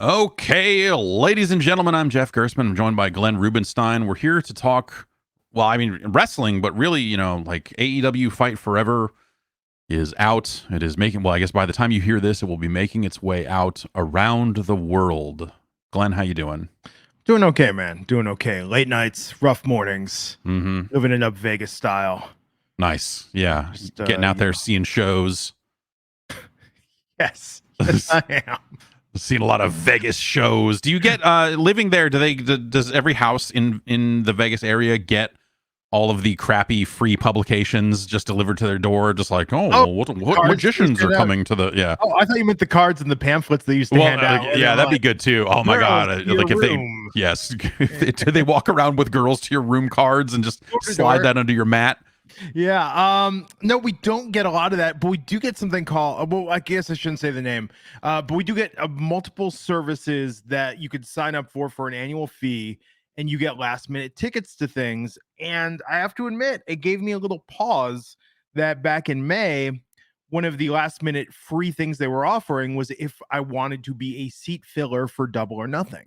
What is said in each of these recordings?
Okay, ladies and gentlemen, I'm Jeff Gerstmann. I'm joined by Glenn Rubenstein. We're here to talk, well, I mean, wrestling, but really, like AEW Fight Forever is out. It is making, well, I guess by the time you hear this, it will be making its way out around the world. Glenn, how you doing? Doing okay, man. Doing okay. Late nights, rough mornings, Mm-hmm. living it up Vegas style. Nice. Yeah. Just, Getting out there, seeing shows. yes, yes, I am. Seen a lot of Vegas shows. Do you get living there? Does every house in the Vegas area get all of the crappy free publications just delivered to their door? Just like, oh, Oh, well, what cards magicians used are to have- coming to the Oh, I thought you meant the cards and the pamphlets they used to hand out. And yeah, I'm that'd be like, good too. Oh my girls god, to your like if they room. yes, do they walk around with girls to your room cards and just Door to slide door. that under your mat? Yeah. No, we don't get a lot of that, but we do get something called. Well, I guess I shouldn't say the name. But we do get multiple services that you could sign up for an annual fee, and you get last minute tickets to things. And I have to admit, it gave me a little pause that back in May, one of the last minute free things they were offering was if I wanted to be a seat filler for Double or Nothing.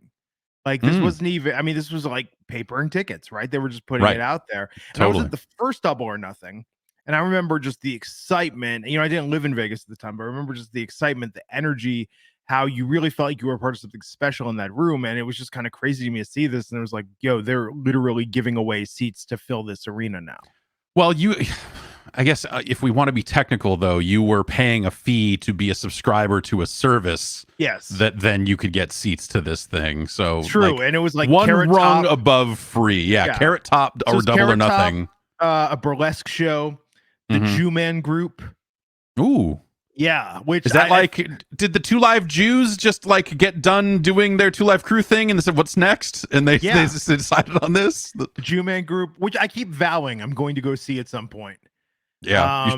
Like this Mm, wasn't even, I mean, this was like paper and tickets, right? They were just putting it right, out there. And I was totally. at the first Double or Nothing. And I remember just the excitement. I didn't live in Vegas at the time, but I remember just the excitement, the energy, how you really felt like you were part of something special in that room. And it was just kind of crazy to me to see this. And it was like, yo, they're literally giving away seats to fill this arena now. Well, I guess if we want to be technical, though, you were paying a fee to be a subscriber to a service Yes. that then you could get seats to this thing. So, True. like And it was like one Carrot rung Top. above free. Yeah, Yeah. Carrot Top So or it's Double or Carrot Top, Nothing. a burlesque show, the Hmm. Jew-Man group. Ooh. Yeah, which Is that did the Two Live Jews just like get done doing their Two Live Crew thing and they said, what's next? And they just decided on this? the Jew-Man group, which I keep vowing I'm going to go see at some point. Yeah.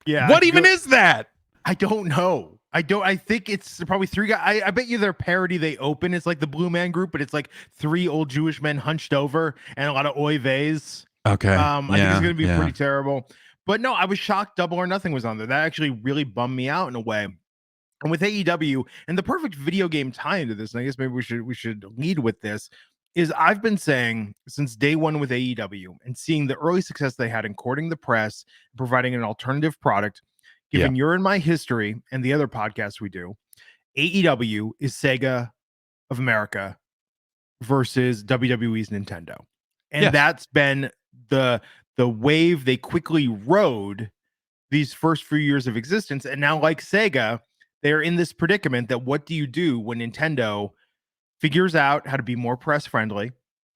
Yeah, What even is that? I don't know. I think it's probably three guys. I bet you their parody they open is like the Blue Man Group, but it's like three old Jewish men hunched over and a lot of oy veys. Okay. I think it's gonna be pretty terrible. But no, I was shocked Double or Nothing was on there. That actually really bummed me out in a way. And with AEW, and the perfect video game tie into this, and I guess maybe we should lead with this, is I've been saying since day one with AEW and seeing the early success they had in courting the press, providing an alternative product, given your and my history and the other podcasts we do, AEW is Sega of America versus WWE's Nintendo. And that's been the wave they quickly rode these first few years of existence. And now, like Sega, they're in this predicament that what do you do when Nintendo figures out how to be more press friendly,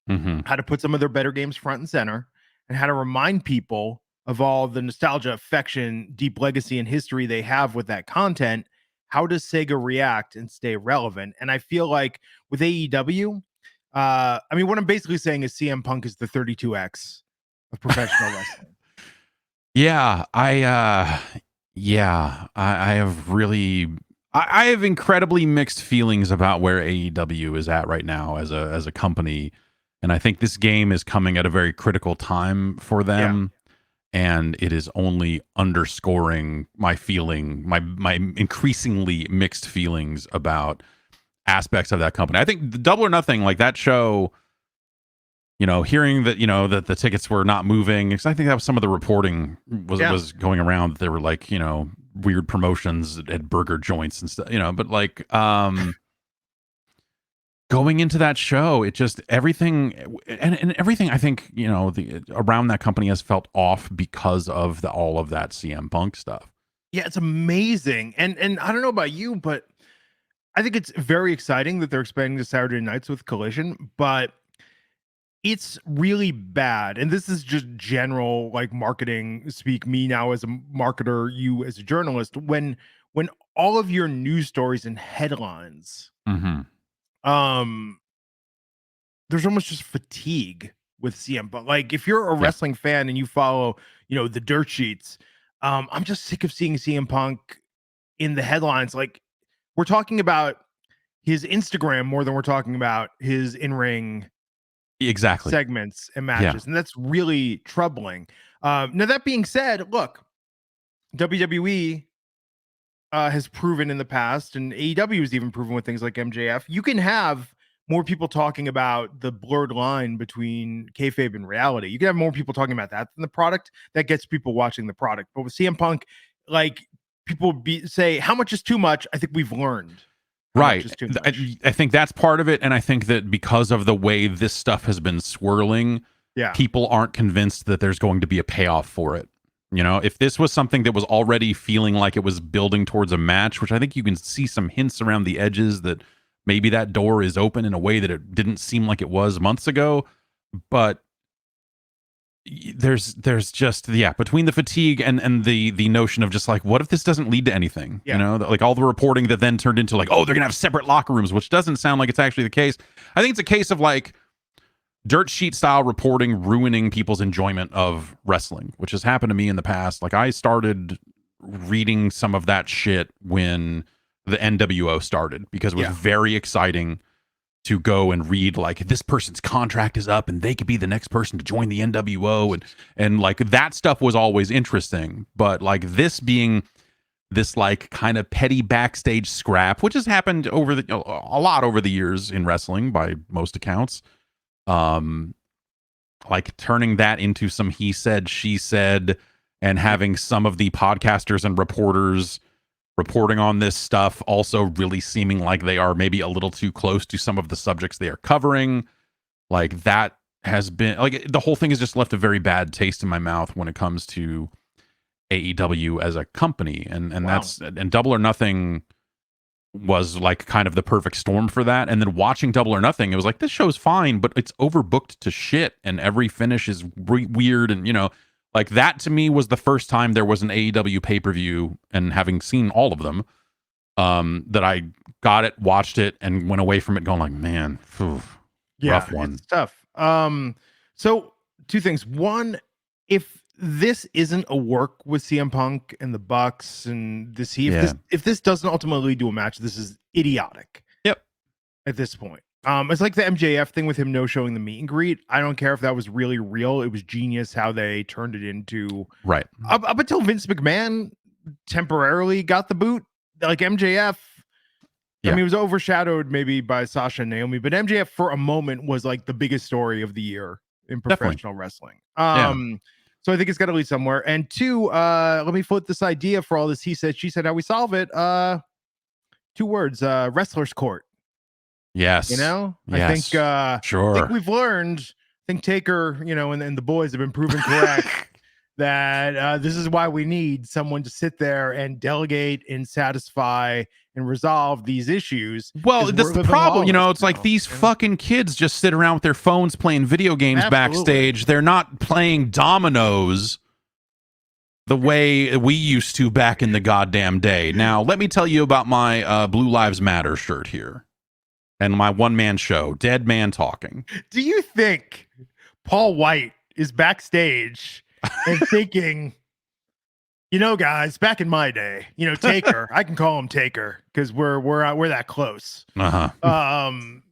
how to put some of their better games front and center, and how to remind people of all the nostalgia, affection, deep legacy, and history they have with that content. How does Sega react and stay relevant? And I feel like with AEW, I mean, what I'm basically saying is CM Punk is the 32X of professional wrestling. I have really I have incredibly mixed feelings about where AEW is at right now as a company. And I think this game is coming at a very critical time for them. And it is only underscoring my increasingly mixed feelings about aspects of that company. I think the Double or Nothing, like that show, hearing that, that the tickets were not moving, because I think that was some of the reporting was going around that there were like, weird promotions at burger joints and stuff, but like, going into that show, it just everything and everything I think, around that company has felt off because of all of that CM Punk stuff. Yeah, it's amazing. And I don't know about you, but I think it's very exciting that they're expanding to Saturday nights with Collision, but it's really bad. And this is just general like marketing speak, me now as a marketer, you as a journalist, when all of your news stories and headlines, there's almost just fatigue with CM. But like if you're a wrestling fan and you follow, the dirt sheets, I'm just sick of seeing CM Punk in the headlines. Like we're talking about his Instagram more than we're talking about his in-ring segments and matches. And that's really troubling. Now that being said, look, WWE has proven in the past, and AEW has even proven with things like MJF, you can have more people talking about the blurred line between kayfabe and reality. You can have more people talking about that than the product. That gets people watching the product. But with CM Punk, like, people say, how much is too much? I think we've learned. Right. I think that's part of it. And I think that because of the way this stuff has been swirling, people aren't convinced that there's going to be a payoff for it. You know, if this was something that was already feeling like it was building towards a match, which I think you can see some hints around the edges that maybe that door is open in a way that it didn't seem like it was months ago. But there's just, between the fatigue and the notion of just like, what if this doesn't lead to anything? You know, like all the reporting that then turned into like, oh, they're gonna have separate locker rooms, which doesn't sound like it's actually the case. I think it's a case of like dirt sheet style reporting ruining people's enjoyment of wrestling, which has happened to me in the past. Like, I started reading some of that shit when the NWO started because it was very exciting to go and read like, this person's contract is up and they could be the next person to join the NWO, and like that stuff was always interesting. But like this being this like kind of petty backstage scrap, which has happened a lot over the years in wrestling by most accounts, like turning that into some he said, she said, and having some of the podcasters and reporters reporting on this stuff also really seeming like they are maybe a little too close to some of the subjects they are covering. Like, that has been like, the whole thing has just left a very bad taste in my mouth when it comes to AEW as a company. And Double or Nothing was like kind of the perfect storm for that. And then watching Double or Nothing, it was like, this show's fine, but it's overbooked to shit and every finish is weird. And, you know, like that to me was the first time there was an AEW pay-per-view, and having seen all of them, that I got it, watched it, and went away from it going like, man, rough one. It's tough. So two things. One, if this isn't a work with CM Punk and the Bucks and this, if this doesn't ultimately do a match, this is idiotic. Yep. At this point. It's like the MJF thing with him no-showing the meet and greet. I don't care if that was really real. It was genius how they turned it into up until Vince McMahon temporarily got the boot. Like MJF, I mean, it was overshadowed maybe by Sasha and Naomi, but MJF for a moment was like the biggest story of the year in professional wrestling. So I think it's got to lead somewhere. And two, let me float this idea for all this he said, she said, how we solve it. 2 words, wrestler's court. Yes. You know, yes. I think, sure. I think we've learned, I think Taker, you know, and the boys have been proven correct that this is why we need someone to sit there and delegate and satisfy and resolve these issues. Well, that's the problem. You know, it's like these fucking kids just sit around with their phones playing video games backstage. They're not playing dominoes the way we used to back in the goddamn day. Now, let me tell you about my Blue Lives Matter shirt here. And my one-man show, Dead Man Talking. Do you think Paul White is backstage and thinking, you know, guys, back in my day, you know, Taker, I can call him Taker because we're that close.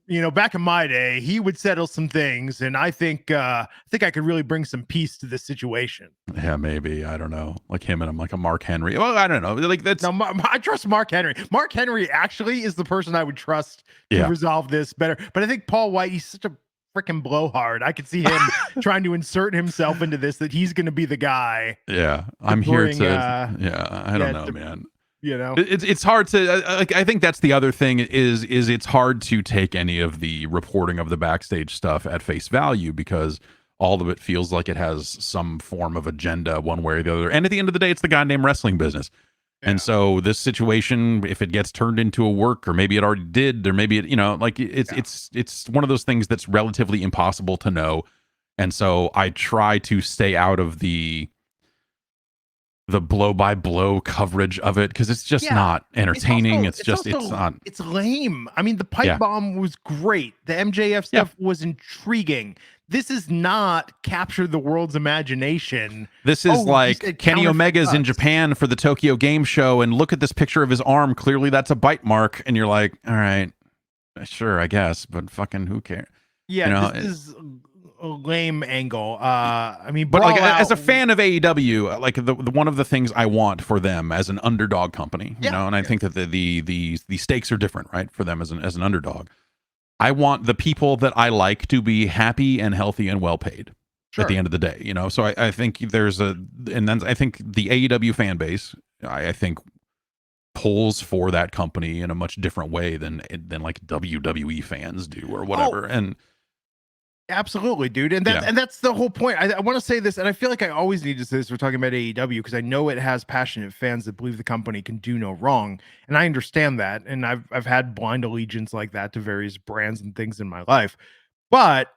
You know, back in my day, he would settle some things, and I think I could really bring some peace to this situation. Yeah, maybe, I don't know, like him and I'm like a Mark Henry. Well, I don't know, like that's. No, I trust Mark Henry. Mark Henry actually is the person I would trust to resolve this better. But I think Paul White, he's such a freaking blowhard. I could see him trying to insert himself into this, that he's going to be the guy. Yeah, I'm here to. I don't know, man. You know, it's hard to. I think that's the other thing is it's hard to take any of the reporting of the backstage stuff at face value because all of it feels like it has some form of agenda one way or the other. And at the end of the day, it's the goddamn wrestling business. Yeah. And so this situation, if it gets turned into a work, or maybe it already did, or maybe it, you know, like it's one of those things that's relatively impossible to know. And so I try to stay out of the blow by blow coverage of it because it's just not entertaining. It's not. It's lame. I mean, the pipe bomb was great. The MJF stuff was intriguing. This is not capture the world's imagination. This is like Kenny Omega's in Japan for the Tokyo Game Show, and look at this picture of his arm. Clearly, that's a bite mark, and you're like, all right, sure, I guess, but fucking who cares? Yeah, you know, this is lame angle. I mean, But like Brawl as a Out, fan of AEW, like the one of the things I want for them as an underdog company, you Yeah, know, and I think that the stakes are different, right, for them as an underdog. I want the people that I like to be happy and healthy and well paid at the sure. end of the day, you know. So I think there's and then I think the AEW fan base, I think pulls for that company in a much different way than like WWE fans do or Oh, whatever. And absolutely, dude. And yeah, that's the whole point. I want to say this, and I feel like I always need to say this. We're talking about AEW because I know it has passionate fans that believe the company can do no wrong, and I understand that. And I've had blind allegiance like that to various brands and things in my life, but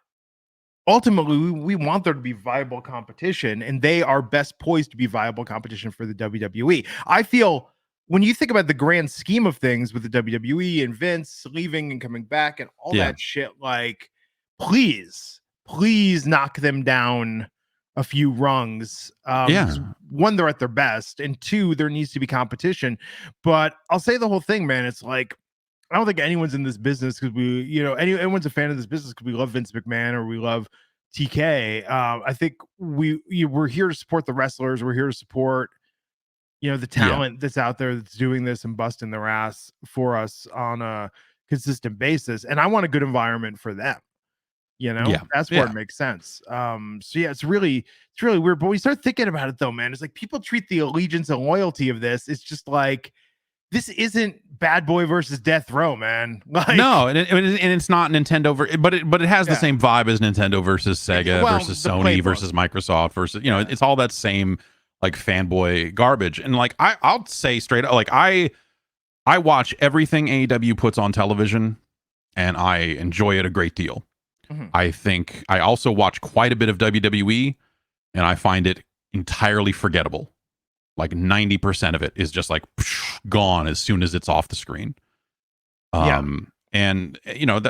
ultimately we want there to be viable competition, and they are best poised to be viable competition for the WWE. I feel when you think about the grand scheme of things with the WWE and Vince leaving and coming back and all yeah, that shit, like please knock them down a few rungs. 'Cause yeah, one, they're at their best, and two, there needs to be competition. But I'll say the whole thing, man. It's like I don't think anyone's in this business because we, anyone's a fan of this business because we love Vince McMahon or we love TK. I think we're here to support the wrestlers. We're here to support, the yeah, talent that's out there that's doing this and busting their ass for us on a consistent basis. And I want a good environment for them. yeah, That's where yeah. it makes sense. So yeah, it's really weird. But when you start thinking about it though, man, it's like people treat the allegiance and loyalty of this. It's just like this isn't Bad Boy versus Death Row, man. Like, No, and it's not Nintendo, but it has the yeah, same vibe as Nintendo versus Sega well, versus the Sony playbook. versus Microsoft versus Yeah. it's all that same like fanboy garbage. And like I'll say straight up, like I watch everything AEW puts on television, and I enjoy it a great deal. Mhm. I think I also watch quite a bit of WWE, and I find it entirely forgettable. Like 90% of it is just like gone as soon as it's off the screen. Yeah. And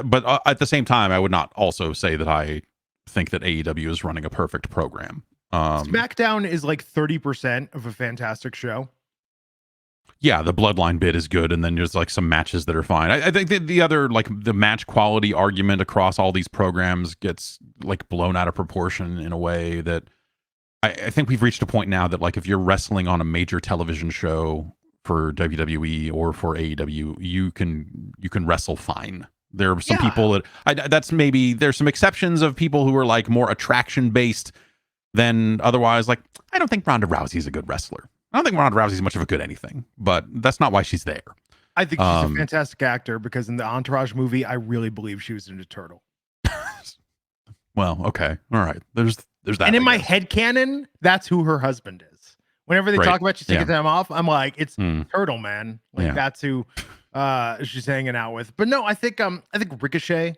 but at the same time, I would not also say that I think that AEW is running a perfect program. SmackDown is like 30% of a fantastic show. Yeah, the Bloodline bit is good, and then there's like some matches that are fine. I think the other like the match quality argument across all these programs gets like blown out of proportion in a way that I think we've reached a point now that like if you're wrestling on a major television show for WWE or for AEW, you can wrestle fine. There are some Yeah. people that that's maybe there's some exceptions of people who are like more attraction based than otherwise. Like I don't think Ronda Rousey's a good wrestler. I don't think Ronda Rousey's much of a good anything, but that's not why she's there. I think she's a Um, fantastic actor because in the Entourage movie, I really believe she was in a turtle. well, okay, all right. There's that. And in I my guess. head canon, that's who her husband is. Whenever they Right. talk about she's taking Yeah. time off, I'm like, it's Mm. Turtle Man. Like Yeah. that's who she's hanging out with. But no, I think Ricochet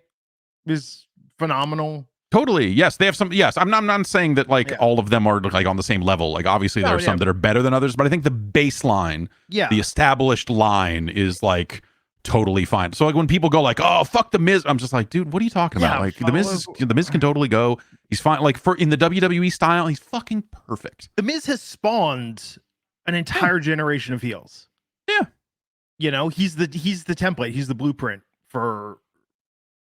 is phenomenal. Totally. Yes, they have some. Yes, I'm not saying that like Yeah. all of them are like on the same level. Like obviously there No, are some yeah. that are better than others, but I think the baseline, Yeah. the established line, is like totally fine. So like when people go like, "Oh, fuck the Miz," I'm just like, dude, what are you talking about? Yeah, Like the Miz can totally go. He's fine. Like for in the WWE style, he's fucking perfect. The Miz has spawned an Yeah. entire generation of heels. Yeah. He's the template. He's the blueprint for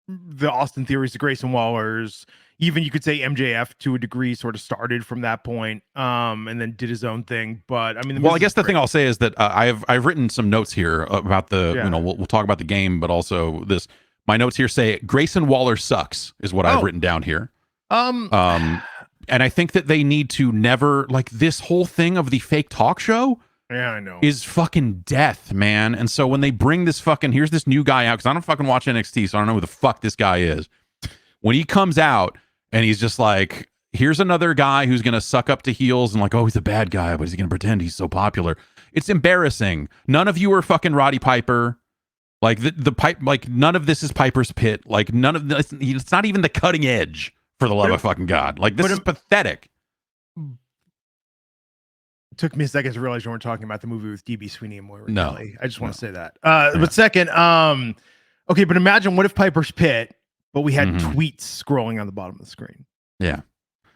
the Austin Theories, the Grayson Wallers. Even you could say MJF to a degree sort of started from that point, and then did his own thing. But I mean, Well, I guess the thing I'll say is that I've written some notes here about the Yeah. we'll talk about the game, but also this. My notes here say Grayson Waller sucks is what I've written down here. Um, And I think that they need to never like this whole thing of the fake talk show yeah, I know. is fucking death, man. And so when they bring this here's this new guy out, because I don't fucking watch NXT, so I don't know who the fuck this guy is. When he comes out and he's just like, here's another guy who's gonna suck up to heels and like, oh, he's a bad guy, but he's gonna pretend he's so popular. It's embarrassing. None of you are fucking Roddy Piper. Like the pipe, like none of this is Piper's Pit. Like none of this, it's not even the cutting edge. For the love of fucking God. Like, this is pathetic. It took me a second to realize you weren't talking about the movie with DB Sweeney and Moira No. Kelly. I just want to say that. But second, okay, but imagine what if Piper's Pit, but we had tweets scrolling on the bottom of the screen. Yeah.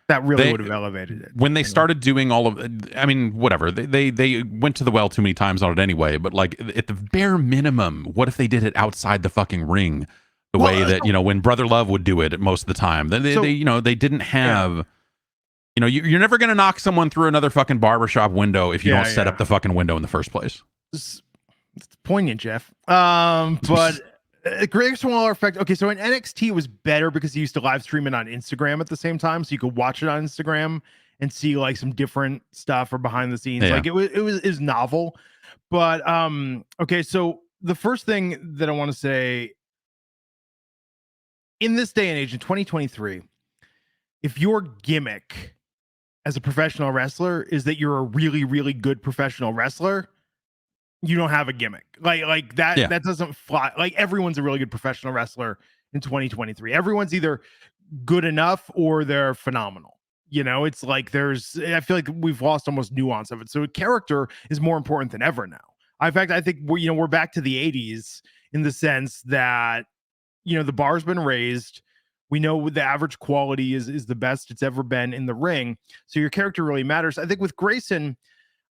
That really would have elevated it. When they started doing all of I mean, whatever. They went to the well too many times on it anyway, but like at the bare minimum, what if they did it outside the fucking ring? the way that, when Brother Love would do it most of the time. They they didn't have, you're never going to knock someone through another fucking barbershop window if you don't set up the fucking window in the first place. It's poignant, Jeff. But Grayson Waller effect. Okay, so in NXT it was better because he used to live stream it on Instagram at the same time, so you could watch it on Instagram and see like some different stuff or behind the scenes. Like it was novel. But okay, so the first thing that I want to say, in this day and age, in 2023, if your gimmick as a professional wrestler is that you're a really, really good professional wrestler, you don't have a gimmick. Like that that doesn't fly. Like everyone's a really good professional wrestler in 2023. Everyone's either good enough or they're phenomenal. It's like I feel like we've lost almost nuance of it. So character is more important than ever now. In fact, I think we're back to the 80s in the sense that the bar's been raised. We know the average quality is the best it's ever been in the ring. So your character really matters. I think with Grayson,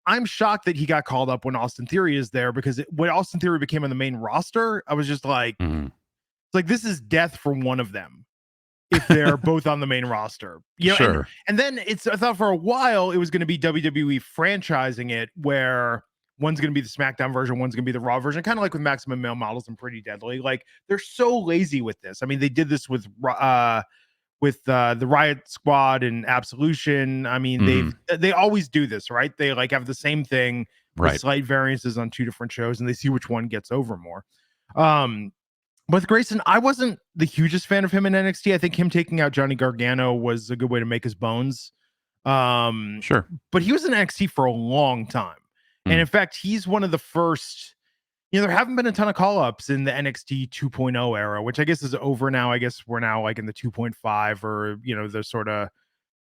I'm shocked that he got called up when Austin Theory is there, because when Austin Theory became on the main roster, I was just like, like this is death for one of them if they're both on the main roster. Sure. And then I thought for a while it was going to be WWE franchising it, where one's going to be the SmackDown version, one's going to be the Raw version, kind of like with Maximum Male Models and Pretty Deadly. Like they're so lazy with this. I mean, they did this with the Riot Squad and Absolution. I mean, they always do this, right? They like have the same thing with slight variances on two different shows, and they see which one gets over more. But with Grayson, I wasn't the hugest fan of him in NXT. I think him taking out Johnny Gargano was a good way to make his bones. Sure. But he was in NXT for a long time. And in fact, he's one of the first, there haven't been a ton of call-ups in the NXT 2.0 era, which I guess is over now. I guess we're now like in the 2.5 or, the sort of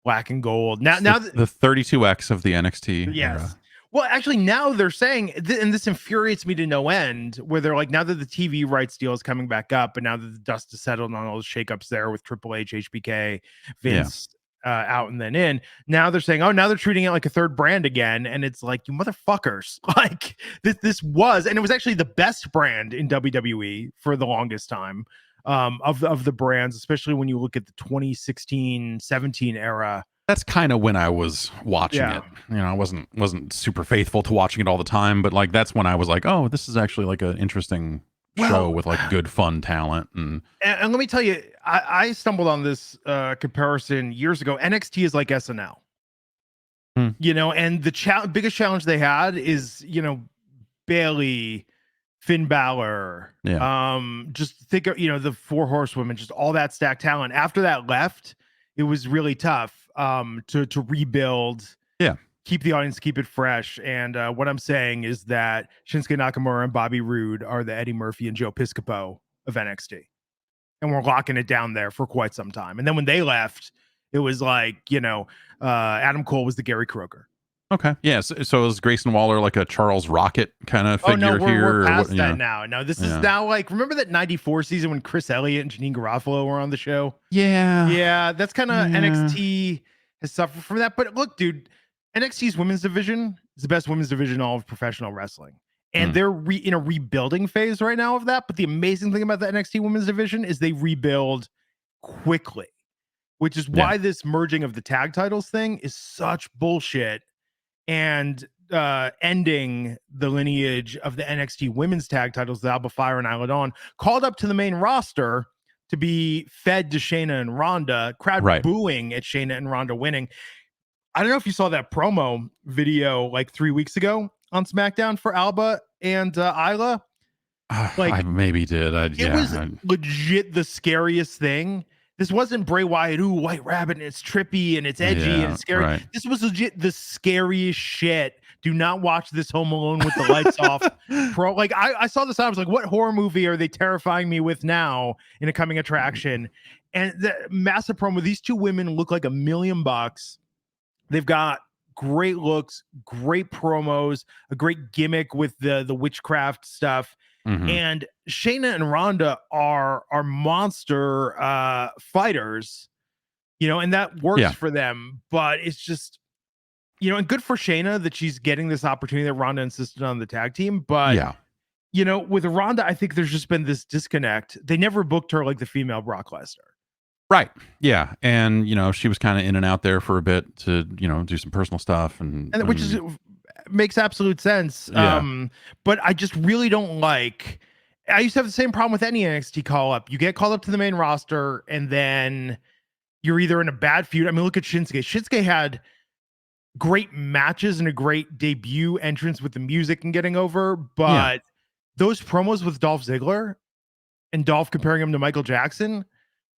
black and gold. Now the 32X of the NXT era. Well, actually, now they're saying, and this infuriates me to no end, where they're like, now that the TV rights deal is coming back up, and now that the dust has settled on all the shakeups there with Triple H, HBK, Vince, out and then in, now they're saying, now they're treating it like a third brand again. And it's like, you motherfuckers, like this was, and it was actually the best brand in WWE for the longest time, of the brands, especially when you look at the 2016-17 era. That's kind of when I was watching it. I wasn't super faithful to watching it all the time, but like that's when I was like, oh, this is actually like an interesting show with like good fun talent. And let me tell you, I stumbled on this comparison years ago. NXT is like SNL. And the biggest challenge they had is Bailey, Finn Balor, just think of the Four Horsewomen, just all that stacked talent. After that left, it was really tough to rebuild, keep the audience, keep it fresh. And what I'm saying is that Shinsuke Nakamura and Bobby Roode are the Eddie Murphy and Joe Piscopo of NXT, and we're locking it down there for quite some time. And then when they left, it was like Adam Cole was the Gary Kroger. Okay. Yeah. So is Grayson Waller like a Charles Rocket kind of figure we're past that now. No, this is now like, remember that 94 season when Chris Elliott and Janine Garofalo were on the show? Yeah. Yeah. That's kind of NXT has suffered from that. But look, dude, NXT's women's division is the best women's division in all of professional wrestling. And they're in a rebuilding phase right now of that. But the amazing thing about the NXT women's division is they rebuild quickly, which is why this merging of the tag titles thing is such bullshit. And ending the lineage of the NXT women's tag titles, the Alba Fire and Isla Dawn, called up to the main roster to be fed to Shayna and Ronda, crowd booing at Shayna and Ronda winning. I don't know if you saw that promo video like 3 weeks ago on SmackDown for Alba and Isla. Like I maybe did. It was legit the scariest thing. This wasn't Bray Wyatt, White Rabbit, and it's trippy and it's edgy and it's scary. Right. This was legit the scariest shit. Do not watch this Home Alone with the lights off. Like I saw this, I was like, what horror movie are they terrifying me with now in a coming attraction? And the massive promo, these two women look like $1 million. They've got great looks, great promos, a great gimmick with the witchcraft stuff. And Shayna and Ronda are monster fighters, and that works for them. But it's just, and good for Shayna that she's getting this opportunity that Ronda insisted on the tag team. But you know, with Ronda, I think there's just been this disconnect. They never booked her like the female Brock Lesnar. Right. Yeah. And, she was kind of in and out there for a bit to, do some personal stuff and Which is makes absolute sense. Yeah. But I just really don't like. I used to have the same problem with any NXT call up. You get called up to the main roster, and then you're either in a bad feud. I mean, look at Shinsuke. Shinsuke had great matches and a great debut entrance with the music and getting over, but those promos with Dolph Ziggler and Dolph comparing him to Michael Jackson,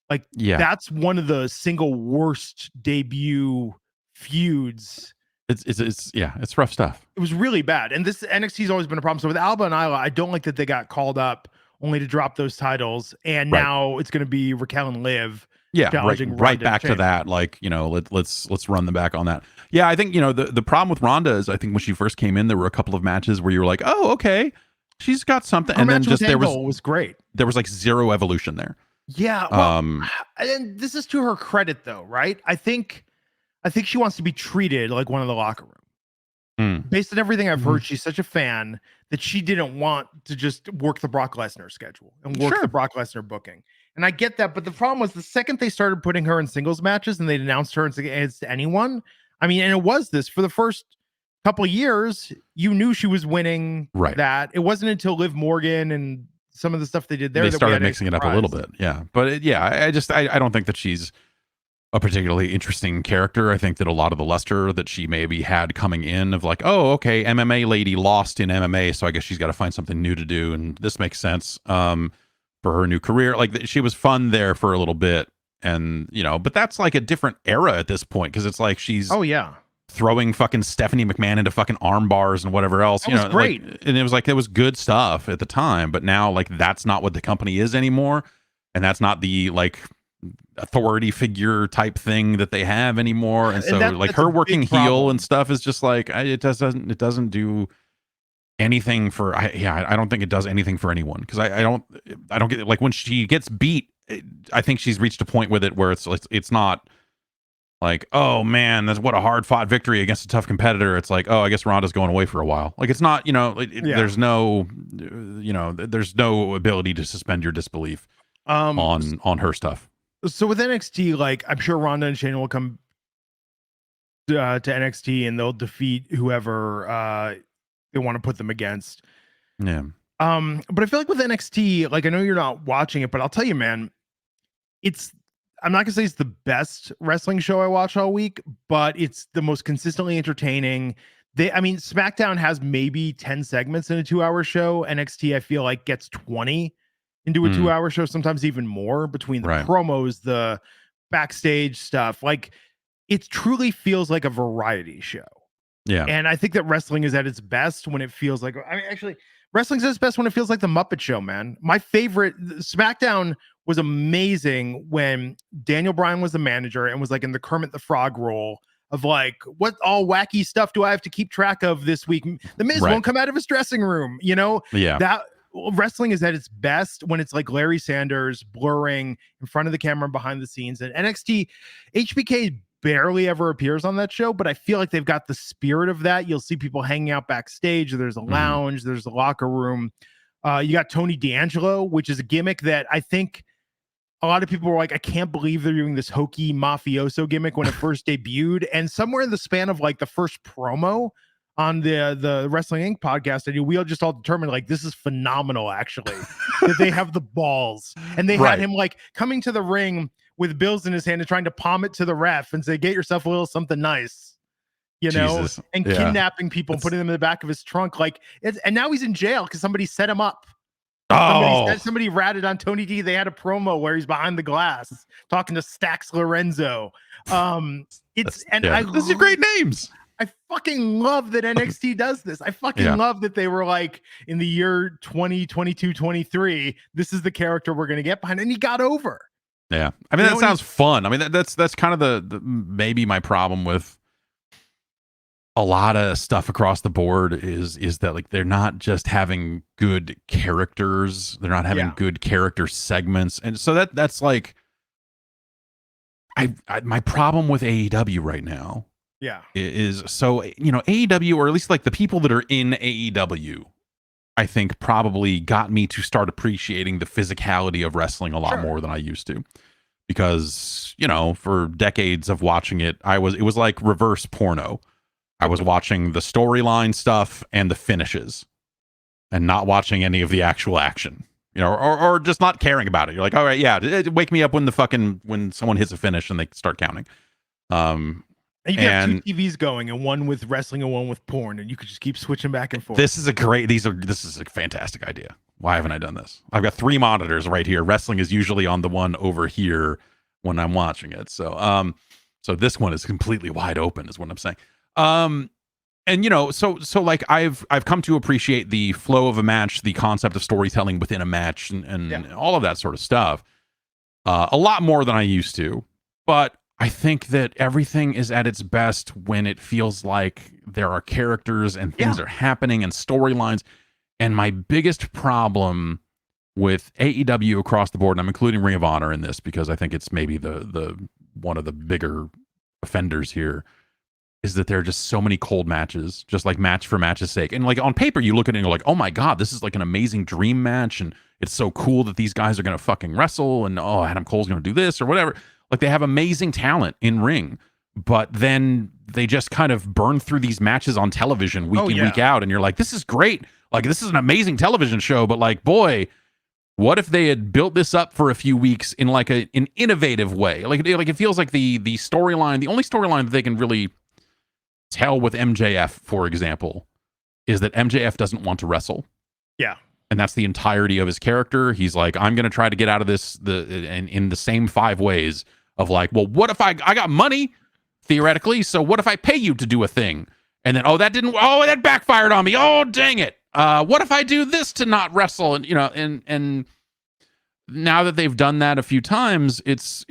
like that's one of the single worst debut feuds. It's rough stuff. It was really bad. And this NXT's always been a problem. So with Alba and Isla, I don't like that they got called up only to drop those titles. And now it's going to be Raquel and Liv. Right back to that. Like, let's run them back on that. Yeah, I think, the problem with Ronda is I think when she first came in, there were a couple of matches where you were like, oh, okay, she's got something. And then just there was great. There was like zero evolution there. Yeah. Well, and this is to her credit though, right? I think she wants to be treated like one in the locker room. Based on everything I've heard, she's such a fan that she didn't want to just work the Brock Lesnar schedule and work the Brock Lesnar booking. And I get that, but the problem was the second they started putting her in singles matches and they announced her against anyone. I mean, and it was this for the first couple of years, you knew she was winning that. It wasn't until Liv Morgan and some of the stuff they did there they that started mixing it up a little bit. Yeah. But I don't think that she's a particularly interesting character. I think that a lot of the luster that she maybe had coming in of like, oh, okay, MMA lady lost in MMA, so I guess she's got to find something new to do, and this makes sense for her new career. Like she was fun there for a little bit, and but that's like a different era at this point because it's like she's throwing fucking Stephanie McMahon into fucking arm bars and whatever else. That was great, and it was good stuff at the time, but now like that's not what the company is anymore, and that's not the like authority figure type thing that they have anymore. And so like her working heel and stuff is just like it doesn't do anything for I don't think it does anything for anyone because I don't get it. Like when she gets beat, I think she's reached a point with it where it's not like, oh man, that's what a hard fought victory against a tough competitor. It's like, oh, I guess Ronda's going away for a while. Like it's not, there's no there's no ability to suspend your disbelief on her stuff. So with NXT, like I'm sure Ronda and Shayna will come to NXT and they'll defeat whoever they want to put them against. Yeah. But I feel like with NXT, like I know you're not watching it, but I'll tell you, man, I'm not gonna say it's the best wrestling show I watch all week, but it's the most consistently entertaining. SmackDown has maybe 10 segments in a 2-hour show. NXT, I feel like gets 20 into a 2-hour show, sometimes even more between the promos, the backstage stuff. Like it truly feels like a variety show. Yeah. And I think that wrestling is at its best when it feels like, actually wrestling's at its best when it feels like the Muppet Show, man. My favorite SmackDown was amazing when Daniel Bryan was the manager and was like in the Kermit the Frog role of like, what all wacky stuff do I have to keep track of this week? The Miz won't come out of his dressing room, that wrestling is at its best when it's like Larry Sanders blurring in front of the camera and behind the scenes. And NXT, HBK barely ever appears on that show, but I feel like they've got the spirit of that. You'll see people hanging out backstage. There's a lounge, there's a locker room. You got Tony D'Angelo, which is a gimmick that I think a lot of people were like, I can't believe they're doing this hokey mafioso gimmick when it first debuted. And somewhere in the span of like the first promo on the Wrestling Inc. podcast, we all determined like this is phenomenal, actually, that they have the balls. And they had him like coming to the ring with bills in his hand and trying to palm it to the ref and say, get yourself a little something nice, and kidnapping people and putting them in the back of his trunk. Like and now he's in jail because somebody set him up. Somebody ratted on Tony D. They had a promo where he's behind the glass talking to Stax Lorenzo. Those are great names. I fucking love that NXT does this. I fucking love that they were like, in the year 2022, 23, this is the character we're going to get behind. And he got over. Yeah. I mean, that sounds fun. I mean, that's kind of the maybe my problem with a lot of stuff across the board is that like they're not just having good characters. They're not having good character segments. And so that's like my problem with AEW right now. Yeah. Is so, AEW, or at least like the people that are in AEW I think probably got me to start appreciating the physicality of wrestling a lot more than I used to. Because, you know, for decades of watching it, it was like reverse porno. I was watching the storyline stuff and the finishes and not watching any of the actual action. You know, or just not caring about it. You're like, all right, yeah, wake me up when someone hits a finish and they start counting. And you can have two TVs going, and one with wrestling and one with porn, and you could just keep switching back and forth. This is a fantastic idea. Why haven't I done this? I've got 3 monitors right here. Wrestling is usually on the one over here when I'm watching it. So so this one is completely wide open, is what I'm saying. And you know, so like I've come to appreciate the flow of a match, the concept of storytelling within a match, and all of that sort of stuff a lot more than I used to. But I think that everything is at its best when it feels like there are characters and things are happening and storylines. And my biggest problem with AEW across the board, and I'm including Ring of Honor in this because I think it's maybe the one of the bigger offenders here, is that there are just so many cold matches, just like match for match's sake. And like on paper, you look at it and you're like, oh my God, this is like an amazing dream match. And it's so cool that these guys are going to fucking wrestle. And oh, Adam Cole's going to do this or whatever. Like they have amazing talent in ring, but then they just kind of burn through these matches on television week in, week out. And you're like, this is great. Like this is an amazing television show, but like, boy, what if they had built this up for a few weeks in like an innovative way? Like it feels like the storyline, the only storyline that they can really tell with MJF, for example, is that MJF doesn't want to wrestle. Yeah. And that's the entirety of his character. He's like, I'm going to try to get out of this in the same 5 ways of like, well, what if I got money theoretically? So what if I pay you to do a thing? And then, that backfired on me. Oh, dang it. What if I do this to not wrestle? And, you know, and now that they've done that a few times, it's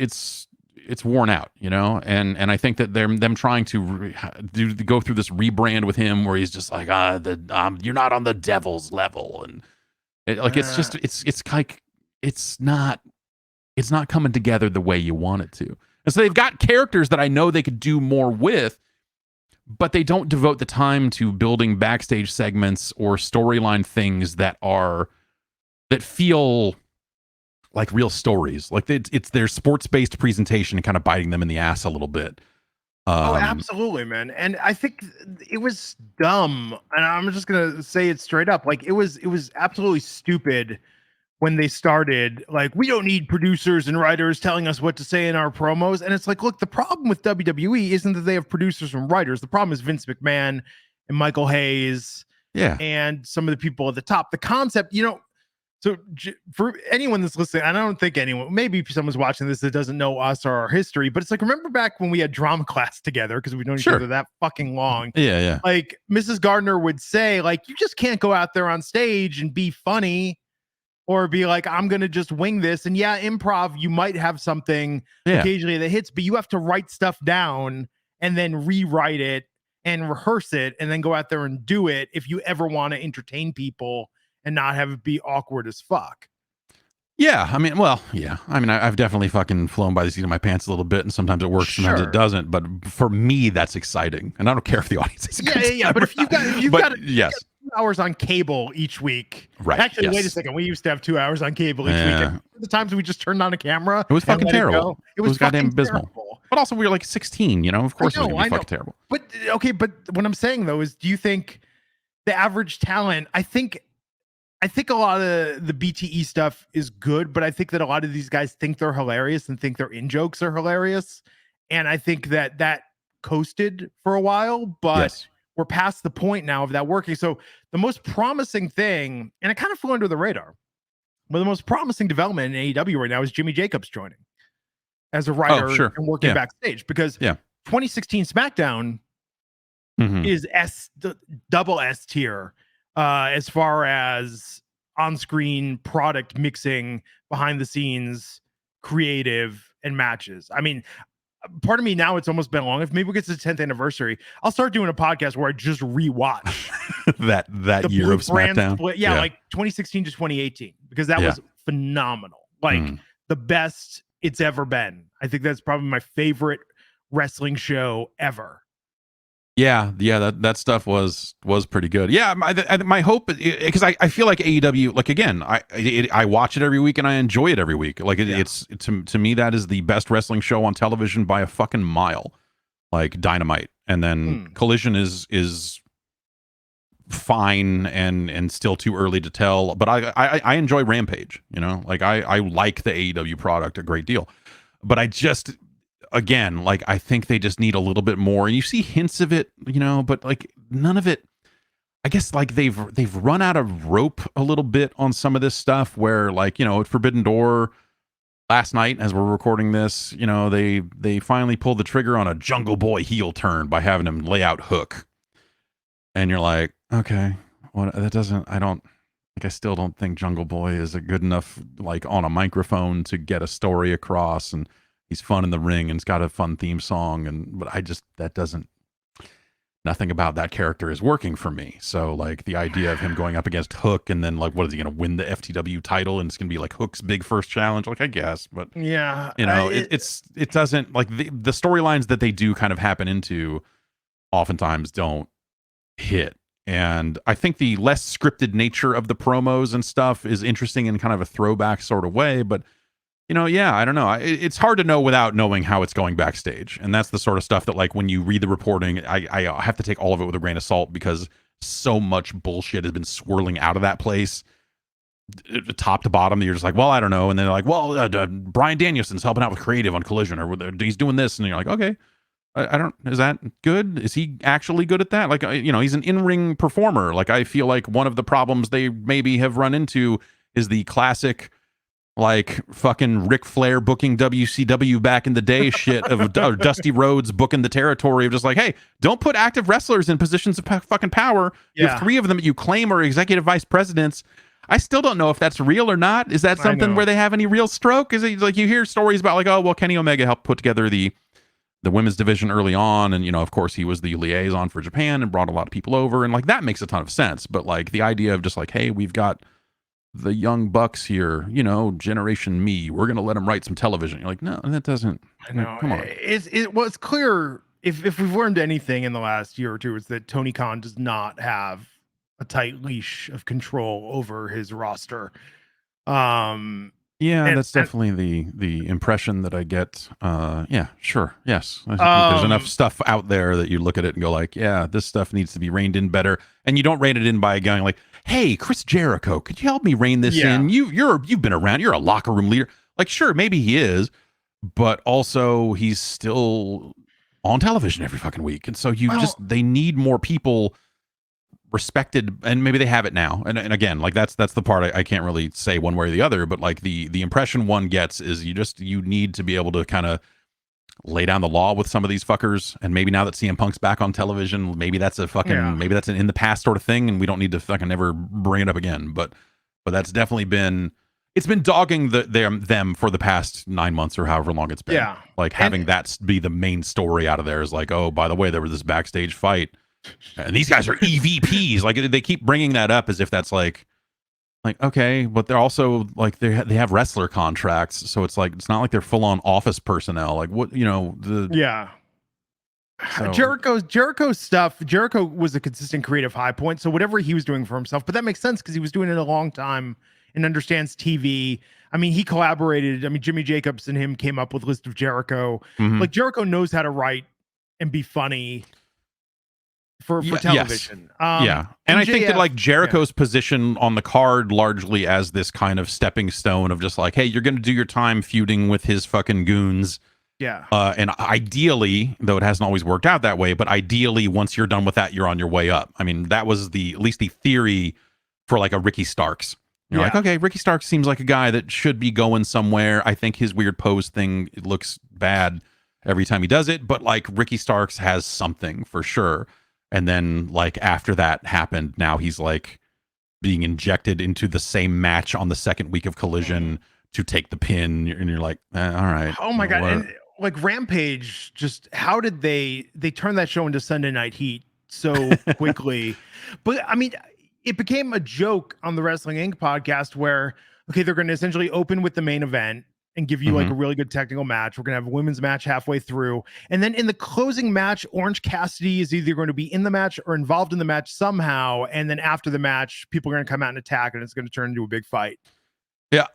worn out, you know, and I think that them trying to go through this rebrand with him where he's just like, you're not on the devil's level, and it's not coming together the way you want it to. And so they've got characters that I know they could do more with, but they don't devote the time to building backstage segments or storyline things that feel like real stories. Like it's their sports-based presentation and kind of biting them in the ass a little bit. Oh, absolutely, man. And I think it was dumb. And I'm just gonna say it straight up. Like it was absolutely stupid when they started. Like, we don't need producers and writers telling us what to say in our promos. And it's like, look, the problem with WWE isn't that they have producers and writers. The problem is Vince McMahon and Michael Hayes. Yeah. And some of the people at the top. The concept, you know. So for anyone that's listening, I don't think anyone, maybe someone's watching this that doesn't know us or our history, but it's like, remember back when we had drama class together, because we've known each other that fucking long. Yeah. Like Mrs. Gardner would say, like, you just can't go out there on stage and be funny or be like, I'm going to just wing this. And yeah, improv, you might have something occasionally that hits, but you have to write stuff down and then rewrite it and rehearse it and then go out there and do it if you ever want to entertain people and not have it be awkward as fuck. Yeah, I mean, I've definitely fucking flown by the seat of my pants a little bit, and sometimes it works, sometimes it doesn't. But for me, that's exciting, and I don't care if the audience is yeah. But if you've got 2 hours on cable each week, right? Actually, wait a second. We used to have 2 hours on cable each week. The times we just turned on a camera, it was fucking terrible. It was goddamn abysmal. But also, we were like 16. You know, of course, it was gonna be fucking terrible. But okay, but what I'm saying though is, do you think the average talent? I think a lot of the BTE stuff is good, but I think that a lot of these guys think they're hilarious and think their in-jokes are hilarious. And I think that coasted for a while, but we're past the point now of that working. So the most promising thing, and it kind of flew under the radar, but the most promising development in AEW right now is Jimmy Jacobs joining as a writer and working backstage, because 2016 SmackDown is double S tier. As far as on-screen product mixing, behind the scenes, creative, and matches. I mean, part of me now, it's almost been long. If maybe we get to the 10th anniversary, I'll start doing a podcast where I just rewatch that year of SmackDown. Split. Yeah, like 2016 to 2018, because that was phenomenal. Like the best it's ever been. I think that's probably my favorite wrestling show ever. Yeah, that stuff was pretty good. Yeah, my hope, because I feel like AEW, like again, I watch it every week and I enjoy it every week. Like Yeah. it's to me that is the best wrestling show on television by a fucking mile. Like Dynamite, and then Collision is fine and still too early to tell. But I enjoy Rampage. You know, like I like the AEW product a great deal. But I just, again, like I think they just need a little bit more. And you see hints of it, you know, but like none of it. I guess like they've run out of rope a little bit on some of this stuff. Where like, you know, at Forbidden Door last night, as we're recording this, you know, they finally pulled the trigger on a Jungle Boy heel turn by having him lay out Hook, and you're like, okay, what, that doesn't. I don't. Like, I still don't think Jungle Boy is a good enough, like, on a microphone to get a story across, and he's fun in the ring and it's got a fun theme song, and but I just, that doesn't, nothing about that character is working for me. So like the idea of him going up against Hook, and then like, what is he going to win the FTW title, and it's going to be like Hook's big first challenge? Like, I guess, but Yeah, you know, it doesn't, like, the storylines that they do kind of happen into oftentimes don't hit. And I think the less scripted nature of the promos and stuff is interesting in kind of a throwback sort of way. But, you know, yeah, I don't know. It's hard to know without knowing how it's going backstage. And that's the sort of stuff that, like, when you read the reporting, I have to take all of it with a grain of salt, because so much bullshit has been swirling out of that place, top to bottom, that you're just like, well, I don't know. And then they're like, well, Brian Danielson's helping out with creative on Collision, or he's doing this. And you're like, okay, I don't, is that good? Is he actually good at that? Like, you know, he's an in-ring performer. Like, I feel like one of the problems they maybe have run into is the classic, like, fucking Ric Flair booking WCW back in the day shit of Dusty Rhodes booking the territory of just like, hey, don't put active wrestlers in positions of fucking power. You have 3 of them that you claim are executive vice presidents. I still don't know if that's real or not. Is that something where they have any real stroke? Is it like, you hear stories about like, oh, well, Kenny Omega helped put together the women's division early on, and, you know, of course he was the liaison for Japan and brought a lot of people over, and like that makes a ton of sense. But like the idea of just like, hey, we've got the young bucks here, you know, generation me, we're gonna let them write some television. You're like, no, that doesn't. I know. Like, come on. It's clear, if we've learned anything in the last year or two, it's that Tony Khan does not have a tight leash of control over his roster. Yeah, that's definitely the impression that I get. Yeah, sure, yes. I think there's enough stuff out there that you look at it and go like, yeah, this stuff needs to be reined in better. And you don't rein it in by going like, hey, Chris Jericho, could you help me rein this in? You've been around. You're a locker room leader. Like, sure, maybe he is, but also he's still on television every fucking week, and so they need more people respected, and maybe they have it now. And again, like that's the part I can't really say one way or the other, but like the impression one gets is you need to be able to kind of lay down the law with some of these fuckers. And maybe now that CM Punk's back on television, maybe that's a fucking maybe that's an in the past sort of thing, and we don't need to fucking ever bring it up again. But that's definitely been, it's been dogging them for the past 9 months or however long it's been. Yeah, like having that be the main story out of there is like, oh, by the way, there was this backstage fight, and these guys are EVPs. Like, they keep bringing that up as if that's like okay, but they're also like they have wrestler contracts, so it's like it's not like they're full on office personnel. Like, what, you know, so. Jericho's stuff. Jericho was a consistent creative high point, so whatever he was doing for himself, but that makes sense because he was doing it a long time and understands TV. I mean, he collaborated. I mean, Jimmy Jacobs and him came up with List of Jericho. Like, Jericho knows how to write and be funny for television. Yes. And I think that like Jericho's position on the card largely as this kind of stepping stone of just like, hey, you're going to do your time feuding with his fucking goons. Yeah. And ideally, though it hasn't always worked out that way, but ideally once you're done with that, you're on your way up. I mean, that was at least the theory for like a Ricky Starks. You're like, okay, Ricky Starks seems like a guy that should be going somewhere. I think his weird pose thing, it looks bad every time he does it, but like Ricky Starks has something for sure. And then like after that happened, now he's like being injected into the same match on the second week of Collision to take the pin, and you're like, all right. Oh my god! And like Rampage, just how did they turn that show into Sunday Night Heat so quickly? But I mean, it became a joke on the Wrestling Inc. podcast where, okay, they're going to essentially open with the main event, and give you like a really good technical match. We're going to have a women's match halfway through. And then in the closing match, Orange Cassidy is either going to be in the match or involved in the match somehow. And then after the match, people are going to come out and attack, and it's going to turn into a big fight. Yeah.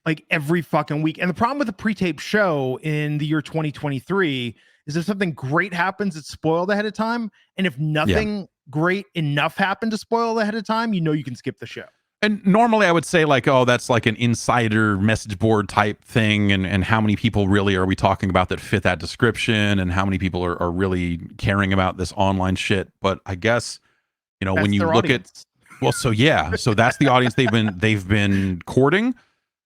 Like every fucking week. And the problem with the pre-tape show in the year 2023 is if something great happens, it's spoiled ahead of time. And if nothing great enough happened to spoil ahead of time, you know you can skip the show. And normally I would say like, oh, that's like an insider message board type thing. And how many people really are we talking about that fit that description, and how many people are really caring about this online shit. But I guess, you know, That's when you look audience. so that's the audience they've been courting.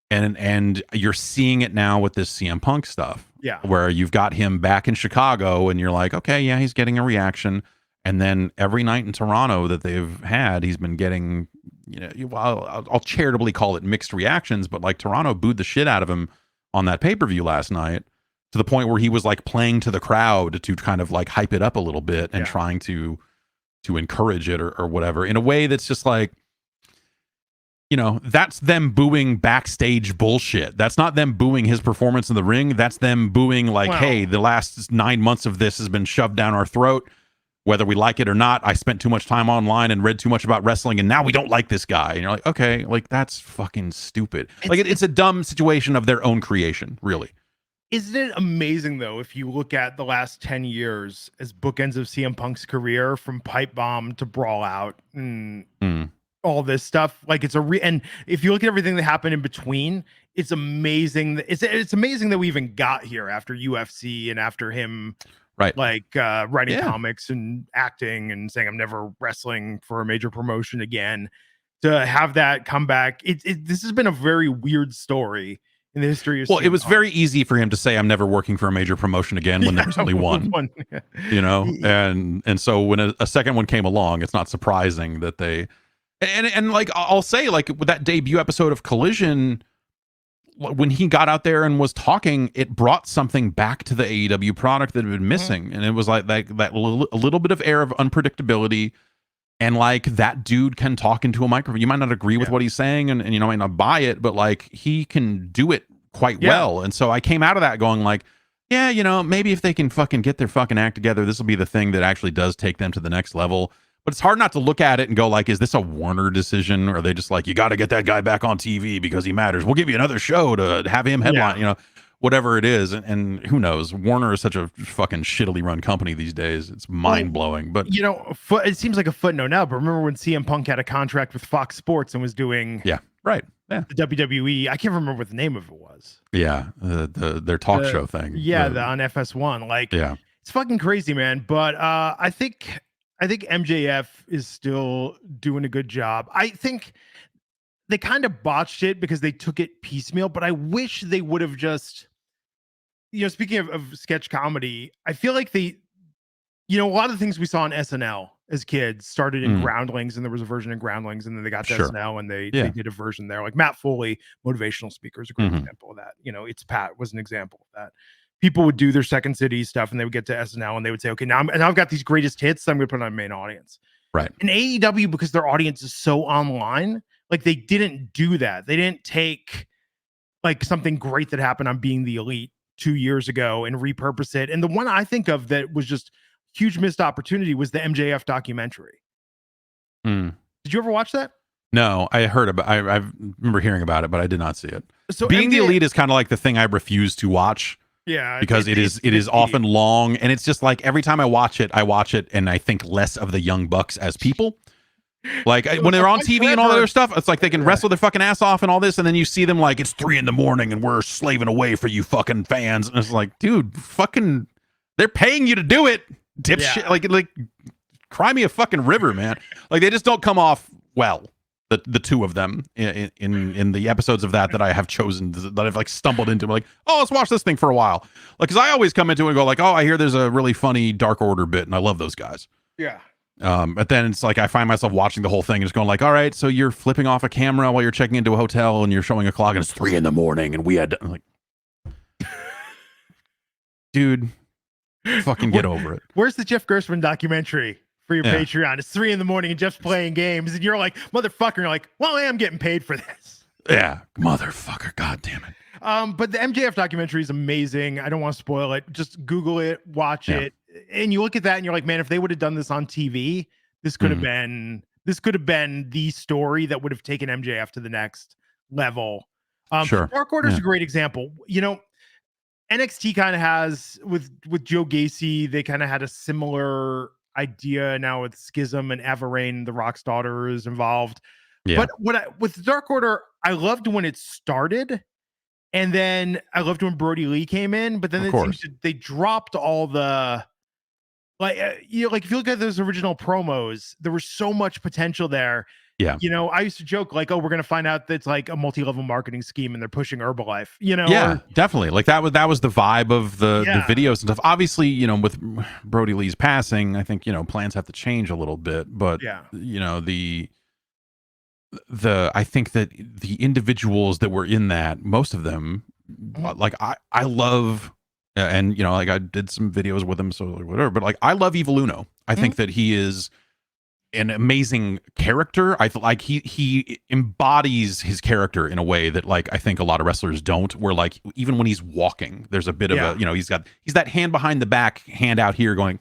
And you're seeing it now with this CM Punk stuff. Yeah. Where you've got him back in Chicago and you're like, okay, yeah, he's getting a reaction. And then every night in Toronto that they've had, he's been getting, you know, well, I'll charitably call it mixed reactions, but like Toronto booed the shit out of him on that pay-per-view last night, to the point where he was like playing to the crowd to kind of like hype it up a little bit and trying to encourage it or whatever, in a way that's just like, you know, that's them booing backstage bullshit. That's not them booing his performance in the ring. That's them booing like, hey, the last 9 months of this has been shoved down our throat, whether we like it or not. I spent too much time online and read too much about wrestling, and now we don't like this guy. And you're like, okay, like that's fucking stupid. It's a dumb situation of their own creation, really. Isn't it amazing, though, if you look at the last 10 years as bookends of CM Punk's career, from Pipe Bomb to Brawl Out and all this stuff? Like, it's and if you look at everything that happened in between, it's amazing. It's amazing that we even got here after UFC and after him, like writing comics and acting and saying, I'm never wrestling for a major promotion again. To have that comeback, this has been a very weird story in the history of it was very easy for him to say, I'm never working for a major promotion again, when there was only one. You know, and so when a second one came along, it's not surprising that they and like, I'll say, like, with that debut episode of Collision, when he got out there and was talking, it brought something back to the AEW product that had been missing. And it was like that a little bit of air of unpredictability. And like, that dude can talk into a microphone. You might not agree with what he's saying, and you know, might not buy it, but like, he can do it quite well. And so I came out of that going like, yeah, you know, maybe if they can fucking get their fucking act together, this will be the thing that actually does take them to the next level. But it's hard not to look at it and go like, is this a Warner decision? Or are they just like, you got to get that guy back on TV because he matters. We'll give you another show to have him headline, you know, whatever it is. And who knows? Warner is such a fucking shittily run company these days. It's mind blowing. But you know, it seems like a footnote now, but remember when CM Punk had a contract with Fox Sports and was doing the WWE? I can't remember what the name of it was. Their talk show thing. On FS1. Like, it's fucking crazy, man. But I think MJF is still doing a good job. I think they kind of botched it because they took it piecemeal, but I wish they would have just, you know, speaking of sketch comedy, I feel like they, you know, a lot of the things we saw on SNL as kids started in Groundlings, and there was a version in Groundlings, and then they got to SNL and they did a version there. Like Matt Foley, motivational speaker, is a great example of that. You know, It's Pat was an example of that. People would do their Second City stuff and they would get to SNL and they would say, okay, now I've got these greatest hits, so I'm going to put it on main audience. Right. And AEW, because their audience is so online, like, they didn't do that. They didn't take like something great that happened on Being the Elite 2 years ago and repurpose it. And the one I think of that was just huge missed opportunity was the MJF documentary. Did you ever watch that? No, I heard about. I remember hearing about it, but I did not see it. So Being the Elite is kind of like the thing I refuse to watch. Yeah, because it is often long, and it's just like every time I watch it and I think less of the Young Bucks as people. Like when they're on TV and all that other stuff, it's like they can wrestle their fucking ass off and all this, and then you see them like, it's 3 a.m. and we're slaving away for you fucking fans, and it's like, dude, fucking, they're paying you to do it, dipshit. Like cry me a fucking river, man. Like, they just don't come off well. The two of them in the episodes of that I have chosen, that I've like stumbled into, like, oh, let's watch this thing for a while. Like, because I always come into it and go like, oh, I hear there's a really funny Dark Order bit, and I love those guys. Yeah. But then it's like I find myself watching the whole thing and just going like, all right, so you're flipping off a camera while you're checking into a hotel and you're showing a clock and it's 3 a.m. and we had, I'm like, dude, fucking get over it. Where's the Jeff Gerstmann documentary for your Patreon? It's 3 a.m. and Jeff's playing games and you're like, motherfucker, you're like, well, I am getting paid for this. Yeah, motherfucker. God damn it. But the MJF documentary is amazing. I don't want to spoil it. Just Google it, watch it, and you look at that and you're like, man, if they would have done this on TV, this could have been the story that would have taken MJF to the next level. Sure. Dark Order is a great example. You know, NXT kind of has with Joe Gacy, they kind of had a similar idea now with Schism and Everrain, the Rock's daughter is involved. Yeah. But with Dark Order, I loved when it started. And then I loved when Brody Lee came in, but then they dropped all the like you know, like if you look at those original promos, there was so much potential there. Yeah. You know, I used to joke like, oh, we're gonna find out that's like a multi-level marketing scheme and they're pushing Herbalife, you know. Yeah, definitely. Like that was the vibe of the videos and stuff. Obviously, you know, with Brody Lee's passing, I think, you know, plans have to change a little bit. But you know, I think that the individuals that were in that, most of them, like I love, and you know, like I did some videos with him, so like whatever. But like I love Evil Uno. I think that he is an amazing character. I feel like he embodies his character in a way that like I think a lot of wrestlers don't. Where like even when he's walking, there's a bit of a, you know, he's that hand behind the back, hand out here, going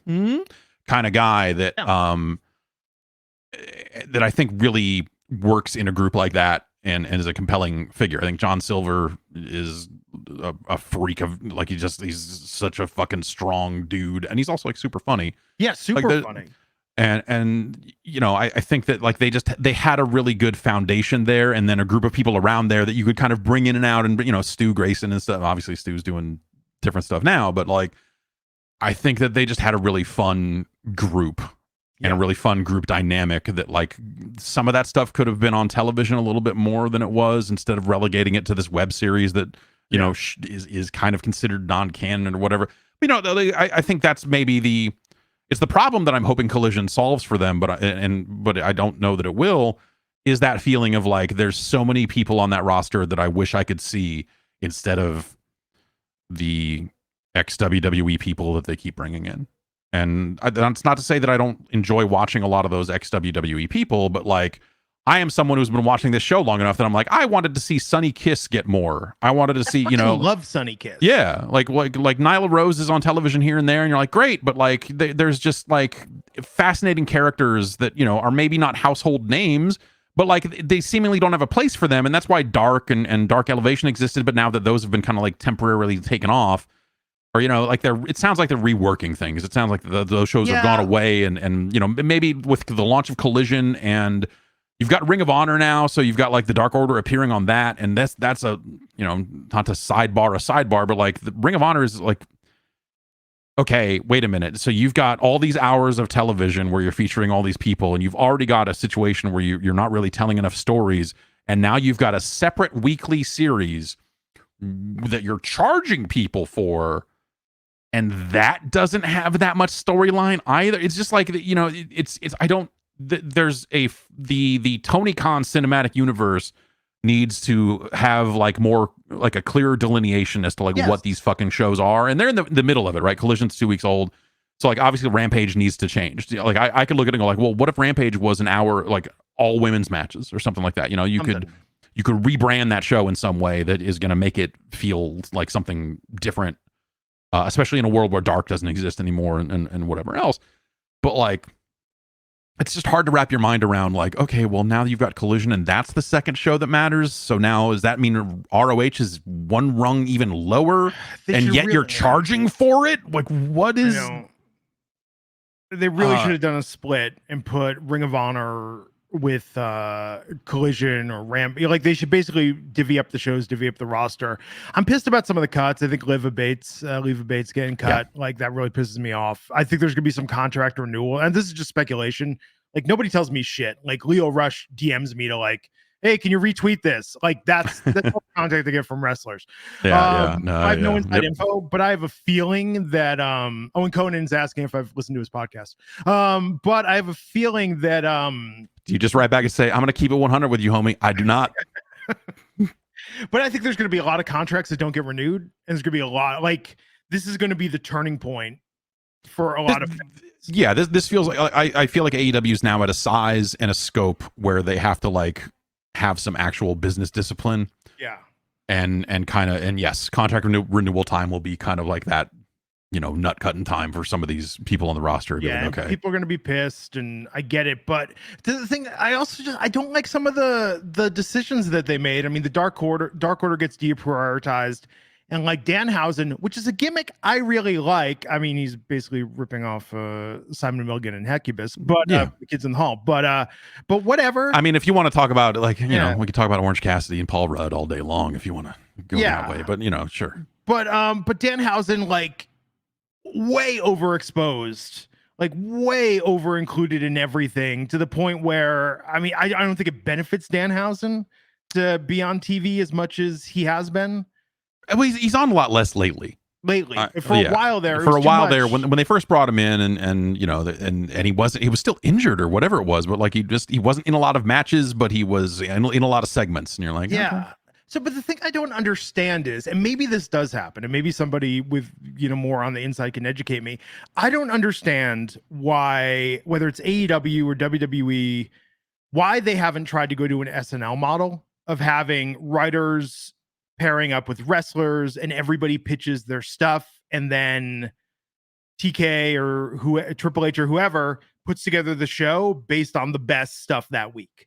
kind of guy that that I think really works in a group like that and is a compelling figure. I think John Silver is a freak of like he's such a fucking strong dude, and he's also like super funny. Yeah, super funny. And you know, I think that like they had a really good foundation there, and then a group of people around there that you could kind of bring in and out, and you know, Stu Grayson and stuff. Obviously Stu's doing different stuff now, but like I think that they just had a really fun group. And a really fun group dynamic that like some of that stuff could have been on television a little bit more than it was, instead of relegating it to this web series that, you know, is kind of considered non-canon or whatever. You know, I think that's maybe it's the problem that I'm hoping Collision solves for them, but I don't know that it will, is that feeling of like, there's so many people on that roster that I wish I could see instead of the ex-WWE people that they keep bringing in. And that's not to say that I don't enjoy watching a lot of those ex-WWE people, but like I am someone who's been watching this show long enough that I'm like, I wanted to see Sonny Kiss get more. I wanted to see, you know, love Sonny Kiss. Yeah, like Nyla Rose is on television here and there, and you're like, great, but like there's just like fascinating characters that, you know, are maybe not household names, but like they seemingly don't have a place for them, and that's why Dark and Dark Elevation existed. But now that those have been kind of like temporarily taken off. Or, you know, like it sounds like they're reworking things. It sounds like those shows have gone away, and you know, maybe with the launch of Collision, and you've got Ring of Honor now, so you've got like the Dark Order appearing on that, and that's a, you know, not to sidebar, but like the Ring of Honor is like, okay, wait a minute. So you've got all these hours of television where you're featuring all these people, and you've already got a situation where you're not really telling enough stories, and now you've got a separate weekly series that you're charging people for. And that doesn't have that much storyline either. It's just like, you know, there's the Tony Khan cinematic universe needs to have like more, like a clearer delineation as to like what these fucking shows are. And they're in the middle of it, right? Collision's 2 weeks old. So like obviously Rampage needs to change. Like I could look at it and go like, well, what if Rampage was an hour, like all women's matches or something like that? You know, you could rebrand that show in some way that is going to make it feel like something different. Especially in a world where Dark doesn't exist anymore and whatever else. But like, it's just hard to wrap your mind around like, okay, well now you've got Collision and that's the second show that matters. So now does that mean ROH is one rung even lower and yet you're charging for it? Like what is... They really should have done a split and put Ring of Honor with Collision or Ramp. Like they should basically divvy up the shows, divvy up the roster. I'm pissed about some of the cuts. I think Leva Bates getting cut. Like that really pisses me off. I think there's gonna be some contract renewal, and this is just speculation. Like nobody tells me shit. Like Leo Rush DMs me to like, hey, can you retweet this? Like that's all the contact I get from wrestlers. I have no inside info, but I have a feeling that Owen Conan's asking if I've listened to his podcast. But I have a feeling that you just write back and say, I'm going to keep it 100 with you, homie. I do not. But I think there's going to be a lot of contracts that don't get renewed. And there's going to be a lot, like, this is going to be the turning point for a lot of things. Yeah, this feels like, I feel like AEW is now at a size and a scope where they have to, like, have some actual business discipline. Yeah. And yes, contract renewal time will be kind of like that, nut cutting time for some of these people on the roster. Yeah, Okay, people are going to be pissed, and I get it. But the thing, I don't like some of the decisions that they made. I mean, the Dark Order gets deprioritized, and like Danhausen, which is a gimmick I really like. I mean, he's basically ripping off Simon Milligan and Hecubus, but the Kids in the Hall. But whatever. I mean, if you want to talk about we can talk about Orange Cassidy and Paul Rudd all day long if you want to go that way. But sure. But Danhausen, like, way overexposed, like way over included in everything, to the point where I mean I don't think it benefits Danhausen to be on TV as much as he has been. Well, he's on a lot less lately. For a while there, when they first brought him in, and he was still injured or whatever it was, but like he wasn't in a lot of matches, but he was in a lot of segments, and you're like, yeah. Okay. So, but the thing I don't understand is, and maybe this does happen, and maybe somebody with, more on the inside can educate me. I don't understand why, whether it's AEW or WWE, why they haven't tried to go to an SNL model of having writers pairing up with wrestlers and everybody pitches their stuff, and then TK or Triple H or whoever puts together the show based on the best stuff that week.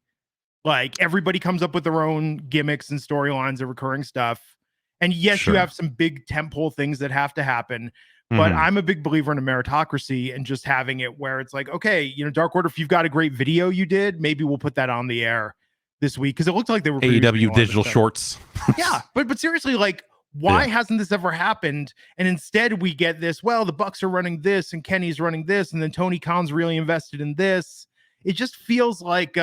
Like, everybody comes up with their own gimmicks and storylines and recurring stuff. And yes, you have some big tentpole things that have to happen. But I'm a big believer in a meritocracy and just having it where it's like, okay, Dark Order, if you've got a great video you did, maybe we'll put that on the air this week. Because it looked like they were AEW digital shorts. Yeah. But seriously, like, why hasn't this ever happened? And instead we get this, well, the Bucks are running this and Kenny's running this, and then Tony Khan's really invested in this. It just feels like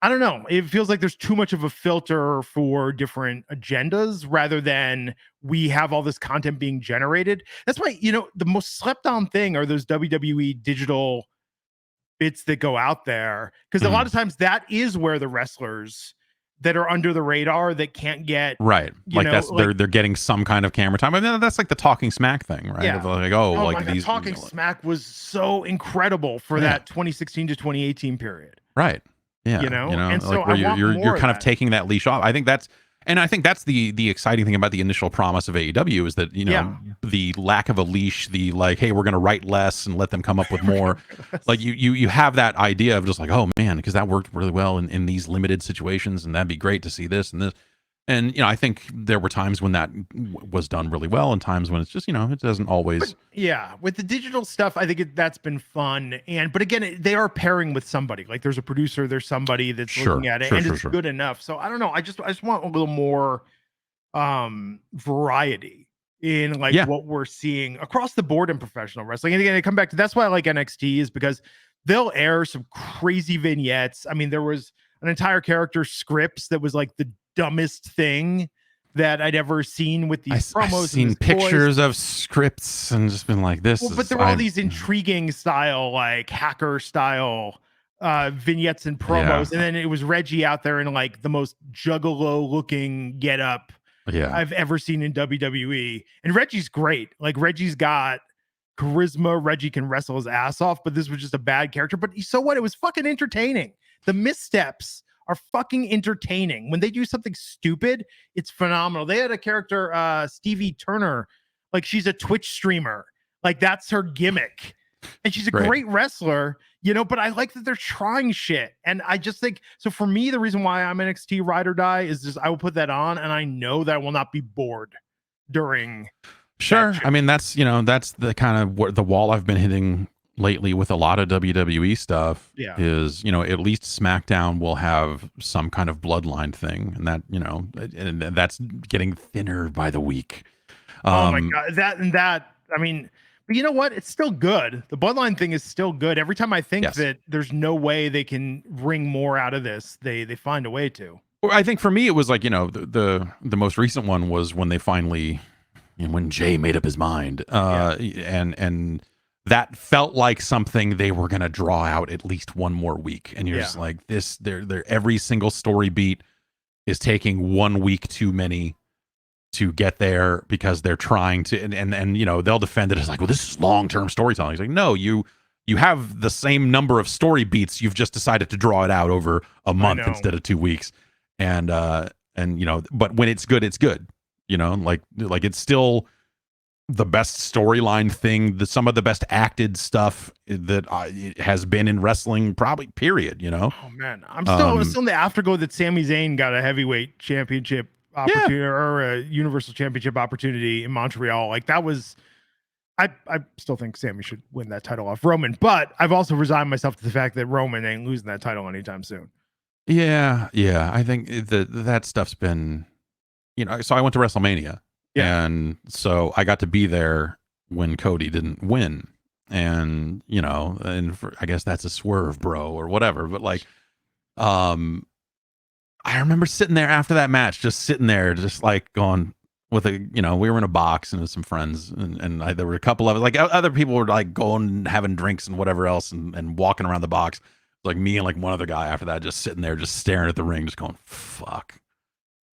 I don't know. It feels like there's too much of a filter for different agendas rather than we have all this content being generated. That's why, the most slept on thing are those WWE digital bits that go out there. Because a lot of times that is where the wrestlers that are under the radar that can't get they're getting some kind of camera time. I mean, that's like the Talking Smack thing, right? Yeah. Like, these Talking Smack was so incredible for that 2016 to 2018 period. Right. Yeah, and so like where you're kind of taking that leash off. I think that's the exciting thing about the initial promise of AEW is that the lack of a leash, the like, hey, we're going to write less and let them come up with more. Like you have that idea of just like, oh man, because that worked really well in these limited situations, and that'd be great to see this and this. And I think there were times when that was done really well, and times when it's just it doesn't always. But, with the digital stuff, I think that's been fun. But again, they are pairing with somebody. Like, there's a producer, there's somebody that's looking at it, and it's good enough. So I don't know. I just want a little more variety in what we're seeing across the board in professional wrestling. And again, I come back to that's why I like NXT, is because they'll air some crazy vignettes. I mean, there was an entire character scripts that was like the dumbest thing that I'd ever seen with these promos. I've seen pictures of scripts and just been like, this. But there were all these intriguing style, like hacker style vignettes and promos, and then it was Reggie out there in like the most juggalo looking getup I've ever seen in WWE. And Reggie's great. Like, Reggie's got charisma. Reggie can wrestle his ass off, but this was just a bad character. But so what? It was fucking entertaining. The missteps are fucking entertaining. When they do something stupid, it's phenomenal. They had a character, Stevie Turner, like, she's a Twitch streamer, like that's her gimmick, and she's a great wrestler, but I like that they're trying shit. And I just think, so for me, the reason why I'm NXT ride or die is just I will put that on and I know that I will not be bored during. Sure. I mean, that's the kind of the wall I've been hitting lately with a lot of WWE stuff is, at least SmackDown will have some kind of bloodline thing, and that, and that's getting thinner by the week. Oh my God. That, I mean, but you know what? It's still good. The bloodline thing is still good. Every time I think that there's no way they can wring more out of this, they find a way to. Well, I think for me, it was like, the most recent one was when they finally, when Jay made up his mind, and that felt like something they were going to draw out at least one more week. And you're just like, this, they're every single story beat is taking 1 week too many to get there, because they're trying to, and they'll defend it as like, well, this is long-term storytelling. It's like, no, you you have the same number of story beats. You've just decided to draw it out over a month instead of 2 weeks. And but when it's good, it's good. Like it's still the best storyline thing, some of the best acted stuff that has been in wrestling, probably. Period. Oh man, I'm still in the afterglow that Sami Zayn got a heavyweight championship opportunity or a universal championship opportunity in Montreal. Like that was. I still think Sammy should win that title off Roman, but I've also resigned myself to the fact that Roman ain't losing that title anytime soon. Yeah. I think that stuff's been, so I went to WrestleMania, and so I got to be there when Cody didn't win, and I guess that's a swerve, bro, or whatever. But like, I remember sitting there after that match, just like going. With we were in a box and with some friends, and there were a couple of like other people were like going and having drinks and whatever else and walking around the box. Like me and like one other guy after that, just sitting there, just staring at the ring, just going, "Fuck,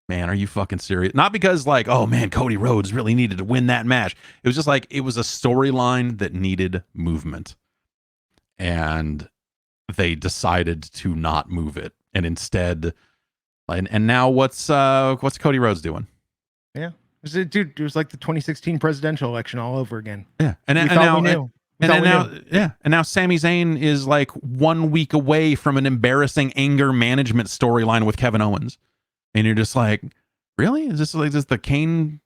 man, are you fucking serious?" Not because like, oh man, Cody Rhodes really needed to win that match. It was just like it was a storyline that needed movement, and they decided to not move it, and instead, and now what's Cody Rhodes doing? Yeah. It was like the 2016 presidential election all over again. Yeah, and now Sami Zayn is like 1 week away from an embarrassing anger management storyline with Kevin Owens, and you're just like, really? Is this the Kane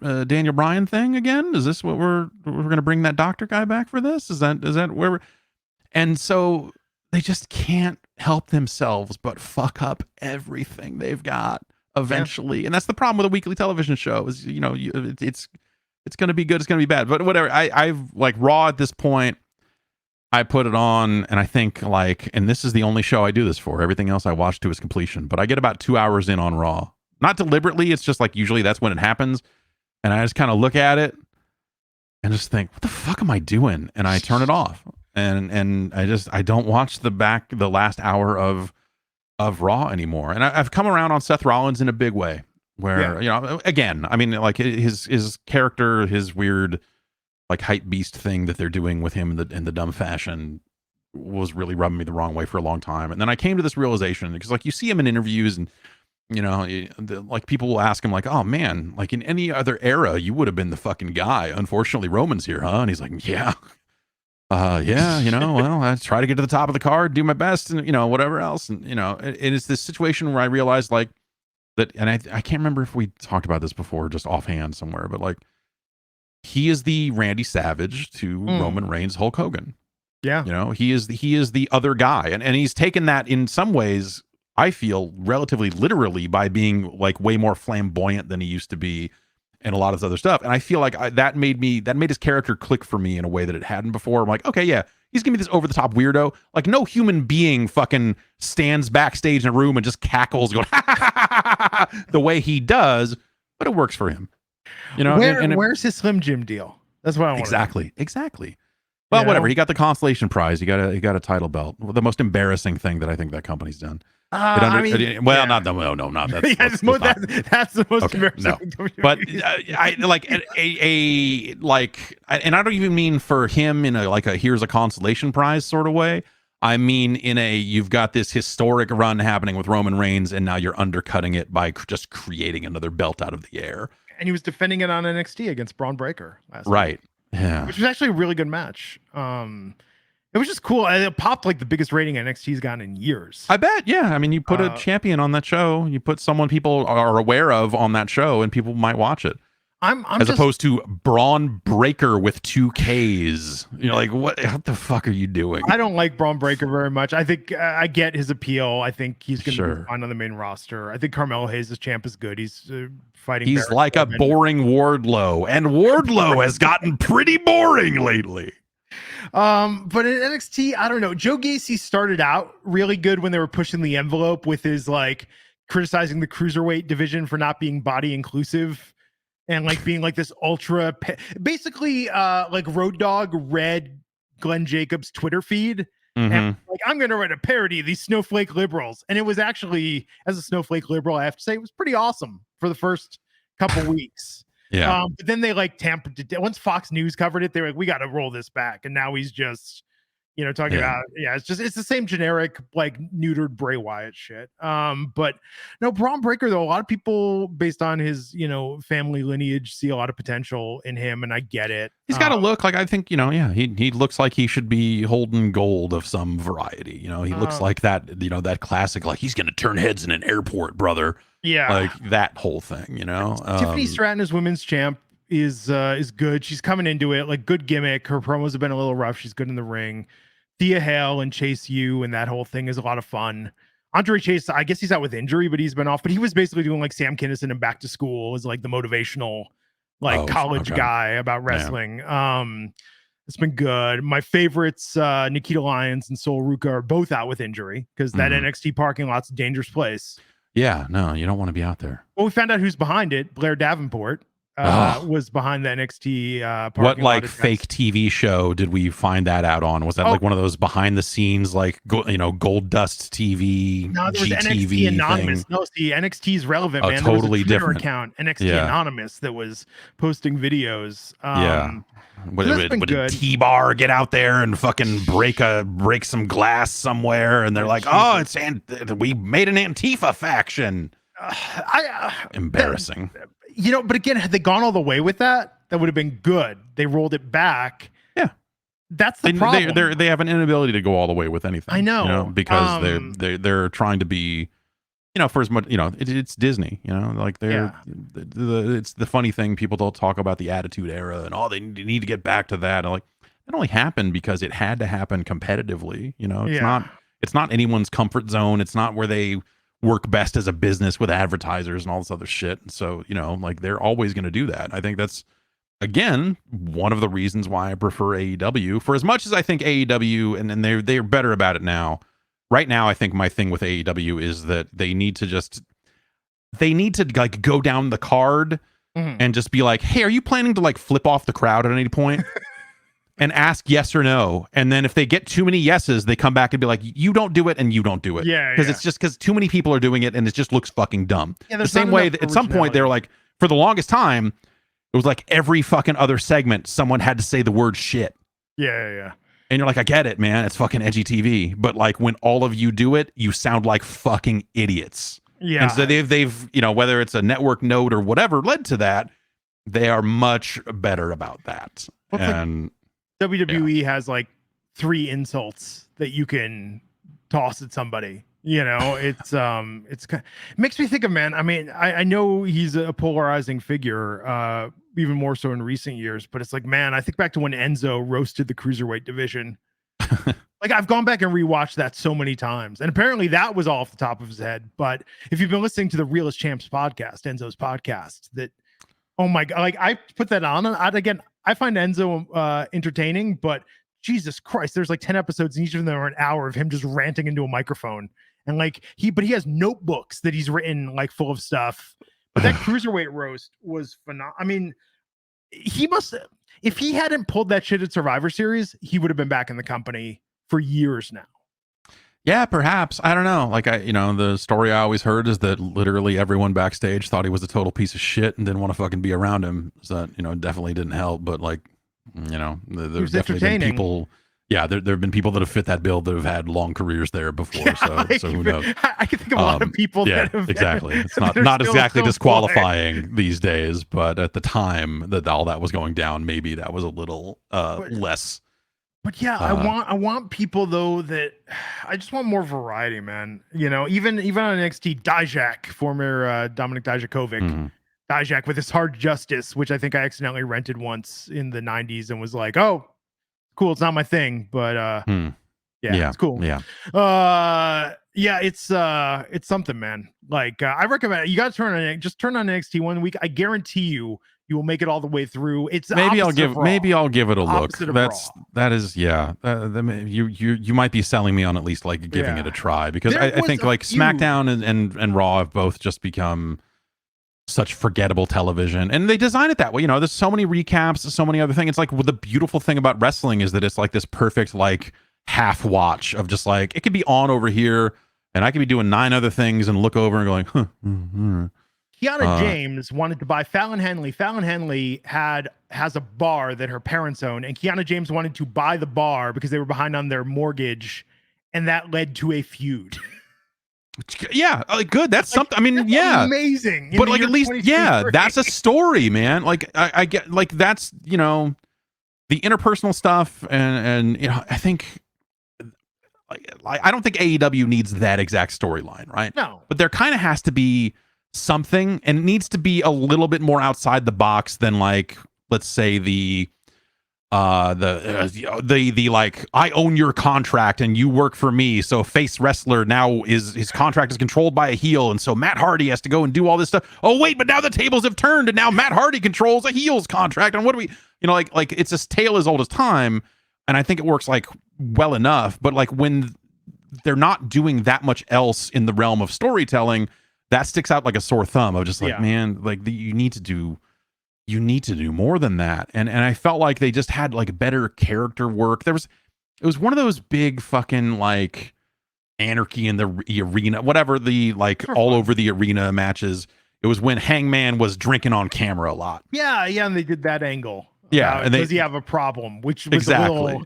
Daniel Bryan thing again? Is this what we're going to bring that doctor guy back for this? Is that where we're? And so they just can't help themselves but fuck up everything they've got. Eventually, and that's the problem with a weekly television show is it's going to be good, it's going to be bad, but whatever. I've like Raw at this point, I put it on, and I think like, and this is the only show I do this for. Everything else I watch to its completion, but I get about 2 hours in on Raw, not deliberately. It's just like usually that's when it happens, and I just kind of look at it and just think, what the fuck am I doing? And I turn it off, and I don't watch the last hour of Raw anymore. And I've come around on Seth Rollins in a big way, where again, I mean, like his character, his weird like hype beast thing that they're doing with him in the dumb fashion was really rubbing me the wrong way for a long time. And then I came to this realization, because like you see him in interviews, and like people will ask him like, oh man, like in any other era you would have been the fucking guy, unfortunately Roman's here, huh? And he's like, yeah, well, I try to get to the top of the card, do my best, and whatever else, and it's this situation where I realized like that, and I can't remember if we talked about this before, just offhand somewhere, but like he is the Randy Savage to Roman Reigns, Hulk Hogan. Yeah, he is the other guy, and he's taken that in some ways, I feel, relatively literally, by being like way more flamboyant than he used to be. And a lot of this other stuff. And I feel like that made his character click for me in a way that it hadn't before. I'm like, okay, yeah, he's gonna be this over the top weirdo. Like no human being fucking stands backstage in a room and just cackles going the way he does, but it works for him. Where's his Slim Jim deal? That's what I want. Exactly. Well, whatever. He got the consolation prize. He got a title belt. The most embarrassing thing that I think that company's done. Not that's that's the most embarrassing. No. But I like and I don't even mean for him in a here's a consolation prize sort of way. I mean in a, you've got this historic run happening with Roman Reigns, and now you're undercutting it by just creating another belt out of the air. And he was defending it on NXT against Braun Breaker last week. Yeah, which was actually a really good match. It was just cool. It popped like the biggest rating NXT's gotten in years. I bet. Yeah. I mean, you put a champion on that show, you put someone people are aware of on that show, and people might watch it. As opposed to Braun Breaker with 2 Ks. Like, what the fuck are you doing? I don't like Braun Breaker very much. I think I get his appeal. I think he's going to be fine on the main roster. I think Carmelo Hayes' as champ is good. He's fighting. He's like a boring Wardlow, and Wardlow has gotten pretty boring lately. But in NXT, I don't know. Joe Gacy started out really good when they were pushing the envelope with his like criticizing the cruiserweight division for not being body inclusive. And like being like this ultra, basically like Road Dogg read Glenn Jacobs' Twitter feed. And like, I'm going to write a parody of these snowflake liberals. And it was actually, as a snowflake liberal, I have to say, it was pretty awesome for the first couple weeks. Yeah. But then they like tampered it. Once Fox News covered it, they were like, we got to roll this back. And now he's just You know, talking about it's the same generic like neutered Bray Wyatt shit. But no, Braun Breaker though, a lot of people based on his family lineage see a lot of potential in him, and I get it. He's got to look like, I think, he looks like he should be holding gold of some variety. He looks like that, that classic, like he's going to turn heads in an airport, brother. Yeah, like that whole thing. Tiffany Stratton as women's champ is good. She's coming into it like good gimmick. Her promos have been a little rough. She's good in the ring. Thea Hale and Chase U and that whole thing is a lot of fun. Andre Chase, I guess he's out with injury, but he's been off. But he was basically doing like Sam Kinison and Back to School as like the motivational, like college guy about wrestling. It's been good. My favorites, Nikita Lyons and Sol Ruka, are both out with injury because that NXT parking lot's a dangerous place. Yeah, no, you don't want to be out there. Well, we found out who's behind it. Blair Davenport was behind the NXT what like fake TV show did we find that out on? Was that like one of those behind the scenes like Gold Dust TV? No, there was NXT Anonymous. Thing? No, see, NXT's relevant, man. Totally there was a Twitter different account, NXT Anonymous, that was posting videos. Would T-Bar get out there and fucking break some glass somewhere? And they're like, we made an Antifa faction. Embarrassing. But again, had they gone all the way with that, that would have been good. They rolled it back. Yeah, that's the problem. They have an inability to go all the way with anything. I know, because they're trying to be, for as much, it's Disney. Like it's the funny thing. People don't talk about the Attitude Era and they need to get back to that. And like it only happened because it had to happen competitively. It's not anyone's comfort zone. It's not where they work best as a business with advertisers and all this other shit. And so, like they're always going to do that. I think that's, again, one of the reasons why I prefer AEW. For as much as I think AEW, and they're better about it now. Right now, I think my thing with AEW is that they need to like go down the card and just be like, hey, are you planning to like flip off the crowd at any point? And ask yes or no. And then if they get too many yeses, they come back and be like, you don't do it and you don't do it. Yeah. Because it's just because too many people are doing it and it just looks fucking dumb. Yeah, the same way that at some point they were like, for the longest time, it was like every fucking other segment, someone had to say the word shit. Yeah. And you're like, I get it, man. It's fucking edgy TV. But like when all of you do it, you sound like fucking idiots. Yeah. And so they've whether it's a network note or whatever led to that, they are much better about that. And WWE has like 3 insults that you can toss at somebody. It's it makes me think of, man. I mean, I know he's a polarizing figure, even more so in recent years. But it's like, man, I think back to when Enzo roasted the cruiserweight division. Like I've gone back and rewatched that so many times, and apparently that was all off the top of his head. But if you've been listening to the Realest Champs podcast, Enzo's podcast, that oh my god, like I put that on, and again, I find Enzo entertaining, but Jesus Christ, there's like 10 episodes, and each of them are an hour of him just ranting into a microphone. And like he has notebooks that he's written like full of stuff. But that cruiserweight roast was phenomenal. I mean, he must, if he hadn't pulled that shit at Survivor Series, he would have been back in the company for years now. Yeah, perhaps. I don't know. Like the story I always heard is that literally everyone backstage thought he was a total piece of shit and didn't want to fucking be around him. So that, definitely didn't help. But like, there's definitely been people. Yeah, there have been people that have fit that bill that have had long careers there before. Yeah, so who knows? I can think of a lot of people. Yeah, that have exactly. It's not exactly disqualifying these days, but at the time that all that was going down, maybe that was a little less. But yeah, I want people though that I just want more variety, man. Even on NXT, Dijak, former Dominik Dijakovic, Dijak with his Hard Justice, which I think I accidentally rented once in the 90s and was like, oh, cool, it's not my thing, but it's cool. It's something, man. Like I recommend you guys turn on NXT one week. I guarantee you will make it all the way through. It's maybe I'll give it a look. That is you might be selling me on at least like giving it a try, because I think like SmackDown and Raw have both just become such forgettable television, and they design it that way. There's so many recaps, so many other things. It's like the beautiful thing about wrestling is that it's like this perfect like half watch of just like it could be on over here and I could be doing 9 other things and look over and going, Kiana James wanted to buy Fallon Henley. Fallon Henley has a bar that her parents own, and Kiana James wanted to buy the bar because they were behind on their mortgage, and that led to a feud. Yeah, good. That's something. I mean, yeah, amazing. But like, at least, yeah, that's a story, man. Like, I get, like, that's, you know, the interpersonal stuff, and you know, I think, like, I don't think AEW needs that exact storyline, right? No, but there kind of has to be something, and it needs to be a little bit more outside the box than, like, let's say the like, I own your contract and you work for me, so a face wrestler now his contract is controlled by a heel, and so Matt Hardy has to go and do all this stuff. Oh wait, but now the tables have turned and now Matt Hardy controls a heel's contract, and what do we, you know, like it's a tale as old as time, and I think it works like well enough. But like, when they're not doing that much else in the realm of storytelling, that sticks out like a sore thumb of just like, man, like you need to do more than that. And I felt like they just had like better character work. It was one of those big fucking like anarchy in the arena, whatever, the like all over the arena matches. It was when Hangman was drinking on camera a lot. Yeah, and they did that angle. Yeah, and does he have a problem? Which was a little,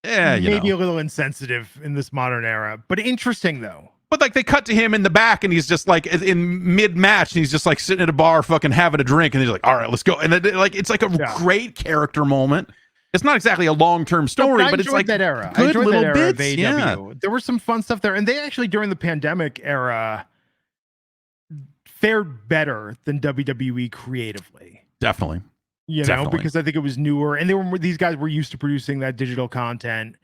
maybe a little insensitive in this modern era, but interesting though. But like, they cut to him in the back, and he's just like in mid-match, and he's just like sitting at a bar, fucking having a drink, and he's like, "All right, let's go." And then, like, it's like a great character moment. It's not exactly a long-term story, but it's like that era. Good little that era bits. Of AEW. Yeah, there was some fun stuff there, and they actually during the pandemic era fared better than WWE creatively. Definitely, you know, because I think it was newer, and these guys were used to producing that digital content.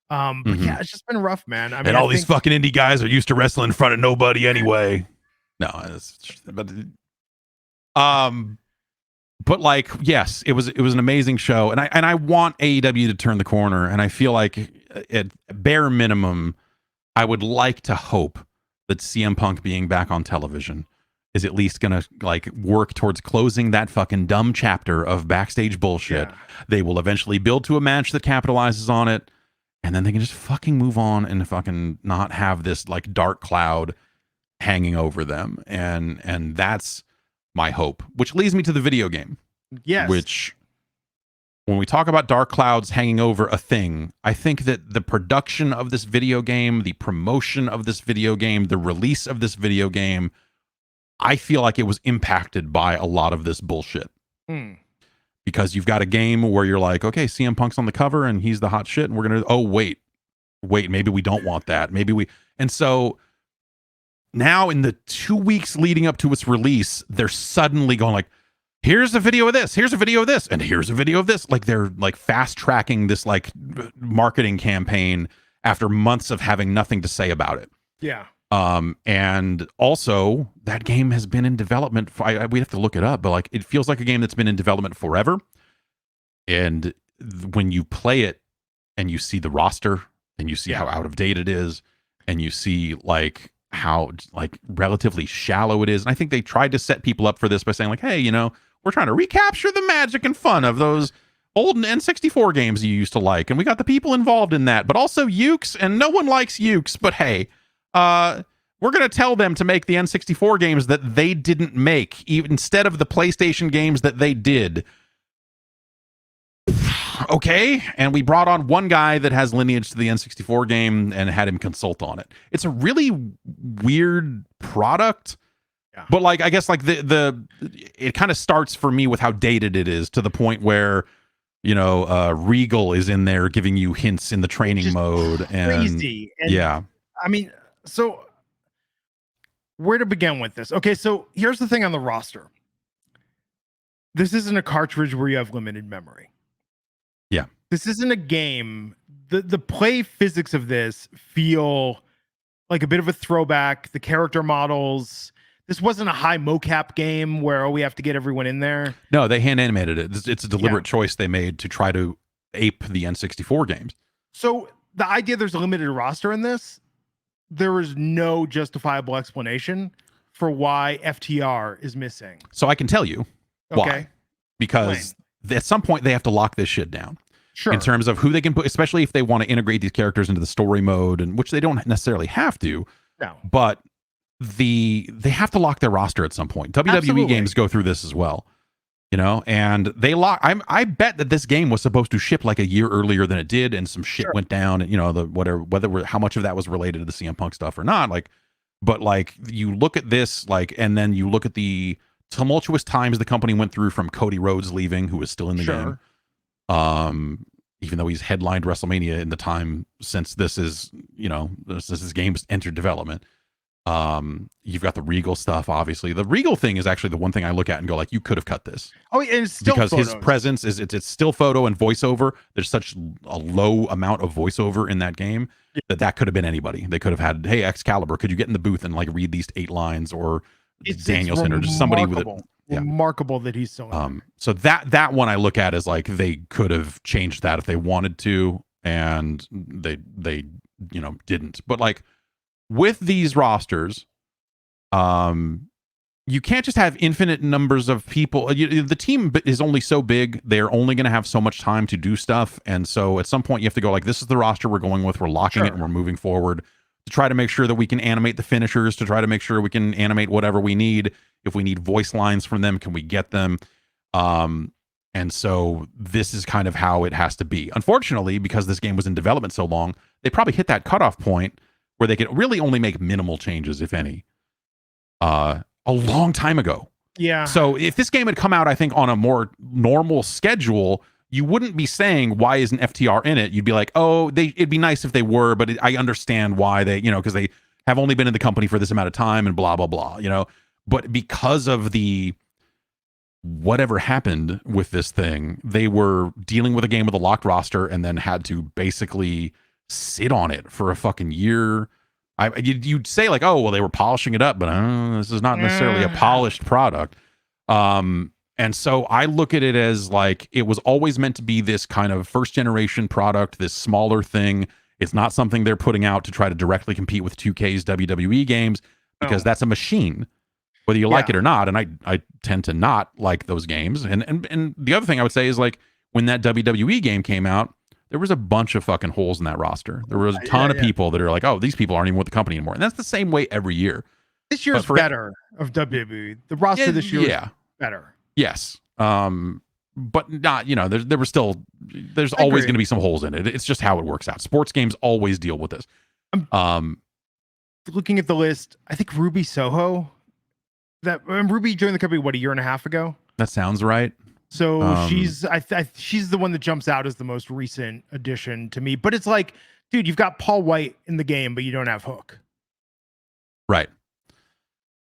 But yeah, it's just been rough, man. I mean, and all these fucking indie guys are used to wrestling in front of nobody anyway. No, but like, yes, it was an amazing show, and I want AEW to turn the corner, and I feel like at bare minimum, I would like to hope that CM Punk being back on television is at least gonna like work towards closing that fucking dumb chapter of backstage bullshit. Yeah. They will eventually build to a match that capitalizes on it. And then they can just fucking move on and fucking not have this like dark cloud hanging over them. And that's my hope, which leads me to the video game. Yes. Which, when we talk about dark clouds hanging over a thing, I think that the production of this video game, the promotion of this video game, the release of this video game, I feel like it was impacted by a lot of this bullshit. Because you've got a game where you're like, okay, CM Punk's on the cover and he's the hot shit, and we're gonna, oh wait, maybe we don't want that. And so now in the 2 weeks leading up to its release, they're suddenly going like, here's a video of this, here's a video of this, and here's a video of this. Like, they're like fast tracking this like marketing campaign after months of having nothing to say about it. Yeah. And also that game has been in development we have to look it up, but like, it feels like a game that's been in development forever. And when you play it and you see the roster and you see how out of date it is, and you see like how like relatively shallow it is. And I think they tried to set people up for this by saying like, hey, you know, we're trying to recapture the magic and fun of those old N64 games you used to like. And we got the people involved in that, but also Ukes, and no one likes Ukes, but hey, we're going to tell them to make the N64 games that they didn't make, even instead of the PlayStation games that they did. Okay. And we brought on one guy that has lineage to the N64 game and had him consult on it. It's a really weird product, but like, I guess like it kind of starts for me with how dated it is, to the point where, you know, Regal is in there giving you hints in the training mode. Crazy. And yeah. I mean, so where to begin with this? Okay, so here's the thing on the roster. This isn't a cartridge where you have limited memory. Yeah. This isn't a game. The play physics of this feel like a bit of a throwback. The character models. This wasn't a high mocap game where we have to get everyone in there. No, they hand animated it. It's a deliberate choice they made to try to ape the N64 games. So the idea there's a limited roster in this, there is no justifiable explanation for why FTR is missing. So I can tell you why. Because at some point they have to lock this shit down. Sure. In terms of who they can put, especially if they want to integrate these characters into the story mode, and which they don't necessarily have to. No. But they have to lock their roster at some point. WWE Absolutely. games go through this as well, you know, and they lock. I bet that this game was supposed to ship like a year earlier than it did, and some shit went down, and you know, the whether how much of that was related to the CM Punk stuff or not, like. But like you look at this, like, and then you look at the tumultuous times the company went through from Cody Rhodes leaving, who was still in the game. Even though he's headlined WrestleMania in the time since this is, you know, since this game entered development. You've got the Regal stuff, obviously. The Regal thing is actually the one thing I look at and go like, you could have cut this. Oh, and it's still because photos. His presence is it's still photo and voiceover. There's such a low amount of voiceover in that game that could have been anybody. They could have had, hey, Excalibur, could you get in the booth and like read these 8 lines, or Danielson, or just somebody with it. Yeah. Remarkable that he's still so that one I look at as like they could have changed that if they wanted to, and they you know didn't. But like with these rosters, you can't just have infinite numbers of people. The team is only so big. They're only going to have so much time to do stuff. And so at some point you have to go like, this is the roster we're going with. We're locking it and we're moving forward to try to make sure that we can animate the finishers, to try to make sure we can animate whatever we need. If we need voice lines from them, can we get them? And so this is kind of how it has to be. Unfortunately, because this game was in development so long, they probably hit that cutoff point where they could really only make minimal changes, if any. A long time ago. Yeah. So if this game had come out, I think, on a more normal schedule, you wouldn't be saying, why isn't FTR in it? You'd be like, oh, it'd be nice if they were, but I understand why they, you know, because they have only been in the company for this amount of time and blah, blah, blah, you know. But because of the whatever happened with this thing, they were dealing with a game with a locked roster and then had to basically sit on it for a fucking year. You'd say like, oh, well, they were polishing it up, but this is not necessarily a polished product. And so I look at it as like, it was always meant to be this kind of first generation product, this smaller thing. It's not something they're putting out to try to directly compete with 2K's WWE games, because that's a machine, whether you like it or not. And I tend to not like those games. And the other thing I would say is like, when that WWE game came out, there was a bunch of fucking holes in that roster. There was a ton of people that are like, oh, these people aren't even with the company anymore. And that's the same way every year. This year's better of WWE. The roster this year is better. Yes. But not, you know, there's always going to be some holes in it. It's just how it works out. Sports games always deal with this. Looking at the list, I think Ruby Soho, Ruby joined the company, what, a year and a half ago? That sounds right. So she's the one that jumps out as the most recent addition to me. But it's like, dude, you've got Paul White in the game, but you don't have Hook. Right.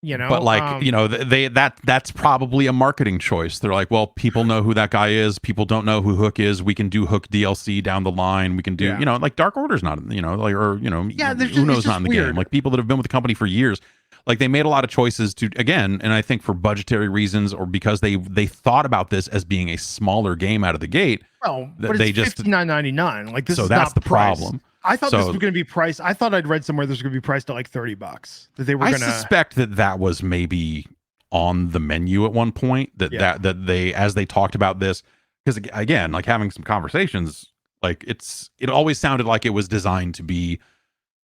You know, but like, you know, that's probably a marketing choice. They're like, well, people know who that guy is. People don't know who Hook is. We can do Hook DLC down the line. We can do, you know, like Dark Order's not, you know, like, or, you know, Uno's not in the game. Like people that have been with the company for years. Like they made a lot of choices to, again, and I think for budgetary reasons, or because they thought about this as being a smaller game out of the gate. Well, but it's just $59.99. Like this so is that's not the priced. problem. I thought this was going to be priced. I thought I'd read somewhere this was going to be priced at like $30. That they were going to. I suspect that was maybe on the menu at one point. That they, as they talked about this, because again, like having some conversations, like it always sounded like it was designed to be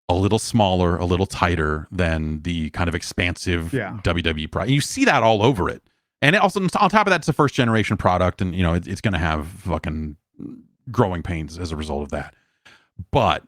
a little smaller, a little tighter than the kind of expansive WWE product. You see that all over it. And it also, on top of that, it's a first generation product, and you know it's going to have fucking growing pains as a result of that. But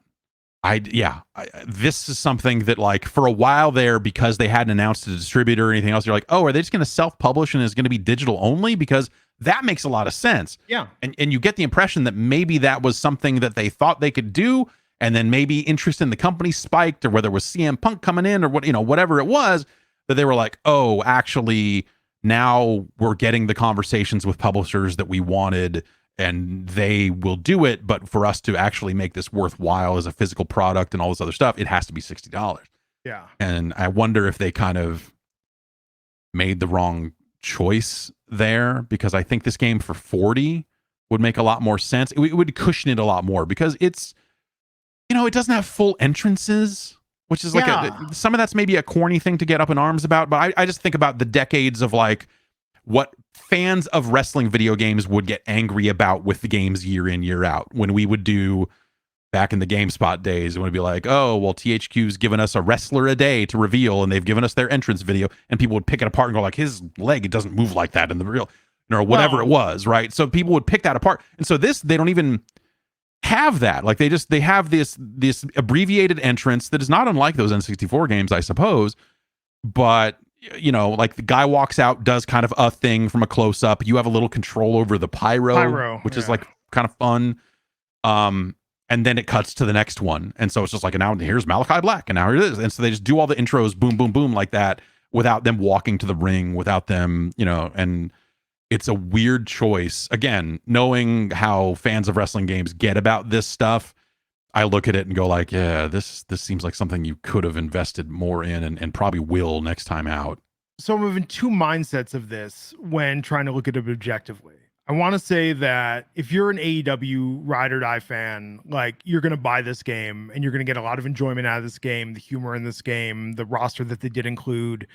this is something that, like, for a while there, because they hadn't announced a distributor or anything else, you're like, oh, are they just going to self-publish and it's going to be digital only? Because that makes a lot of sense. Yeah. And you get the impression that maybe that was something that they thought they could do, and then maybe interest in the company spiked, or whether it was CM Punk coming in, or what, you know, whatever it was, that they were like, oh, actually, now we're getting the conversations with publishers that we wanted, and they will do it. But for us to actually make this worthwhile as a physical product and all this other stuff, it has to be $60. Yeah. And I wonder if they kind of made the wrong choice there, because I think this game for 40 would make a lot more sense. It would cushion it a lot more, because it's, you know, it doesn't have full entrances, which is like some of that's maybe a corny thing to get up in arms about. But I just think about the decades of like what fans of wrestling video games would get angry about with the games year in, year out, when we would do back in the GameSpot days, it would be like, oh, well, THQ's given us a wrestler a day to reveal, and they've given us their entrance video, and people would pick it apart and go like, his leg, it doesn't move like that in the real, or whatever it was, right? So people would pick that apart. And so this, they don't even have that. Like they have this abbreviated entrance that is not unlike those N64 games, I suppose, but you know, like the guy walks out, does kind of a thing from a close up. You have a little control over the pyro which is like kind of fun. And then it cuts to the next one. And so it's just like, now here's Malachi Black, and now here it is. And so they just do all the intros, boom, boom, boom, like that, without them walking to the ring, without them, you know, and it's a weird choice. Again, knowing how fans of wrestling games get about this stuff, I look at it and go like, yeah, this seems like something you could have invested more in, and probably will next time out. So I'm in two mindsets of this when trying to look at it objectively. I want to say that if you're an AEW ride or die fan, like you're going to buy this game and you're going to get a lot of enjoyment out of this game, the humor in this game, the roster that they did include,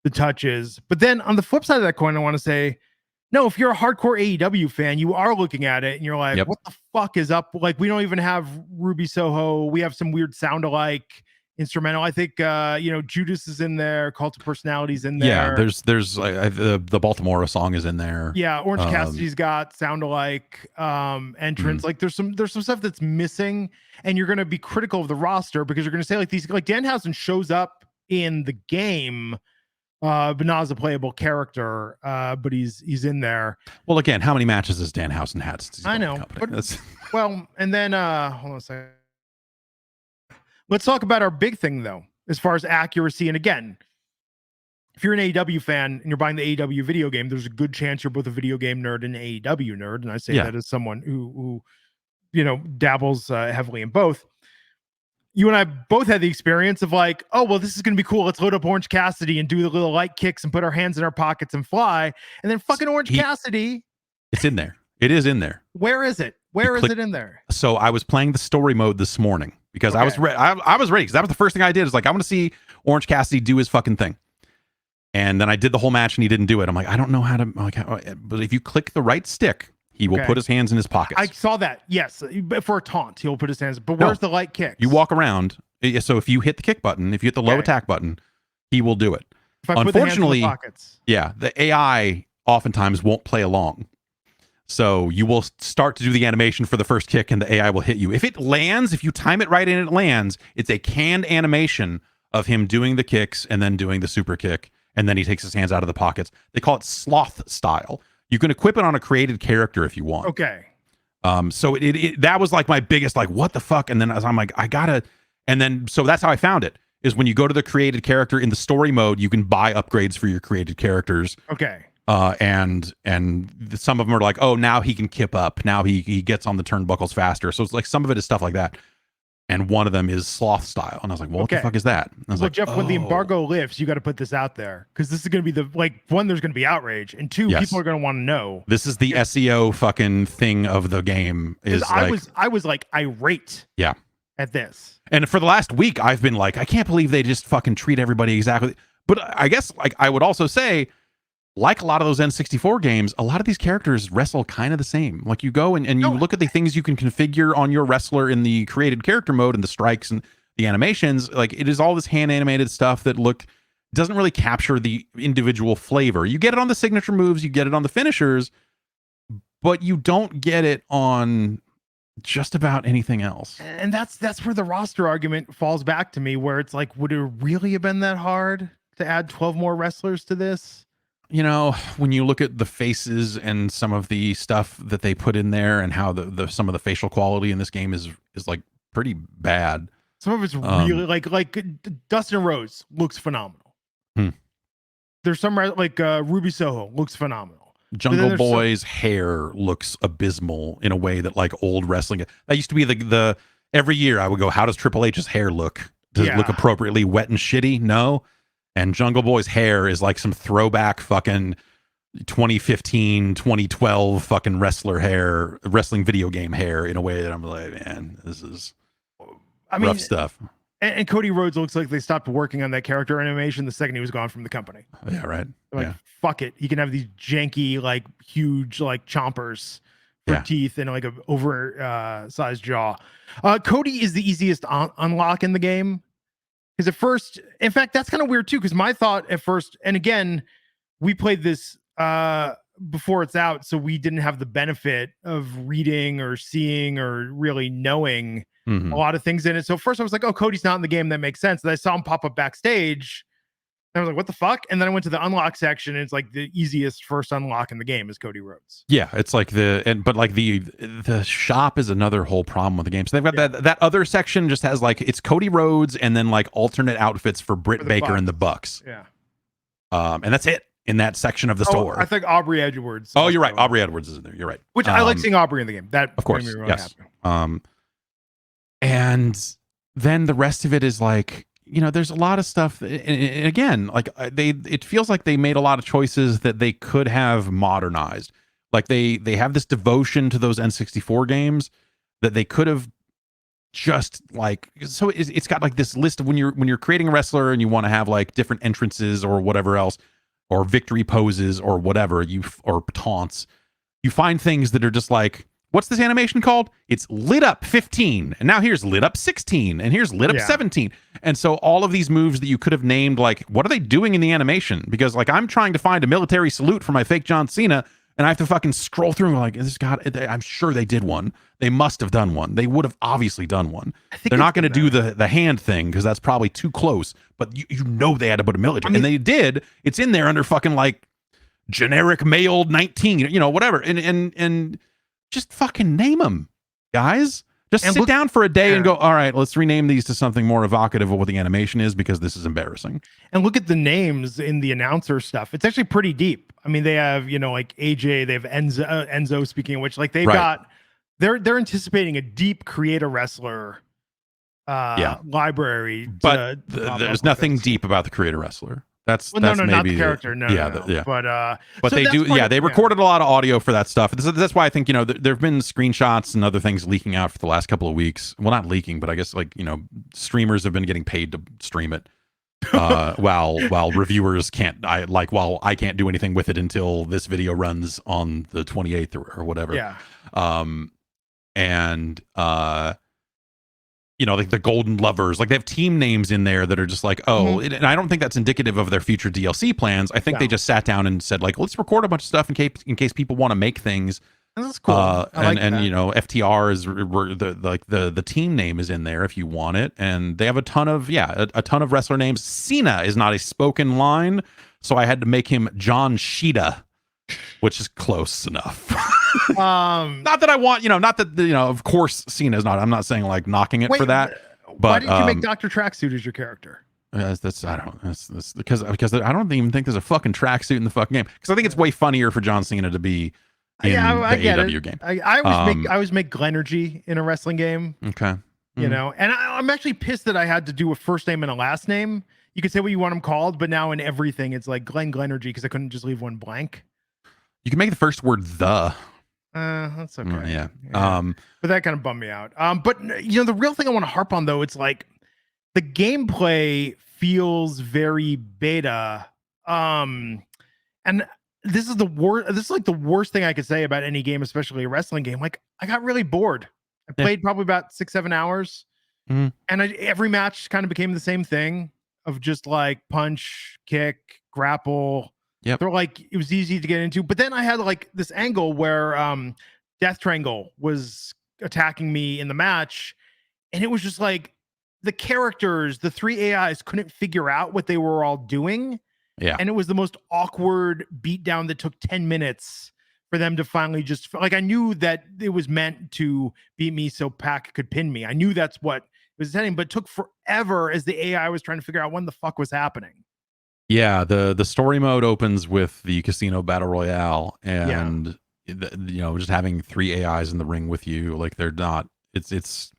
the touches. But then on the flip side of that coin, I want to say, no, if you're a hardcore AEW fan, you are looking at it and you're like, what the fuck is up? Like, we don't even have Ruby Soho. We have some weird sound alike instrumental. I think Judas is in there, Cult of Personality's in there. Yeah, there's the Baltimore song is in there. Yeah, Orange Cassidy's got sound alike entrance. Like there's some stuff that's missing, and you're gonna be critical of the roster because you're gonna say like Danhausen shows up in the game, but not as a playable character, but he's in there. Well, again, how many matches has Danhausen had since he's I know, but well, and then hold on a second. Let's talk about our big thing, though, as far as accuracy. And again, if you're an AEW fan and you're buying the AEW video game, there's a good chance you're both a video game nerd and an AEW nerd. And I say that as someone who dabbles heavily in both. You and I both had the experience of like, oh, well, this is going to be cool. Let's load up Orange Cassidy and do the little light kicks and put our hands in our pockets and fly. And then fucking Orange Cassidy. It's in there. It is in there. Where is it? Where is it in there? So I was playing the story mode this morning because I was ready. I was ready because that was the first thing I did. Is like, I want to see Orange Cassidy do his fucking thing. And then I did the whole match and he didn't do it. I'm like, I don't know how to. But if you click the right stick, he will put his hands in his pockets. I saw that. Yes, for a taunt, he'll put his hands. But where's the light kicks? You walk around. So if you hit the kick button, if you hit the low attack button, he will do it. If I put the hands in the pockets. Yeah, the AI oftentimes won't play along. So you will start to do the animation for the first kick and the AI will hit you. If it lands, if you time it right and it lands, it's a canned animation of him doing the kicks and then doing the super kick. And then he takes his hands out of the pockets. They call it sloth style. You can equip it on a created character if you want. Okay. So that was like my biggest, like, what the fuck? And then I'm like, I gotta, and then, so that's how I found it, is when you go to the created character in the story mode, you can buy upgrades for your created characters. Okay. And some of them are like, oh, now he can kip up. Now he gets on the turnbuckles faster. So it's like some of it is stuff like that. And one of them is sloth style. And I was like, well, what the fuck is that? And I was like, Jeff, when the embargo lifts, you got to put this out there because this is going to be one, there's going to be outrage. And two, people are going to want to know. This is the SEO fucking thing of the game. I was like irate. Yeah. At this. And for the last week, I've been like, I can't believe they just fucking treat everybody exactly. But I guess like I would also say, like a lot of those N64 games, a lot of these characters wrestle kind of the same. Like you go and you look at the things you can configure on your wrestler in the created character mode and the strikes and the animations. Like it is all this hand animated stuff that doesn't really capture the individual flavor. You get it on the signature moves, you get it on the finishers, but you don't get it on just about anything else. And that's where the roster argument falls back to me, where it's like, would it really have been that hard to add 12 more wrestlers to this? You know, when you look at the faces and some of the stuff that they put in there and how some of the facial quality in this game is like pretty bad. Some of it's really like Dustin Rhodes looks phenomenal. There's some like Ruby Soho looks phenomenal. Jungle Boy's hair looks abysmal in a way that like old wrestling. That used to be the every year I would go, how does Triple H's hair look? Does it look appropriately wet and shitty? No. And Jungle Boy's hair is like some throwback fucking 2015, 2012 fucking wrestling video game hair in a way that I'm like, man, this is rough stuff. And Cody Rhodes looks like they stopped working on that character animation the second he was gone from the company. Yeah, right. Like, fuck it. He can have these janky, like huge, like chompers Yeah. teeth and like a over sized jaw. Cody is the easiest unlock in the game. Because at first, in fact, that's kind of weird too. Because my thought at first, and again, we played this before it's out, so we didn't have the benefit of reading or seeing or really knowing a lot of things in it. So first I was like, oh, Cody's not in the game. That makes sense. And I saw him pop up backstage. And I was like, what the fuck? And then I went to the unlock section, and it's like the easiest first unlock in the game is Cody Rhodes. Yeah, it's like but like the shop is another whole problem with the game. So they've got that other section just has like it's Cody Rhodes and then like alternate outfits for Britt Baker and the Bucks. Yeah. And that's it in that section of the store. I think Aubrey Edwards. Oh, you're right. Aubrey Edwards is in there. You're right. Which I like seeing Aubrey in the game. That of course, made me really yes. happy. And then the rest of it is like, you know, there's a lot of stuff. And again, like it feels like they made a lot of choices that they could have modernized. Like they have this devotion to those N64 games that they could have just like, so it's got like this list of when you're creating a wrestler and you want to have like different entrances or whatever else, or victory poses or whatever or taunts, you find things that are just like, what's this animation called? It's lit up 15. And now here's lit up 16. And here's lit up 17. And so all of these moves that you could have named, like, what are they doing in the animation? Because like I'm trying to find a military salute for my fake John Cena, and I have to fucking scroll through and like, this God, I'm sure they did one. They must have done one. They would have obviously done one. They're not going to do the hand thing because that's probably too close. But you know they had to put a military. And they did. It's in there under fucking like generic male 19, you know, whatever. And just fucking name them, guys. Just sit down for a day and go, all right, let's rename these to something more evocative of what the animation is, because this is embarrassing. And look at the names in the announcer stuff. It's actually pretty deep. I mean, they have, you know, like AJ, they have Enzo, speaking of which, like they've got, they're anticipating a deep create a wrestler library. But there's nothing deep about the create a wrestler. That's maybe not the character. But so they do. Yeah, they recorded a lot of audio for that stuff. That's why I think, you know, there have been screenshots and other things leaking out for the last couple of weeks. Well, not leaking, but I guess like, you know, streamers have been getting paid to stream it while reviewers can't. While I can't do anything with it until this video runs on the 28th or whatever. Yeah. You know, like the Golden Lovers, like they have team names in there that are just like, and I don't think that's indicative of their future DLC plans. I think they just sat down and said like, let's record a bunch of stuff in case people want to make things. That's cool. And you know, FTR is the team name is in there if you want it, and they have a ton of a ton of wrestler names. Cena is not a spoken line, so I had to make him John Sheeta, which is close enough. Not that I want, you know, not that, you know, of course Cena is not, I'm not saying like knocking it for that, but why did you make Dr. Tracksuit as your character? That's because I don't even think there's a fucking tracksuit in the fucking game, because I think it's way funnier for John Cena to be in the AEW game. I always make Glenergy in a wrestling game. Okay. You know, and I'm actually pissed that I had to do a first name and a last name. You could say what you want them called, but now in everything it's like Glenergy, because I couldn't just leave one blank. You can make the first word the. That's okay. Yeah. But that kind of bummed me out. But you know, the real thing I want to harp on though, it's like the gameplay feels very beta. And this is the worst. This is like the worst thing I could say about any game, especially a wrestling game. Like I got really bored. I played probably about 6-7 hours, and every match kind of became the same thing of just like punch, kick, grapple. Yep. They're like, it was easy to get into, but then I had like this angle where Death Triangle was attacking me in the match, and it was just like the characters, the 3 AIs couldn't figure out what they were all doing. Yeah. And it was the most awkward beatdown that took 10 minutes for them to finally just, like, I knew that it was meant to beat me so Pac could pin me. I knew that's what it was intending, but it took forever as the AI was trying to figure out when the fuck was happening. Yeah, the story mode opens with the casino battle royale, and you know, just having 3 AIs in the ring with you, like they're not. It's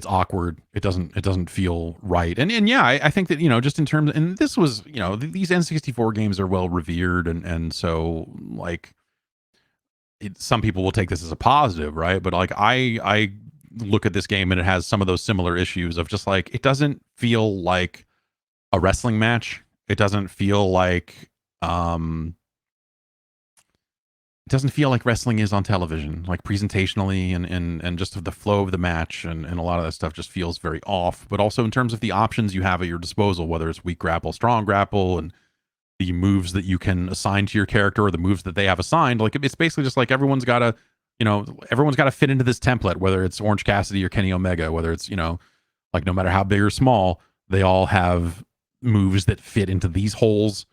awkward. It doesn't feel right. And yeah, I think that, you know, just in terms, and this was, you know, these N64 games are well revered, and so like some people will take this as a positive, right? But like I look at this game and it has some of those similar issues of just like, it doesn't feel like a wrestling match. It doesn't feel like it doesn't feel like wrestling is on television, like presentationally and just the flow of the match and a lot of that stuff just feels very off. But also in terms of the options you have at your disposal, whether it's weak grapple, strong grapple, and the moves that you can assign to your character or the moves that they have assigned, like it's basically just like everyone's got to fit into this template, whether it's Orange Cassidy or Kenny Omega, whether it's, like no matter how big or small, they all have moves that fit into these holes,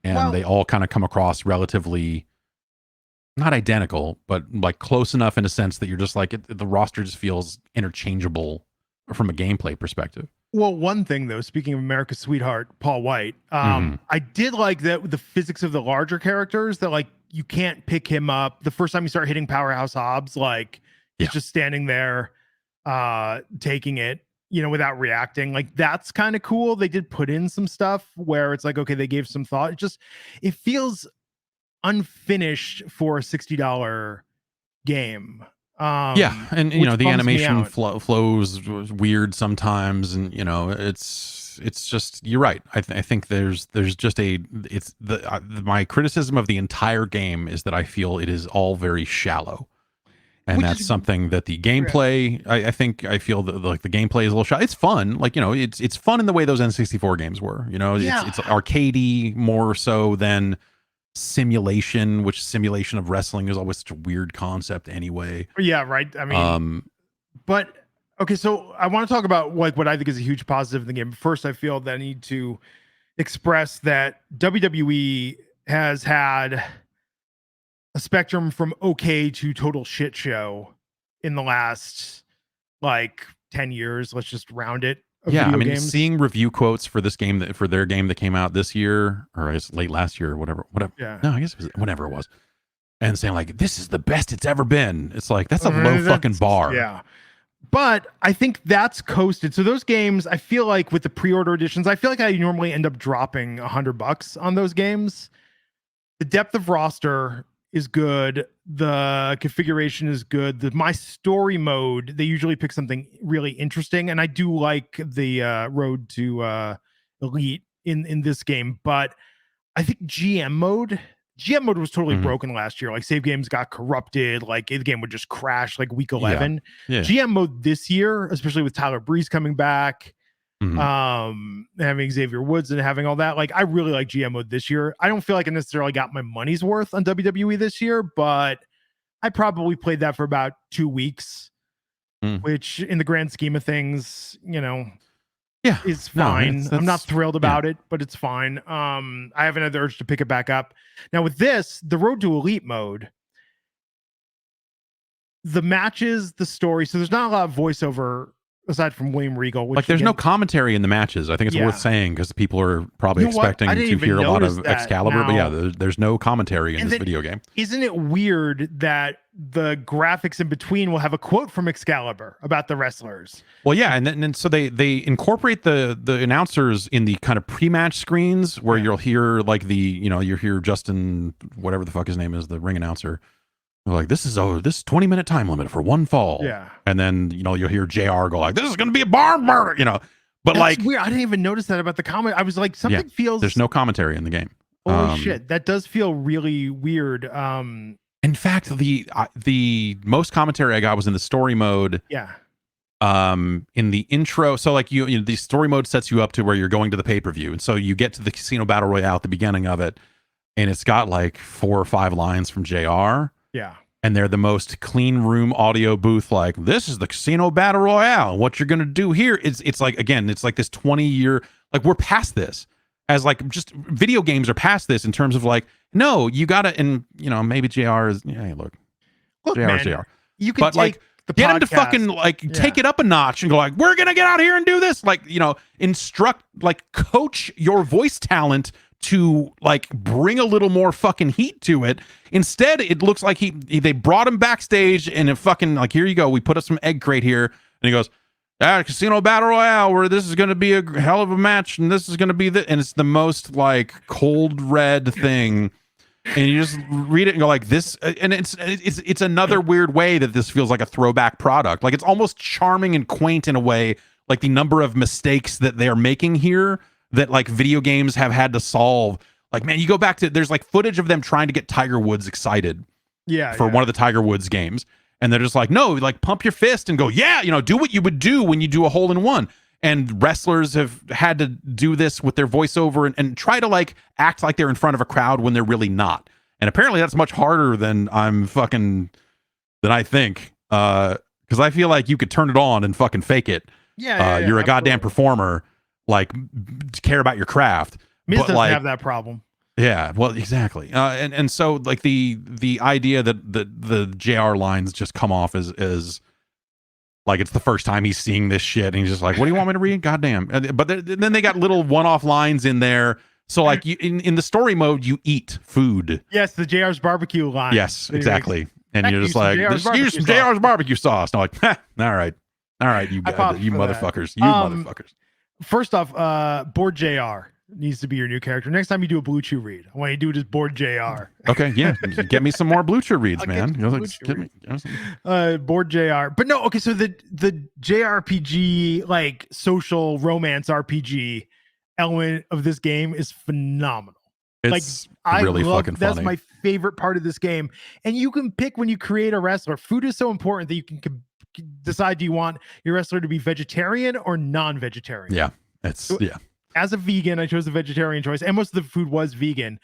and they all kind of come across relatively not identical, but like close enough in a sense that you're just like the roster just feels interchangeable from a gameplay perspective. Well, one thing though, speaking of America's sweetheart, Paul White, Mm-hmm. I did like that the physics of the larger characters that like you can't pick him up the first time you start hitting Powerhouse Hobbs, like he's just standing there, taking it, without reacting. Like that's kind of cool. They did put in some stuff where it's like, okay, they gave some thought. It feels unfinished for a $60 game. And the animation flows weird sometimes, and it's just, you're right. I think there's just my criticism of the entire game is that I feel it is all very shallow, and that's something that the gameplay, I feel that like the gameplay is a little shallow. It's fun, like it's fun in the way those N64 games were. It's arcadey more so than simulation, which simulation of wrestling is always such a weird concept anyway. Yeah, right. I mean, but okay, so I want to talk about like what I think is a huge positive in the game. First, I feel that I need to express that WWE has had a spectrum from okay to total shit show in the last like 10 years. Let's just round it. Yeah, I mean, seeing review quotes for this game, for their game that came out this year, or I guess late last year, or whatever. Yeah. No, I guess it was whenever it was, and saying like, "This is the best it's ever been." It's like that's a low fucking bar. Yeah, but I think that's coasted. So those games, I feel like with the pre-order editions, I feel like I normally end up dropping $100 on those games. The depth of roster is good. The configuration is good. My story mode, they usually pick something really interesting, and I do like the road to elite in this game. But I think GM mode was totally broken last year. Like save games got corrupted. Like the game would just crash like week 11. Yeah. GM mode this year, especially with Tyler Breeze coming back, having Xavier Woods and having all that, like I really like GM mode this year. I don't feel like I necessarily got my money's worth on WWE this year, but I probably played that for about 2 weeks, which in the grand scheme of things, is fine. I'm not thrilled about it, but it's fine. I haven't had the urge to pick it back up. Now with this, the road to elite mode, the matches, the story, so there's not a lot of voiceover aside from William Regal. Which like there's no commentary in the matches. I think it's worth saying because people are probably expecting to hear a lot of Excalibur, but yeah, there's no commentary in this video game. Isn't it weird that the graphics in between will have a quote from Excalibur about the wrestlers? Well, yeah, and then so they incorporate the announcers in the kind of pre-match screens where you'll hear like you hear Justin, whatever the fuck his name is, the ring announcer. Like this 20-minute time limit for one fall. Yeah. And then, you'll hear JR go like, this is going to be a barn burner, but that's like weird. I didn't even notice that about the comment. I was like, something feels, there's no commentary in the game. Holy shit. That does feel really weird. In fact, the most commentary I got was in the story mode. Yeah. In the intro. So like the story mode sets you up to where you're going to the pay-per-view. And so you get to the Casino Battle Royale at the beginning of it. And it's got like 4 or 5 lines from JR. Yeah. And they're the most clean room audio booth. Like, this is the Casino Battle Royale. What you're going to do here is it's like, again, it's like this 20-year, like we're past this as like just video games are past this in terms of like, no, you got to, and maybe JR is, hey, look JR man, is JR. You can but like, get him to fucking like take it up a notch and go like, we're going to get out here and do this. Like, instruct, like coach your voice talent to like bring a little more fucking heat to it. Instead, it looks like they brought him backstage and it fucking like, here you go, we put up some egg crate here, and he goes, Casino Battle Royale, where this is going to be a hell of a match, and this is going to be and it's the most like cold red thing, and you just read it and go like this, and it's another weird way that this feels like a throwback product. Like it's almost charming and quaint in a way, like the number of mistakes that they're making here that like video games have had to solve. Like, man, you go back to, there's like footage of them trying to get Tiger Woods excited for one of the Tiger Woods games. And they're just like, no, like pump your fist and go, yeah, do what you would do when you do a hole in one. And wrestlers have had to do this with their voiceover and try to like act like they're in front of a crowd when they're really not. And apparently that's much harder than than I think. Because I feel like you could turn it on and fucking fake it. You're a goddamn performer, like care about your craft. Miz doesn't have that problem. Yeah, well, exactly. And so like the idea that the JR lines just come off as like it's the first time he's seeing this shit, and he's just like, "What do you want me to read? Goddamn!" But then they got little one-off lines in there. So like you in the story mode, you eat food. Yes, the JR's barbecue line. Yes, exactly. And you're just like, use some JR's barbecue sauce. And I'm like, all right, you motherfuckers, motherfuckers. First off, Board JR needs to be your new character. Next time you do a Blue Chew read, I want you to do it as Board JR. Okay, yeah, get me some more Blue Chew reads, man. Board JR. But no, okay, so the JRPG, like social romance RPG element of this game is phenomenal. It's really fucking funny. That's my favorite part of this game. And you can pick when you create a wrestler. Food is so important that you can decide, do you want your wrestler to be vegetarian or non-vegetarian? Yeah, As a vegan, I chose the vegetarian choice, and most of the food was vegan.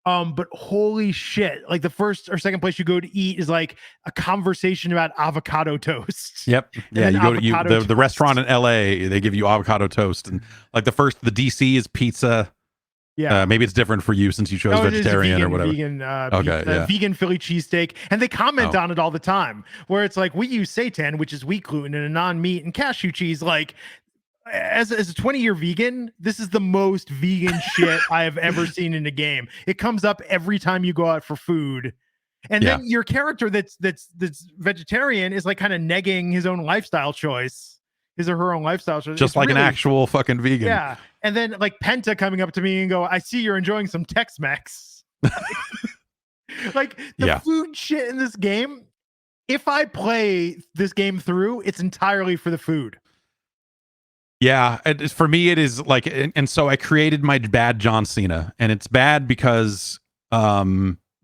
But holy shit, like the first or second place you go to eat is like a conversation about avocado toast. Yep. Yeah, you go to the restaurant in LA, they give you avocado toast, and like the DC is pizza. Yeah, maybe it's different for you since you chose vegetarian or whatever. Vegan, vegan Philly cheesesteak, and they comment on it all the time. Where it's like, we use seitan, which is wheat gluten, and a non-meat, and cashew cheese. Like, as a 20-year vegan, this is the most vegan shit I have ever seen in a game. It comes up every time you go out for food, and then your character that's vegetarian is like kind of negging his own lifestyle choice. His or her own lifestyle choice. Just like an actual fucking vegan. Yeah. And then like Penta coming up to me and go, I see you're enjoying some Tex-Mex. Like the food shit in this game. If I play this game through, it's entirely for the food. Yeah. For me, it is like, and so I created my bad John Cena, and it's bad because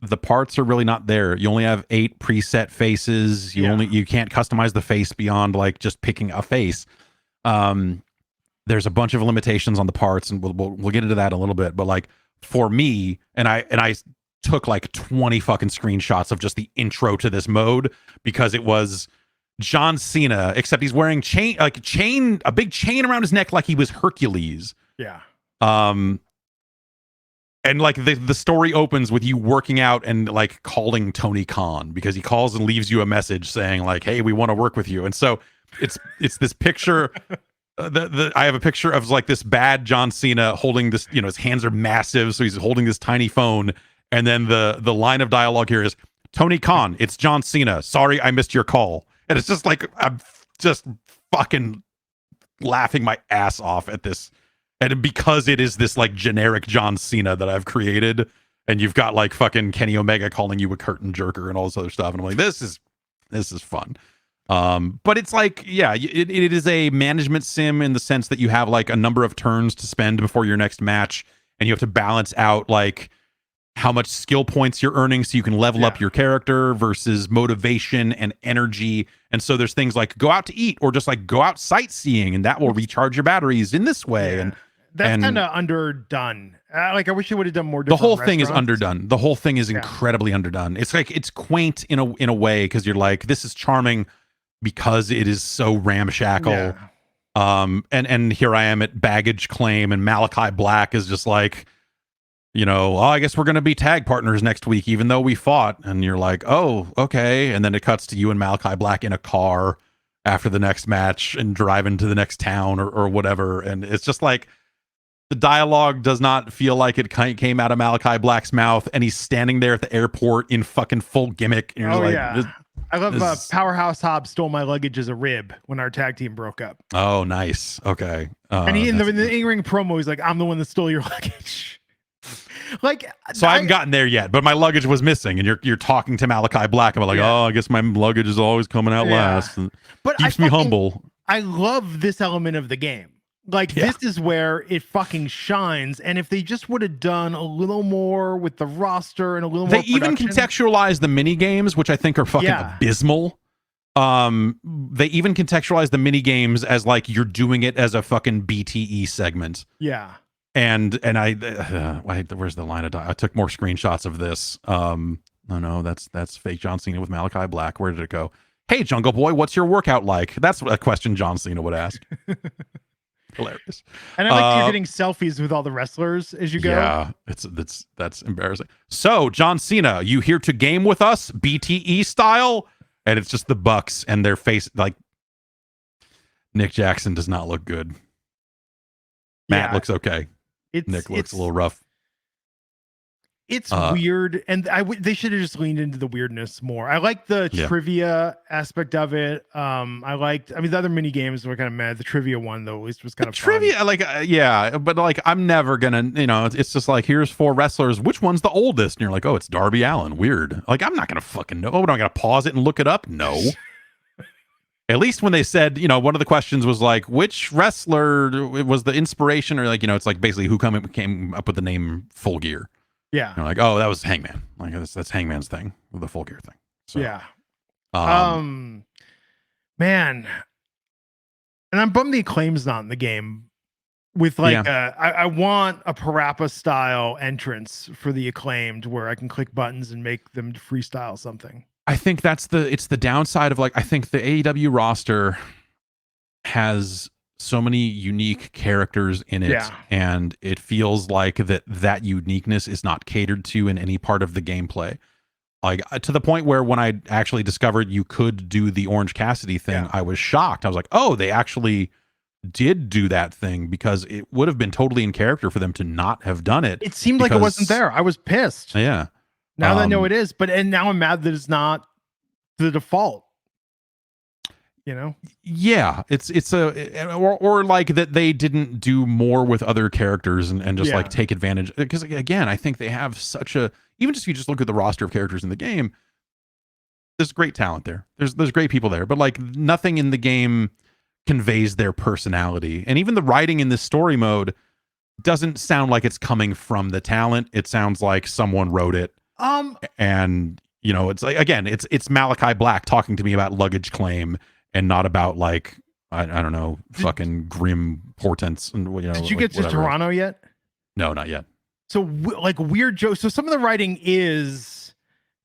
the parts are really not there. You only have 8 preset faces. You can't customize the face beyond like just picking a face. There's a bunch of limitations on the parts, and we'll get into that in a little bit. But like for me, and I took like 20 fucking screenshots of just the intro to this mode because it was John Cena, except he's wearing a big chain around his neck like he was Hercules. Yeah. And like the story opens with you working out and like calling Tony Khan, because he calls and leaves you a message saying like, "Hey, we want to work with you." And so it's this picture. I have a picture of like this bad John Cena holding this. His hands are massive, so he's holding this tiny phone. And then the line of dialogue here is, "Tony Khan, it's John Cena. Sorry, I missed your call." And it's just like I'm just fucking laughing my ass off at this. And because it is this like generic John Cena that I've created, and you've got like fucking Kenny Omega calling you a curtain jerker and all this other stuff, and I'm like, this is fun. But it's like, it is a management sim in the sense that you have like a number of turns to spend before your next match, and you have to balance out like how much skill points you're earning so you can level up your character versus motivation and energy. And so there's things like go out to eat, or just like go out sightseeing, and that will recharge your batteries in this way. And that's kind of underdone. Like I wish you would have done more. The whole thing is underdone. The whole thing is incredibly underdone. It's like it's quaint in a way, because you're like, this is charming because it is so ramshackle. And here I am at baggage claim, and Malachi Black is just like, I guess we're going to be tag partners next week, even though we fought. And you're like, oh, okay. And then it cuts to you and Malachi Black in a car after the next match and driving to the next town or whatever. And it's just like, the dialogue does not feel like it came out of Malachi Black's mouth, and he's standing there at the airport in fucking full gimmick. And you're I love Powerhouse Hobbs stole my luggage as a rib when our tag team broke up. Oh, nice. Okay. And he in the in-ring promo, he's like, "I'm the one that stole your luggage." Like, so I haven't gotten there yet, but my luggage was missing, and you're talking to Malachi Black. I'm like, oh, I guess my luggage is always coming out last. And but keeps me humble. I love this element of the game. Like this is where it fucking shines. And if they just would have done a little more with the roster and a little more They even contextualize the mini games, which I think are fucking abysmal. They even contextualize the mini games as like you're doing it as a fucking BTE segment. Yeah. And where's the line of I took more screenshots of this. No, that's fake John Cena with Malachi Black. Where did it go? Hey, Jungle Boy, what's your workout like? That's a question John Cena would ask. Hilarious. And I like you're getting selfies with all the wrestlers as you go. Yeah, that's embarrassing. So, John Cena, you here to game with us, BTE style? And it's just the Bucks and their face. Like, Nick Jackson does not look good. Matt looks okay. Nick looks a little rough. It's weird, and they should have just leaned into the weirdness more. I like the trivia aspect of it. The other mini games were kind of mad. The trivia one, though, at least was kind of trivia. Fun. But like I'm never gonna, it's just like here's 4 wrestlers. Which one's the oldest? And you're like, oh, it's Darby Allin. Weird. Like I'm not gonna fucking know. I'm not gonna pause it and look it up. No. At least when they said, one of the questions was like, which wrestler was the inspiration, or like, it's like basically who came up with the name Full Gear. Yeah. Like, oh, that was Hangman. Like that's Hangman's thing, with the Full Gear thing. So, yeah. Man. And I'm bummed the Acclaim's not in the game with like I want a Parappa style entrance for the Acclaimed where I can click buttons and make them freestyle something. I think it's the downside of like, I think the AEW roster has so many unique characters in it, and it feels like that uniqueness is not catered to in any part of the gameplay. Like to the point where when I actually discovered you could do the Orange Cassidy thing, I was shocked. I was like, oh, they actually did do that thing, because it would have been totally in character for them to not have done it. It seemed like it wasn't there. I was pissed. Yeah. Now that I know it is, and now I'm mad that it's not the default. Yeah, or like that they didn't do more with other characters and just like take advantage, because again, I think they have such a, even just if you just look at the roster of characters in the game, there's great talent there. There's great people there, but like nothing in the game conveys their personality, and even the writing in this story mode doesn't sound like it's coming from the talent. It sounds like someone wrote it. And it's like, again, it's Malachi Black talking to me about luggage claim and not about like I don't know, fucking grim portents and Did you get to Toronto yet? No, not yet. So like weird jokes. So some of the writing is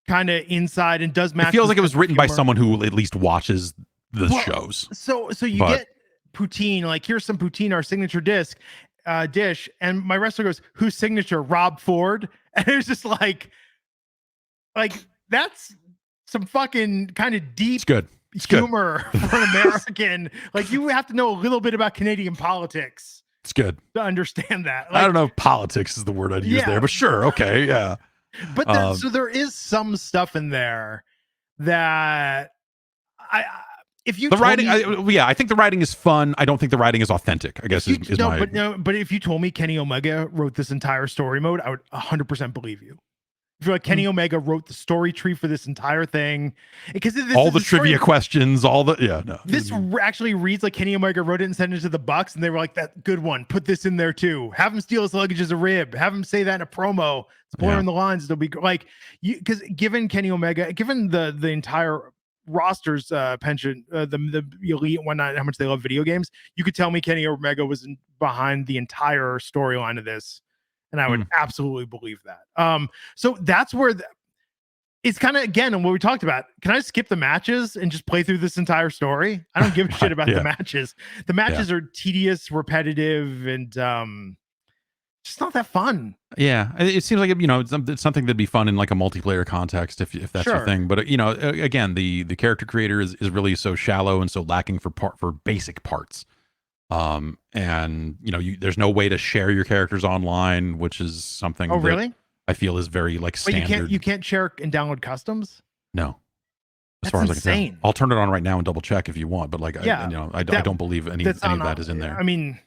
kind of inside and does match. It feels like it was written by someone who at least watches the shows. So you get poutine, like here's some poutine, our signature dish, and my wrestler goes, whose signature? Rob Ford. And it was just like that's some fucking kind of deep. It's good. It's humor for an American. Like you have to know a little bit about Canadian politics. It's good to understand that. Like, I don't know if politics is the word I'd use there, but sure, okay, yeah. But so there is some stuff in there that if you the writing, I think the writing is fun. I don't think the writing is authentic, I guess is my. But if you told me Kenny Omega wrote this entire story mode, I would 100% believe you. If you're like Kenny Omega wrote the story tree for this entire thing, because all the trivia questions, This actually reads like Kenny Omega wrote it and sent it to the Bucks, and they were like, "That good one, put this in there too. Have him steal his luggage as a rib. Have him say that in a promo. It's blurring the lines. It'll be like because given Kenny Omega, given the entire roster's penchant, the elite and whatnot, how much they love video games, you could tell me Kenny Omega was behind the entire storyline of this. And I would absolutely believe that. So that's where it's kind of, again, and what we talked about, can I skip the matches and just play through this entire story? I don't give a shit about the matches. The matches are tedious, repetitive, and just not that fun. Yeah. It seems like, it's something that'd be fun in like a multiplayer context if that's your thing. But, again, the character creator is really so shallow and so lacking for basic parts. And there's no way to share your characters online, which is something really I feel is very like standard. But you can't share and download customs. No, as far as insane. I can tell. I'll turn it on right now and double check if you want, but like I don't believe any of that is in there. I mean,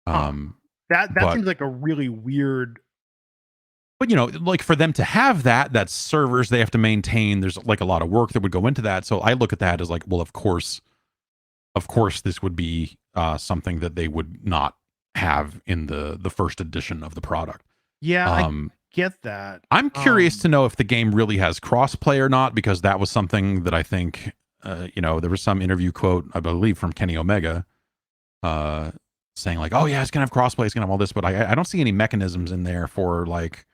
that seems like a really weird. But like for them to have that's servers they have to maintain. There's like a lot of work that would go into that. So I look at that as like, well, of course this would be something that they would not have in the first edition of the product. Yeah, I get that. I'm curious to know if the game really has crossplay or not, because that was something that I think, there was some interview quote, I believe, from Kenny Omega, saying like, "Oh yeah, it's gonna have crossplay, it's gonna have all this," but I don't see any mechanisms in there for like,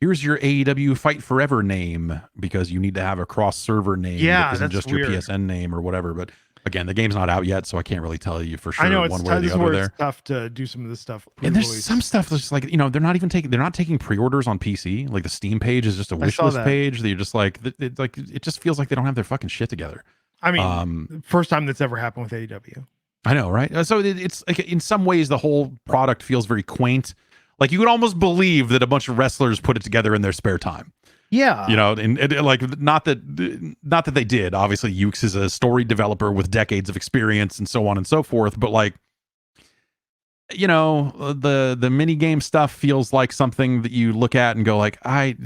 here's your AEW Fight Forever name, because you need to have a cross server name that isn't just your PSN name or whatever. But again, the game's not out yet, so I can't really tell you for sure. I know it's one way or the other there. It's tough to do some of this stuff. And there's some stuff that's like, they're not taking pre-orders on PC. Like the Steam page is just a wish list page that you're just like, it just feels like they don't have their fucking shit together. I mean, first time that's ever happened with AEW. I know, right? So it's like, in some ways, the whole product feels very quaint. Like you could almost believe that a bunch of wrestlers put it together in their spare time. Yeah. And like, not that they did. Obviously, Ukes is a story developer with decades of experience and so on and so forth. But like, the mini game stuff feels like something that you look at and go like,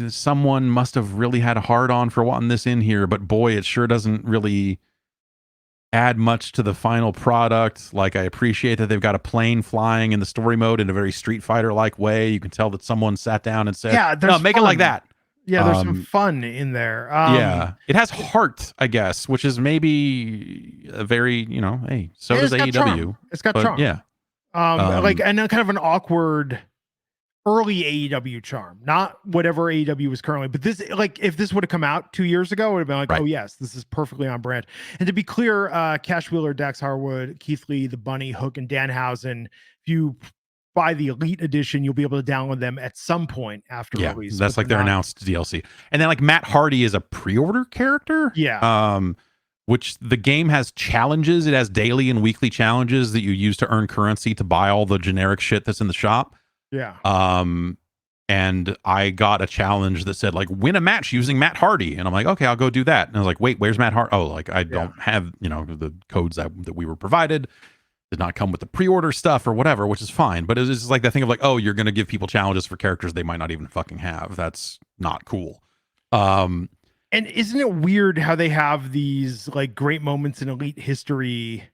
someone must have really had a hard on for wanting this in here, but boy, it sure doesn't really add much to the final product. Like, I appreciate that they've got a plane flying in the story mode in a very Street Fighter like way. You can tell that someone sat down and said, "Yeah, no, make it like that." Yeah, there's some fun in there. Yeah, it has heart, I guess, which is maybe a very, hey, so does AEW. It's got charm. Yeah. Like, and kind of an awkward early AEW charm, not whatever AEW is currently, but this, like, if this would have come out 2 years ago, it would have been like, right. Oh yes, this is perfectly on brand. And to be clear, Cash Wheeler, Dax Harwood, Keith Lee, The Bunny, Hook, and Danhausen, if you buy the Elite Edition, you'll be able to download them at some point after release. That's like their announced DLC. And then like Matt Hardy is a pre-order character. Yeah. Which the game has challenges. It has daily and weekly challenges that you use to earn currency to buy all the generic shit that's in the shop. Yeah. And I got a challenge that said like, win a match using Matt Hardy. And I'm like, okay, I'll go do that. And I was like, wait, where's Matt Hardy? Oh, like I don't have, the codes that we were provided did not come with the pre-order stuff or whatever, which is fine. But it's just like that thing of like, oh, you're going to give people challenges for characters they might not even fucking have. That's not cool. And isn't it weird how they have these like great moments in Elite history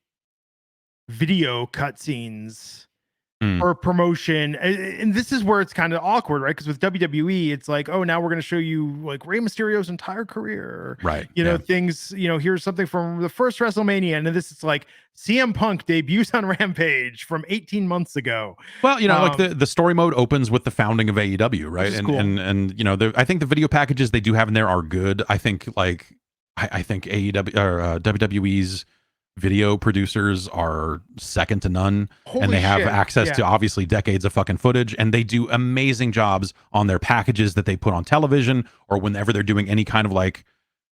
video cutscenes or promotion? And this is where it's kind of awkward, right? Because with WWE, it's like, oh, now we're going to show you like Rey Mysterio's entire career. Right. Things, here's something from the first WrestleMania. And then this is like CM Punk debuts on Rampage from 18 months ago. Well, like the story mode opens with the founding of AEW, right? And, cool. and I think the video packages they do have in there are good. I think like, I think AEW or WWE's video producers are second to none. Holy and they have shit. access to obviously decades of fucking footage, and they do amazing jobs on their packages that they put on television, or whenever they're doing any kind of like,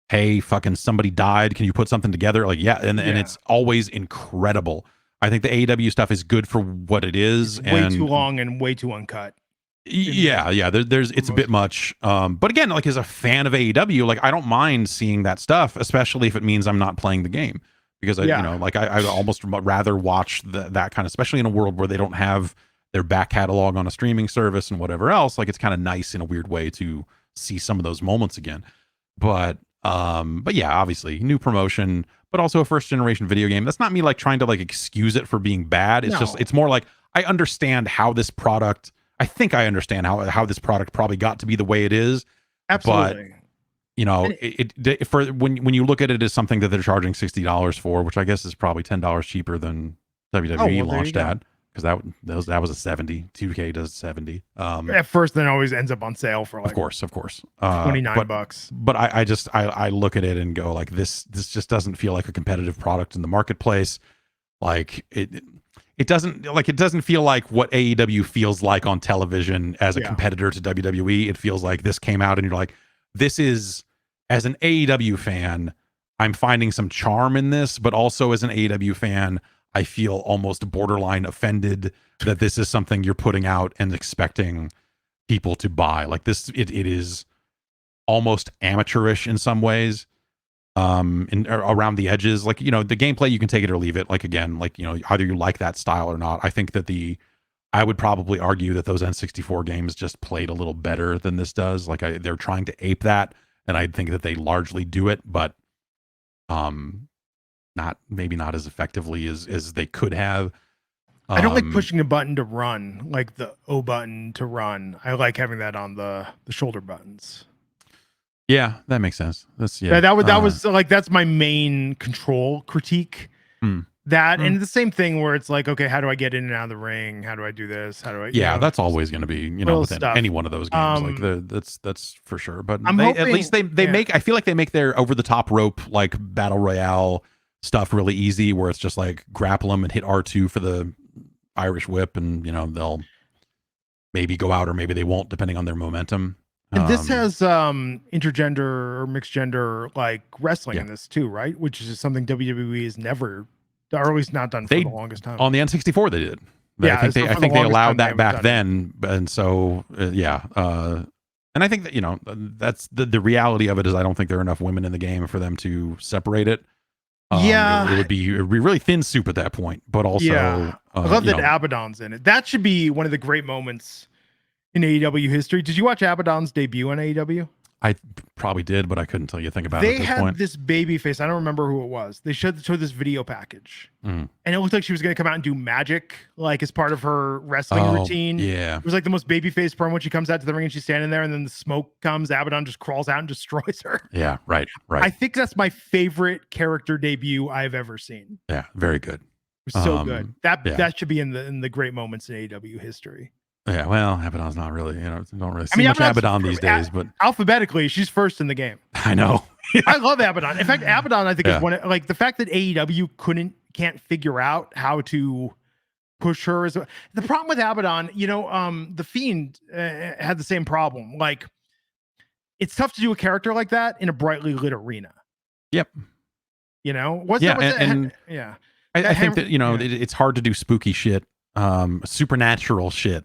hey, fucking somebody died, can you put something together? Like, and it's always incredible. I think the AEW stuff is good for what it is. It's way too long and way too uncut. Yeah. It's a bit much. But again, like as a fan of AEW, like I don't mind seeing that stuff, especially if it means I'm not playing the game. Because I almost rather watch that kind of, especially in a world where they don't have their back catalog on a streaming service and whatever else. Like it's kind of nice in a weird way to see some of those moments again. But yeah, obviously new promotion, but also a first generation video game. That's not me like trying to like excuse it for being bad. It's just, it's more like I understand how this product. I think I understand how this product probably got to be the way it is. Absolutely. But, it for when you look at it as something that they're charging $60 for, which I guess is probably $10 cheaper than WWE launched at, because that was a 70. 2K does 70. At first, then always ends up on sale for like of course $29. But I look at it and go like this just doesn't feel like a competitive product in the marketplace. Like it doesn't feel like what AEW feels like on television as a competitor to WWE. It feels like this came out and you're like, this is, as an AEW fan, I'm finding some charm in this, but also as an AEW fan, I feel almost borderline offended that this is something you're putting out and expecting people to buy. Like this, it is almost amateurish in some ways, around the edges. Like, the gameplay, you can take it or leave it. Like, again, like, either you like that style or not. I think that I would probably argue that those N64 games just played a little better than this does. Like they're trying to ape that, and I think that they largely do it. But maybe not as effectively as they could have. I don't like pushing a button to run, like the O button to run. I like having that on the shoulder buttons. Yeah, that makes sense. That was like, that's my main control critique. And the same thing where it's like, okay, how do I get in and out of the ring? How do I do this? How do I? Yeah, that's always going to be, within any one of those games. Like that's for sure. But at least they make. I feel like they make their over the top rope like battle royale stuff really easy, where it's just like grapple them and hit R2 for the Irish whip, and they'll maybe go out or maybe they won't, depending on their momentum. And this has intergender or mixed gender like wrestling in this too, right? Which is something WWE has never, or at least not done for the longest time. On the N64 they did. I think they allowed that back then, and so and I think that that's the reality of it is I don't think there are enough women in the game for them to separate it. It would be really thin soup at that point. But also, I love that Abaddon's in it. That should be one of the great moments in AEW history. Did you watch Abaddon's debut on AEW? I probably did, but I couldn't tell you a thing about it at this point. They had this baby face. I don't remember who it was. They showed this video package. And it looked like she was going to come out and do magic, like as part of her wrestling routine. Yeah. It was like the most baby face promo when she comes out to the ring and she's standing there and then the smoke comes. Abaddon just crawls out and destroys her. Yeah, right. I think that's my favorite character debut I've ever seen. Yeah, very good. It was so good. That should be in the great moments in AEW history. Yeah, well, Abaddon's not really, don't really see much Abaddon these days, but alphabetically, she's first in the game. I know. I love Abaddon. In fact, Abaddon, I think is one, like the fact that AEW can't figure out how to push her is the problem with Abaddon. The Fiend had the same problem. Like, it's tough to do a character like that in a brightly lit arena. Yep. I think that it's hard to do spooky shit. Supernatural shit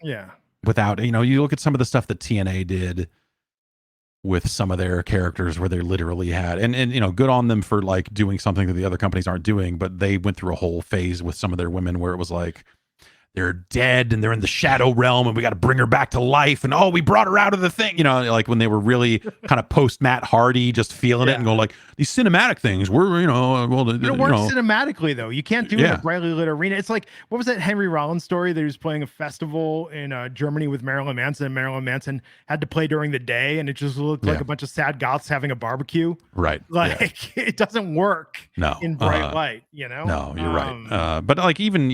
without you look at some of the stuff that TNA did with some of their characters where they literally had and good on them for like doing something that the other companies aren't doing, but they went through a whole phase with some of their women where it was like they're dead and they're in the shadow realm and we got to bring her back to life and we brought her out of the thing, like when they were really kind of post Matt Hardy, just feeling it and go like these cinematic things we're cinematically though. You can't do it in a brightly lit arena. It's like, what was that Henry Rollins story that he was playing a festival in Germany with Marilyn Manson, and Marilyn Manson had to play during the day and it just looked like a bunch of sad goths having a barbecue, right? Like it doesn't work in bright light, no, you're right. But like even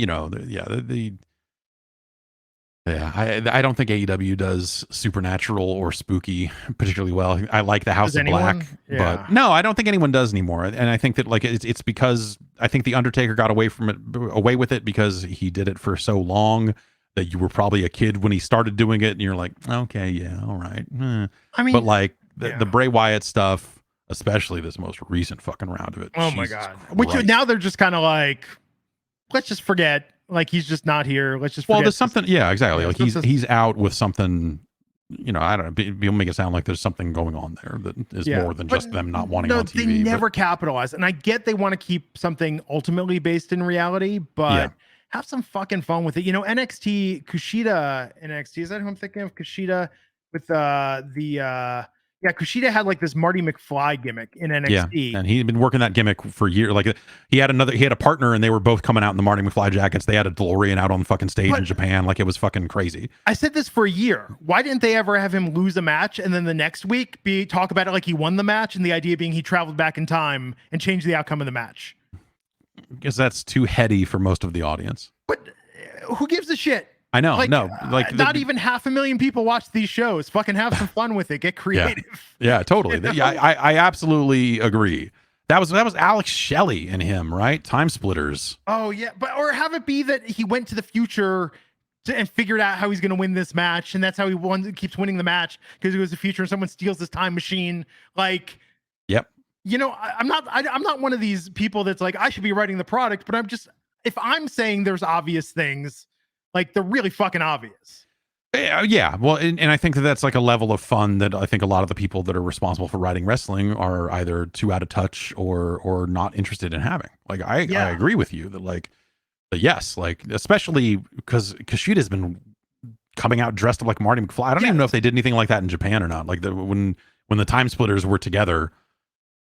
I don't think AEW does supernatural or spooky particularly well. I like the House of Black, but no, I don't think anyone does anymore. And I think that like it's because I think the Undertaker got away with it because he did it for so long that you were probably a kid when he started doing it, and you're like, okay, yeah, all right. I mean, but like the Bray Wyatt stuff, especially this most recent fucking round of it. Oh my God! Which now they're just kind of like, let's just forget. Like he's just not here. Let's just. Well, there's something. Yeah, exactly. Like he's out with something. I don't know. People make it sound like there's something going on there that is more than just them not wanting on TV. They never capitalize, and I get they want to keep something ultimately based in reality, but have some fucking fun with it. NXT Kushida. NXT, is that who I'm thinking of? Kushida with Kushida had like this Marty McFly gimmick in NXT. Yeah, and he'd been working that gimmick for years. Like he had a partner and they were both coming out in the Marty McFly jackets. They had a DeLorean out on the fucking stage in Japan. Like it was fucking crazy. I said this for a year. Why didn't they ever have him lose a match and then the next week talk about it like he won the match, and the idea being he traveled back in time and changed the outcome of the match? Because that's too heady for most of the audience. But who gives a shit? I know, not even 500,000 people watch these shows. Fucking have some fun with it. Get creative. Yeah, totally. I absolutely agree. That was Alex Shelley and him, right? Time Splitters. Oh yeah, or have it be that he went to the future and figured out how he's going to win this match, and that's how he keeps winning the match because it was the future and someone steals his time machine. Like, yep. I'm not one of these people that's like I should be writing the product, but if I'm saying there's obvious things. Like they're really fucking obvious. Yeah. Well, and I think that's like a level of fun that I think a lot of the people that are responsible for writing wrestling are either too out of touch or not interested in having. Like I agree with you that yes, like especially because Kushida's been coming out dressed up like Marty McFly. I don't even know if they did anything like that in Japan or not. Like when the Time Splitters were together,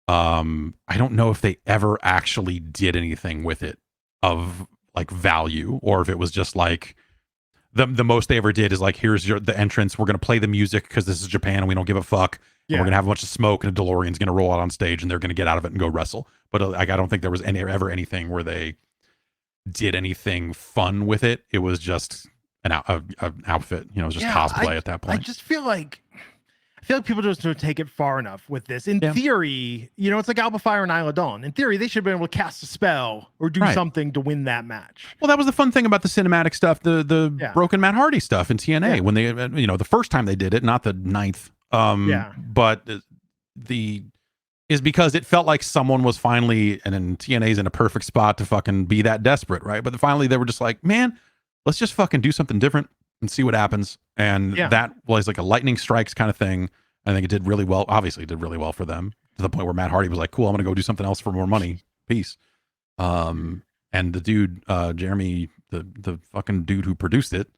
I don't know if they ever actually did anything with it of like value, or if it was just like the most they ever did is like, here's the entrance. We're gonna play the music because this is Japan and we don't give a fuck. And we're gonna have a bunch of smoke and a DeLorean's gonna roll out on stage and they're gonna get out of it and go wrestle. But like, I don't think there was ever anything where they did anything fun with it. It was just an outfit, you know, it was just cosplay at that point. I just feel like people just don't take it far enough with this. In theory, you know, it's like Alba Fire and Isla Dawn. In theory, they should have been able to cast a spell or do something to win that match. Well, that was the fun thing about the cinematic stuff, the broken Matt Hardy stuff in TNA when they, you know, the first time they did it, not the ninth. But is because it felt like someone was finally, and then TNA's in a perfect spot to fucking be that desperate, right? But finally they were just like, man, let's just fucking do something different and see what happens. And that was like a lightning strikes kind of thing. I think it did really well. Obviously, it did really well for them, to the point where Matt Hardy was like, cool, I'm going to go do something else for more money. Peace. And the dude, Jeremy, the fucking dude who produced it,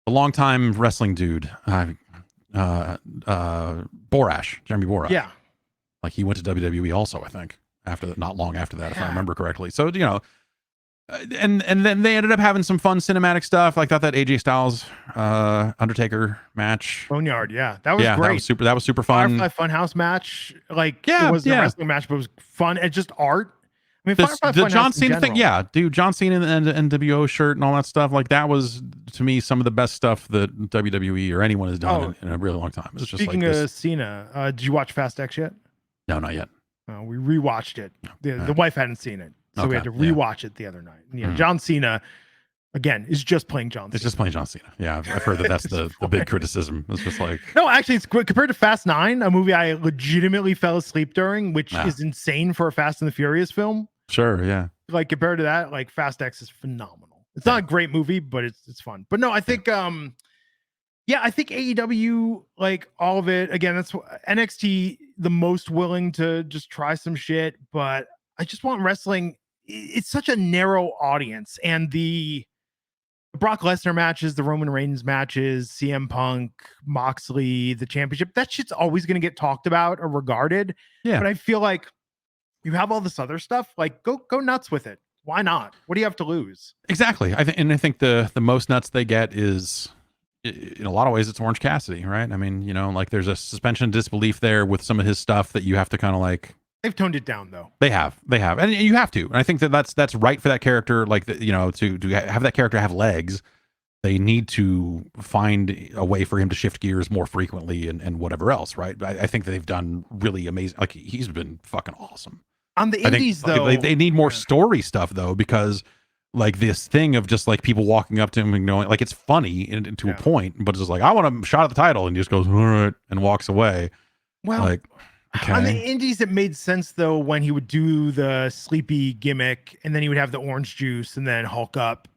a longtime wrestling dude, Borash, Jeremy Borash. Yeah. Like he went to WWE also, I think, not long after that, if I remember correctly. So, you know, and then they ended up having some fun cinematic stuff. Like that AJ Styles Undertaker match. Boneyard, that was great. That was super fun. Firefly Funhouse match. Like it was a wrestling match, but it was fun. It's just art. I mean, the John Cena thing, dude, John Cena and the NWO shirt and all that stuff. Like that was, to me, some of the best stuff that WWE or anyone has done in a really long time. It's Speaking just like of Cena, did you watch Fast X yet? No, not yet. We rewatched it. The wife hadn't seen it, so we had to rewatch it the other night. And, John Cena, again, is just playing John Cena. It's just playing John Cena. Yeah, I've heard that's the big criticism. It's just like, no, actually, it's compared to Fast 9, a movie I legitimately fell asleep during, which is insane for a Fast and the Furious film. Sure, yeah. Like compared to that, like Fast X is phenomenal. It's not a great movie, but it's fun. But no, I think I think AEW, like all of it, again, that's NXT the most willing to just try some shit, but I just want wrestling. It's such a narrow audience, and the Brock Lesnar matches, the Roman Reigns matches, CM Punk, Moxley, the championship, that shit's always going to get talked about or regarded. Yeah. But I feel like you have all this other stuff, like go nuts with it. Why not? What do you have to lose? Exactly. I think the most nuts they get is, in a lot of ways, it's Orange Cassidy, right? I mean, you know, like there's a suspension of disbelief there with some of his stuff that you have to kind of like. They've toned it down though. They have, and you have to. And I think that's right for that character. Like, you know, to have that character have legs, they need to find a way for him to shift gears more frequently and whatever else, right? I think that they've done really amazing. Like he's been fucking awesome. On the indies, though, they need more story stuff though, because like this thing of just like people walking up to him and knowing, like it's funny to a point, but it's just like, I want a shot at the title, and he just goes, all right, and walks away. Well, like, okay. On the indies, it made sense though when he would do the sleepy gimmick, and then he would have the orange juice, and then Hulk up,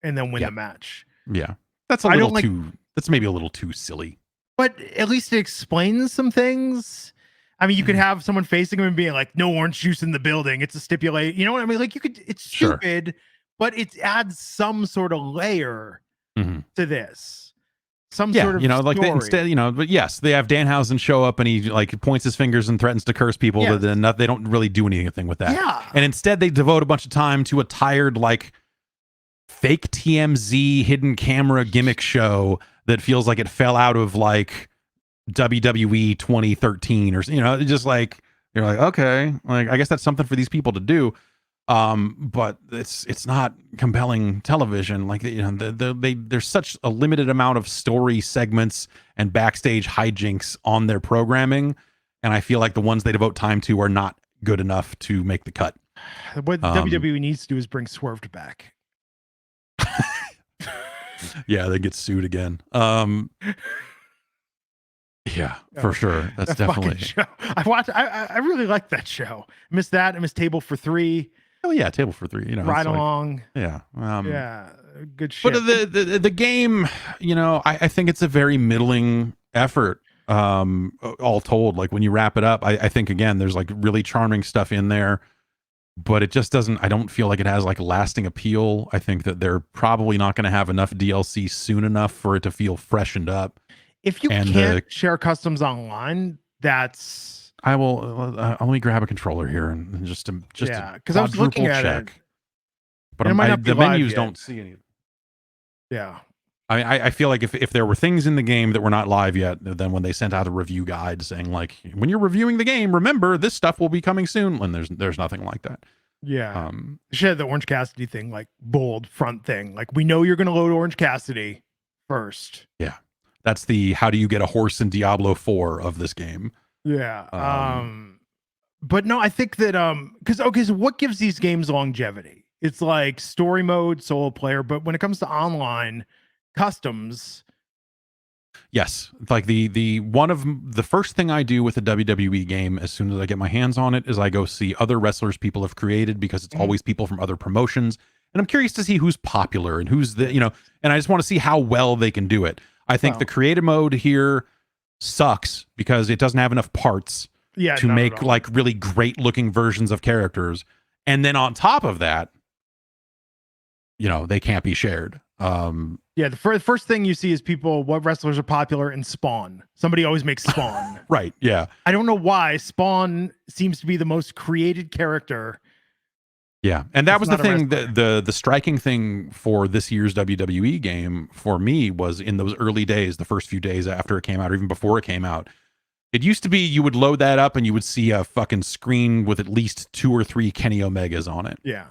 and then win the match. Yeah, that's a little too. That's maybe a little too silly. But at least it explains some things. I mean, you could have someone facing him and being like, "No orange juice in the building." It's a stipulate. You know what I mean? Like you could. It's stupid, but it adds some sort of layer to this. Some sort of, you know, story. Like instead, you know, but yes, they have Danhausen show up and he like points his fingers and threatens to curse people, but then they don't really do anything with that. Yeah. And instead, they devote a bunch of time to a tired, like, fake TMZ hidden camera gimmick show that feels like it fell out of like WWE 2013 or, you know, just like you're like, okay, like I guess that's something for these people to do. But it's not compelling television. Like, you know, there's such a limited amount of story segments and backstage hijinks on their programming, and I feel like the ones they devote time to are not good enough to make the cut. What WWE needs to do is bring Swerved back. Yeah, they get sued again. Yeah, for sure. That's definitely. Show. I really like that show. I miss that. I miss Table for Three. Oh yeah, Table for Three. You know, Ride Along. Yeah. Yeah. Good shit. But the game, you know, I think it's a very middling effort. All told, like when you wrap it up, I think again, there's like really charming stuff in there, but it just doesn't. I don't feel like it has like lasting appeal. I think that they're probably not going to have enough DLC soon enough for it to feel freshened up. If you can't share customs online, that's I will. Let me grab a controller here and just yeah, because I was looking at it, but it might not be the live menus yet. don't see any. Yeah. I feel like if there were things in the game that were not live yet, then when they sent out a review guide saying like, when you're reviewing the game, remember this stuff will be coming soon, and there's nothing like that. Yeah. She had the Orange Cassidy thing, like bold front thing. Like, we know you're going to load Orange Cassidy first. Yeah. That's the how do you get a horse in Diablo 4 of this game. Yeah. But no, I think that so what gives these games longevity? It's like story mode, solo player, but when it comes to online customs, yes, like the one of the first thing I do with a WWE game as soon as I get my hands on it is I go see other wrestlers people have created, because it's always people from other promotions, and I'm curious to see who's popular and who's the, and I just want to see how well they can do it. I think the creative mode here sucks because it doesn't have enough parts to make like really great looking versions of characters, and then on top of that, they can't be shared. Yeah, the first thing you see is what wrestlers are popular in Spawn. Somebody always makes Spawn. Right, yeah. I don't know why Spawn seems to be the most created character. Yeah, and that was the thing, the striking thing for this year's WWE game for me was in those early days, the first few days after it came out, or even before it came out. It used to be you would load that up and you would see a fucking screen with at least 2 or 3 Kenny Omegas on it. Yeah.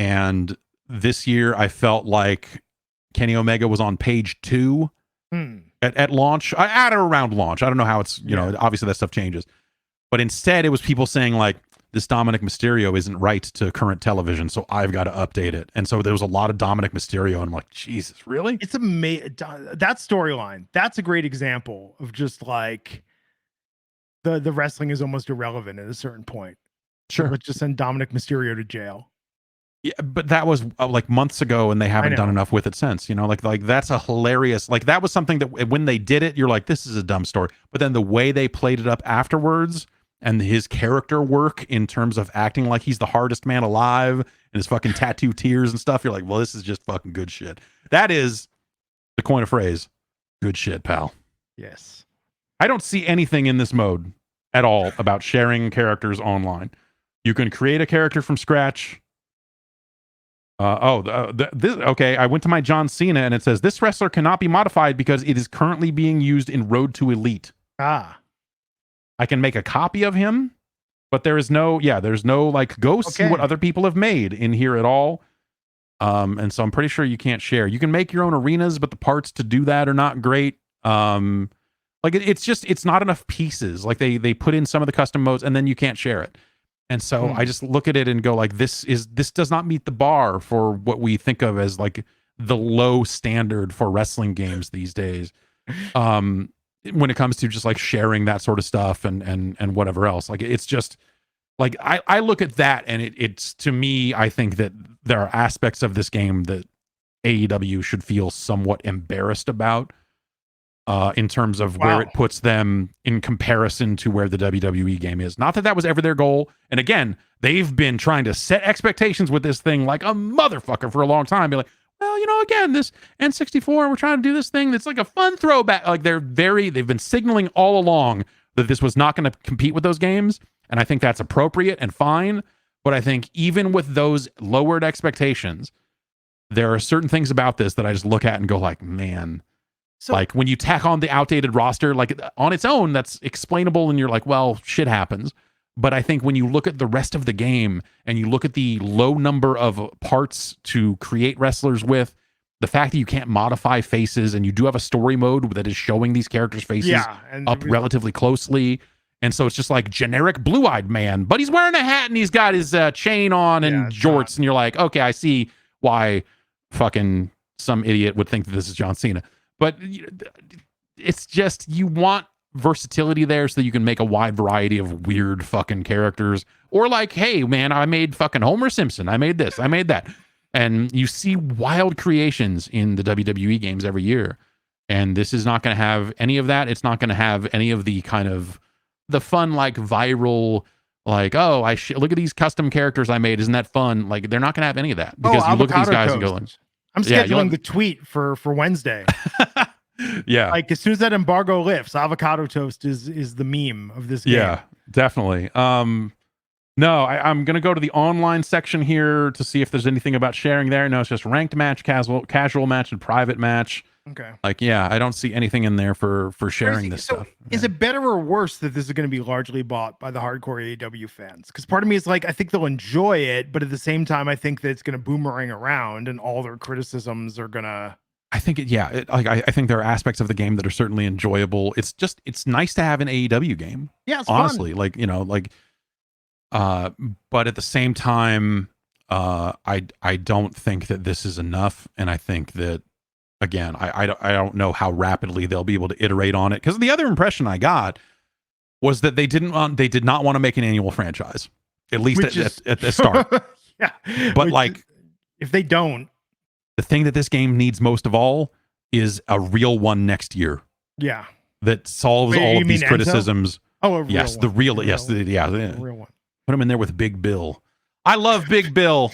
And this year I felt like Kenny Omega was on page 2 at launch, at or around launch. I don't know how it's, obviously that stuff changes. But instead it was people saying like, this Dominic Mysterio isn't right to current television, so I've got to update it. And so there was a lot of Dominic Mysterio, and I'm like, Jesus, really? It's amazing. That storyline, that's a great example of just like the wrestling is almost irrelevant at a certain point. Sure. Let's just send Dominic Mysterio to jail. Yeah, but that was like months ago, and they haven't done enough with it since. Like that's a hilarious, like that was something that when they did it, you're like, this is a dumb story. But then the way they played it up afterwards, and his character work in terms of acting like he's the hardest man alive, and his fucking tattoo tears and stuff, you're like, well, this is just fucking good shit. That is, the coin of phrase, good shit, pal. Yes. I don't see anything in this mode at all about sharing characters online. You can create a character from scratch. Okay, I went to my John Cena and it says this wrestler cannot be modified because it is currently being used in Road to Elite. I can make a copy of him, but there's no like go see what other people have made in here at all. And so I'm pretty sure you can't share. You can make your own arenas, but the parts to do that are not great. Like it's not enough pieces. Like they put in some of the custom modes and then you can't share it. And so I just look at it and go like, this does not meet the bar for what we think of as like the low standard for wrestling games these days. When it comes to just like sharing that sort of stuff and whatever else, like it's just like I look at that and it's to me, I think that there are aspects of this game that AEW should feel somewhat embarrassed about in terms of where it puts them in comparison to where the WWE game is. Not that was ever their goal. And again, they've been trying to set expectations with this thing like a motherfucker for a long time. Be like, well, again, this N64, we're trying to do this thing that's like a fun throwback. Like they've been signaling all along that this was not going to compete with those games. And I think that's appropriate and fine. But I think even with those lowered expectations, there are certain things about this that I just look at and go like, man, like when you tack on the outdated roster, like on its own, that's explainable. And you're like, well, shit happens. But I think when you look at the rest of the game and you look at the low number of parts to create wrestlers with, the fact that you can't modify faces and you do have a story mode that is showing these characters' faces up relatively closely. And so it's just like generic blue-eyed man, but he's wearing a hat and he's got his chain on and jorts. And you're like, okay, I see why fucking some idiot would think that this is John Cena. But it's just, you want versatility there so that you can make a wide variety of weird fucking characters, or like, hey man, I made fucking Homer Simpson, I made this, I made that, and you see wild creations in the WWE games every year, and this is not going to have any of that. It's not going to have any of the kind of the fun like viral like, oh, look at these custom characters I made, isn't that fun? Like they're not going to have any of that, because you look at these guys and go, I'm scheduling the tweet for Wednesday. Yeah, like as soon as that embargo lifts, avocado toast is the meme of this game. Yeah, Definitely. No, I'm gonna go to the online section here to see if there's anything about sharing there. No, it's just ranked match, casual match, and private match. Okay. Like, yeah, I don't see anything in there for sharing this stuff. Is it better or worse that this is going to be largely bought by the hardcore AEW fans? Because part of me is like, I think they'll enjoy it, but at the same time, I think that it's going to boomerang around, and all their criticisms are gonna. I think I think there are aspects of the game that are certainly enjoyable. It's nice to have an AEW game. Yeah, it's honestly, fun. But at the same time, I don't think that this is enough, and I think that, again, I don't know how rapidly they'll be able to iterate on it, because the other impression I got was that they did not want to make an annual franchise, at least at the start. Yeah, but if they don't, the thing that this game needs most of all is a real one next year. Yeah, that solves all of these criticisms. Oh, yes, the real one. The real one. Put him in there with Big Bill. I love Big Bill.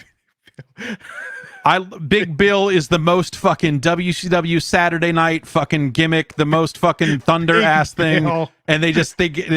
Big Bill is the most fucking WCW Saturday night fucking gimmick, the most fucking thunder ass thing. And they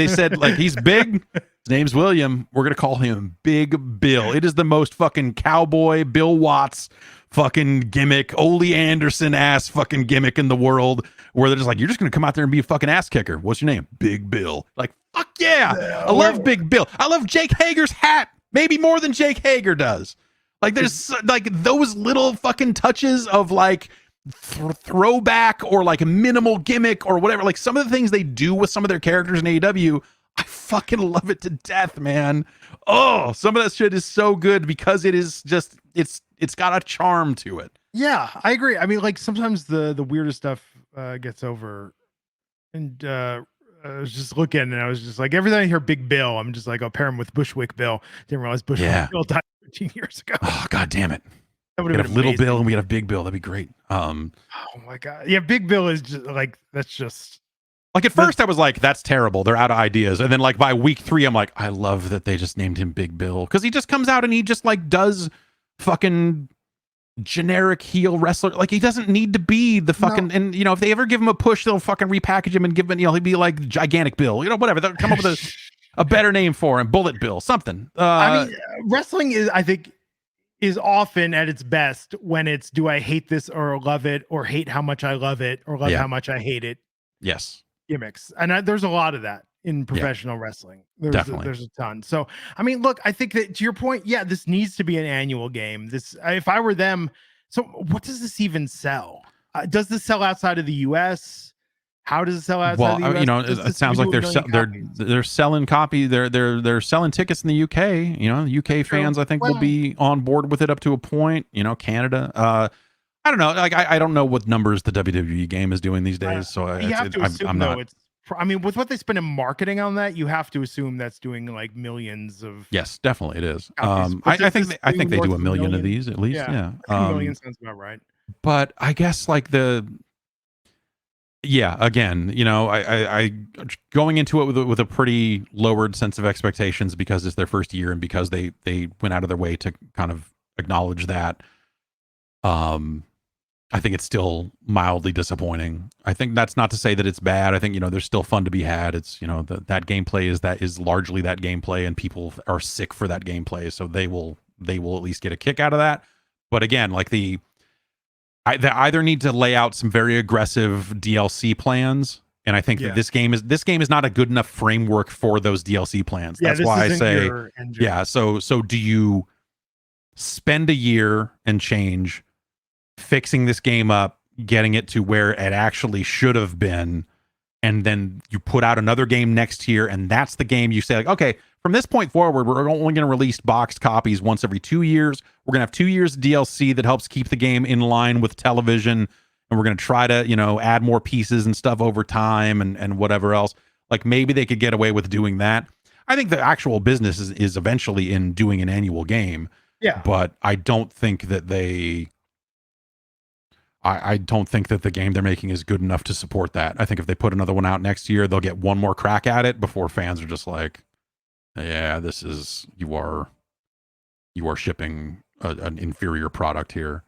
said, like, he's big. His name's William. We're gonna call him Big Bill. It is the most fucking cowboy Bill Watts fucking gimmick, Ole Anderson ass fucking gimmick in the world, where they're just like, you're just gonna come out there and be a fucking ass kicker. What's your name? Big Bill. Like, fuck yeah. I love Big Bill. I love Jake Hager's hat, maybe more than Jake Hager does. Like, there's like those little fucking touches of like throwback or like a minimal gimmick or whatever. Like, some of the things they do with some of their characters in AEW, I fucking love it to death, man. Oh, some of that shit is so good because it is just, it's got a charm to it. Yeah, I agree. I mean, like, sometimes the weirdest stuff gets over, and I was just looking, and I was just like, every time I hear Big Bill, I'm just like, I'll pair him with Bushwick Bill. Didn't realize Bushwick Bill died 13 years ago. Oh, God damn it. That we got a Little Bill and we got a Big Bill. That'd be great. Oh my God. Yeah, Big Bill is just like, that's just. Like, at first I was like, that's terrible. They're out of ideas. And then, like, by week 3, I'm like, I love that they just named him Big Bill. Because he just comes out and he just, like, does fucking generic heel wrestler. Like, he doesn't need to be the fucking, no. And, you know, if they ever give him a push, they'll fucking repackage him and give him, you know, he'd be like Gigantic Bill, you know, whatever. They'll come up with a better name for him. Bullet Bill, something. I mean, wrestling is, I think, is often at its best when it's, do I hate this or love it, or hate how much I love it, or love how much I hate it. Yes. Gimmicks. And there's a lot of that in professional wrestling. There's a ton. So, I mean, look, I think that, to your point, yeah, this needs to be an annual game. This, if I were them, so what does this even sell? Does this sell outside of the US? How does it sell outside of the US? You know, it sounds like they're selling copy. They're selling tickets in the UK. You know, UK fans, I think, will be on board with it up to a point. You know, Canada. I don't know. Like, I don't know what numbers the WWE game is doing these days. So you have to assume, I'm not. Though, I mean, with what they spend in marketing on that, you have to assume that's doing like millions of. Yes, definitely it is. I think they do a million of these at least. Yeah. A million sounds about right. But I guess like again, you know, I going into it with a pretty lowered sense of expectations because it's their first year and because they went out of their way to kind of acknowledge that. I think it's still mildly disappointing. I think that's not to say that it's bad. I think, you know, there's still fun to be had. It's, you know, that gameplay is largely that gameplay, and people are sick for that gameplay. So they will at least get a kick out of that. But again, like they either need to lay out some very aggressive DLC plans. And I think that this game is not a good enough framework for those DLC plans. That's why I say, So do you spend a year and change fixing this game up, getting it to where it actually should have been, and then you put out another game next year, and that's the game you say, like, okay, from this point forward, we're only going to release boxed copies once every 2 years. We're going to have 2 years of DLC that helps keep the game in line with television, and we're going to try to, you know, add more pieces and stuff over time and whatever else. Like, maybe they could get away with doing that. I think the actual business is eventually in doing an annual game. Yeah. But I don't think that I don't think that the game they're making is good enough to support that. I think if they put another one out next year, they'll get one more crack at it before fans are just like, yeah, this is, you are shipping an inferior product here.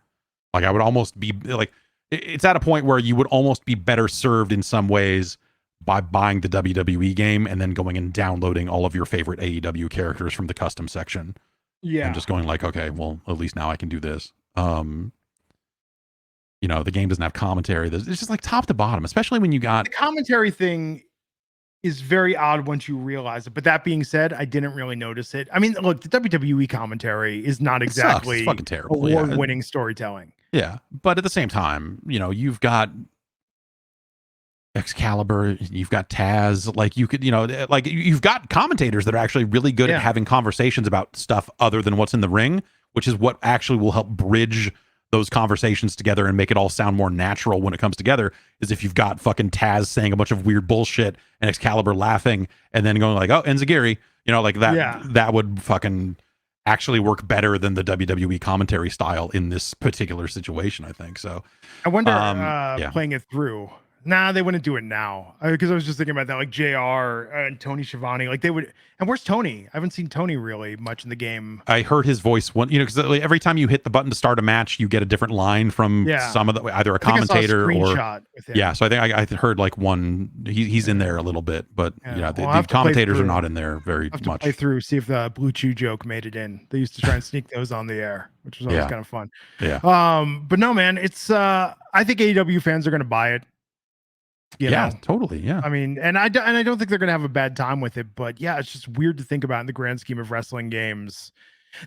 Like, I would almost be like, it's at a point where you would almost be better served in some ways by buying the WWE game and then going and downloading all of your favorite AEW characters from the custom section. Yeah. And just going like, okay, well, at least now I can do this. The game doesn't have commentary. It's just like top to bottom, especially when you got the commentary thing is very odd once you realize it. But that being said, I didn't really notice it. I mean, look, the WWE commentary is not exactly it's fucking terrible. Award-winning storytelling. Yeah, but at the same time, you've got Excalibur, you've got Taz, like you could, like you've got commentators that are actually really good at having conversations about stuff other than what's in the ring, which is what actually will help bridge those conversations together and make it all sound more natural when it comes together. Is if you've got fucking Taz saying a bunch of weird bullshit and Excalibur laughing and then going like, oh, Enziguri, like that, that would fucking actually work better than the WWE commentary style in this particular situation, I think. So I wonder, playing it through. Nah, they wouldn't do it now. Because I was just thinking about that, like JR and Tony Schiavone, like they would. And where's Tony? I haven't seen Tony really much in the game. I heard his voice because every time you hit the button to start a match, you get a different line from some of the either a commentator or So I think I heard like one. He's in there a little bit, but the commentators are not in there very much. Play through, see if the Blue Chew joke made it in. They used to try and sneak those on the air, which was always kind of fun. Yeah. But no, man, it's I think AEW fans are going to buy it. Totally. Yeah. I mean, and I don't think they're going to have a bad time with it, but yeah, it's just weird to think about in the grand scheme of wrestling games.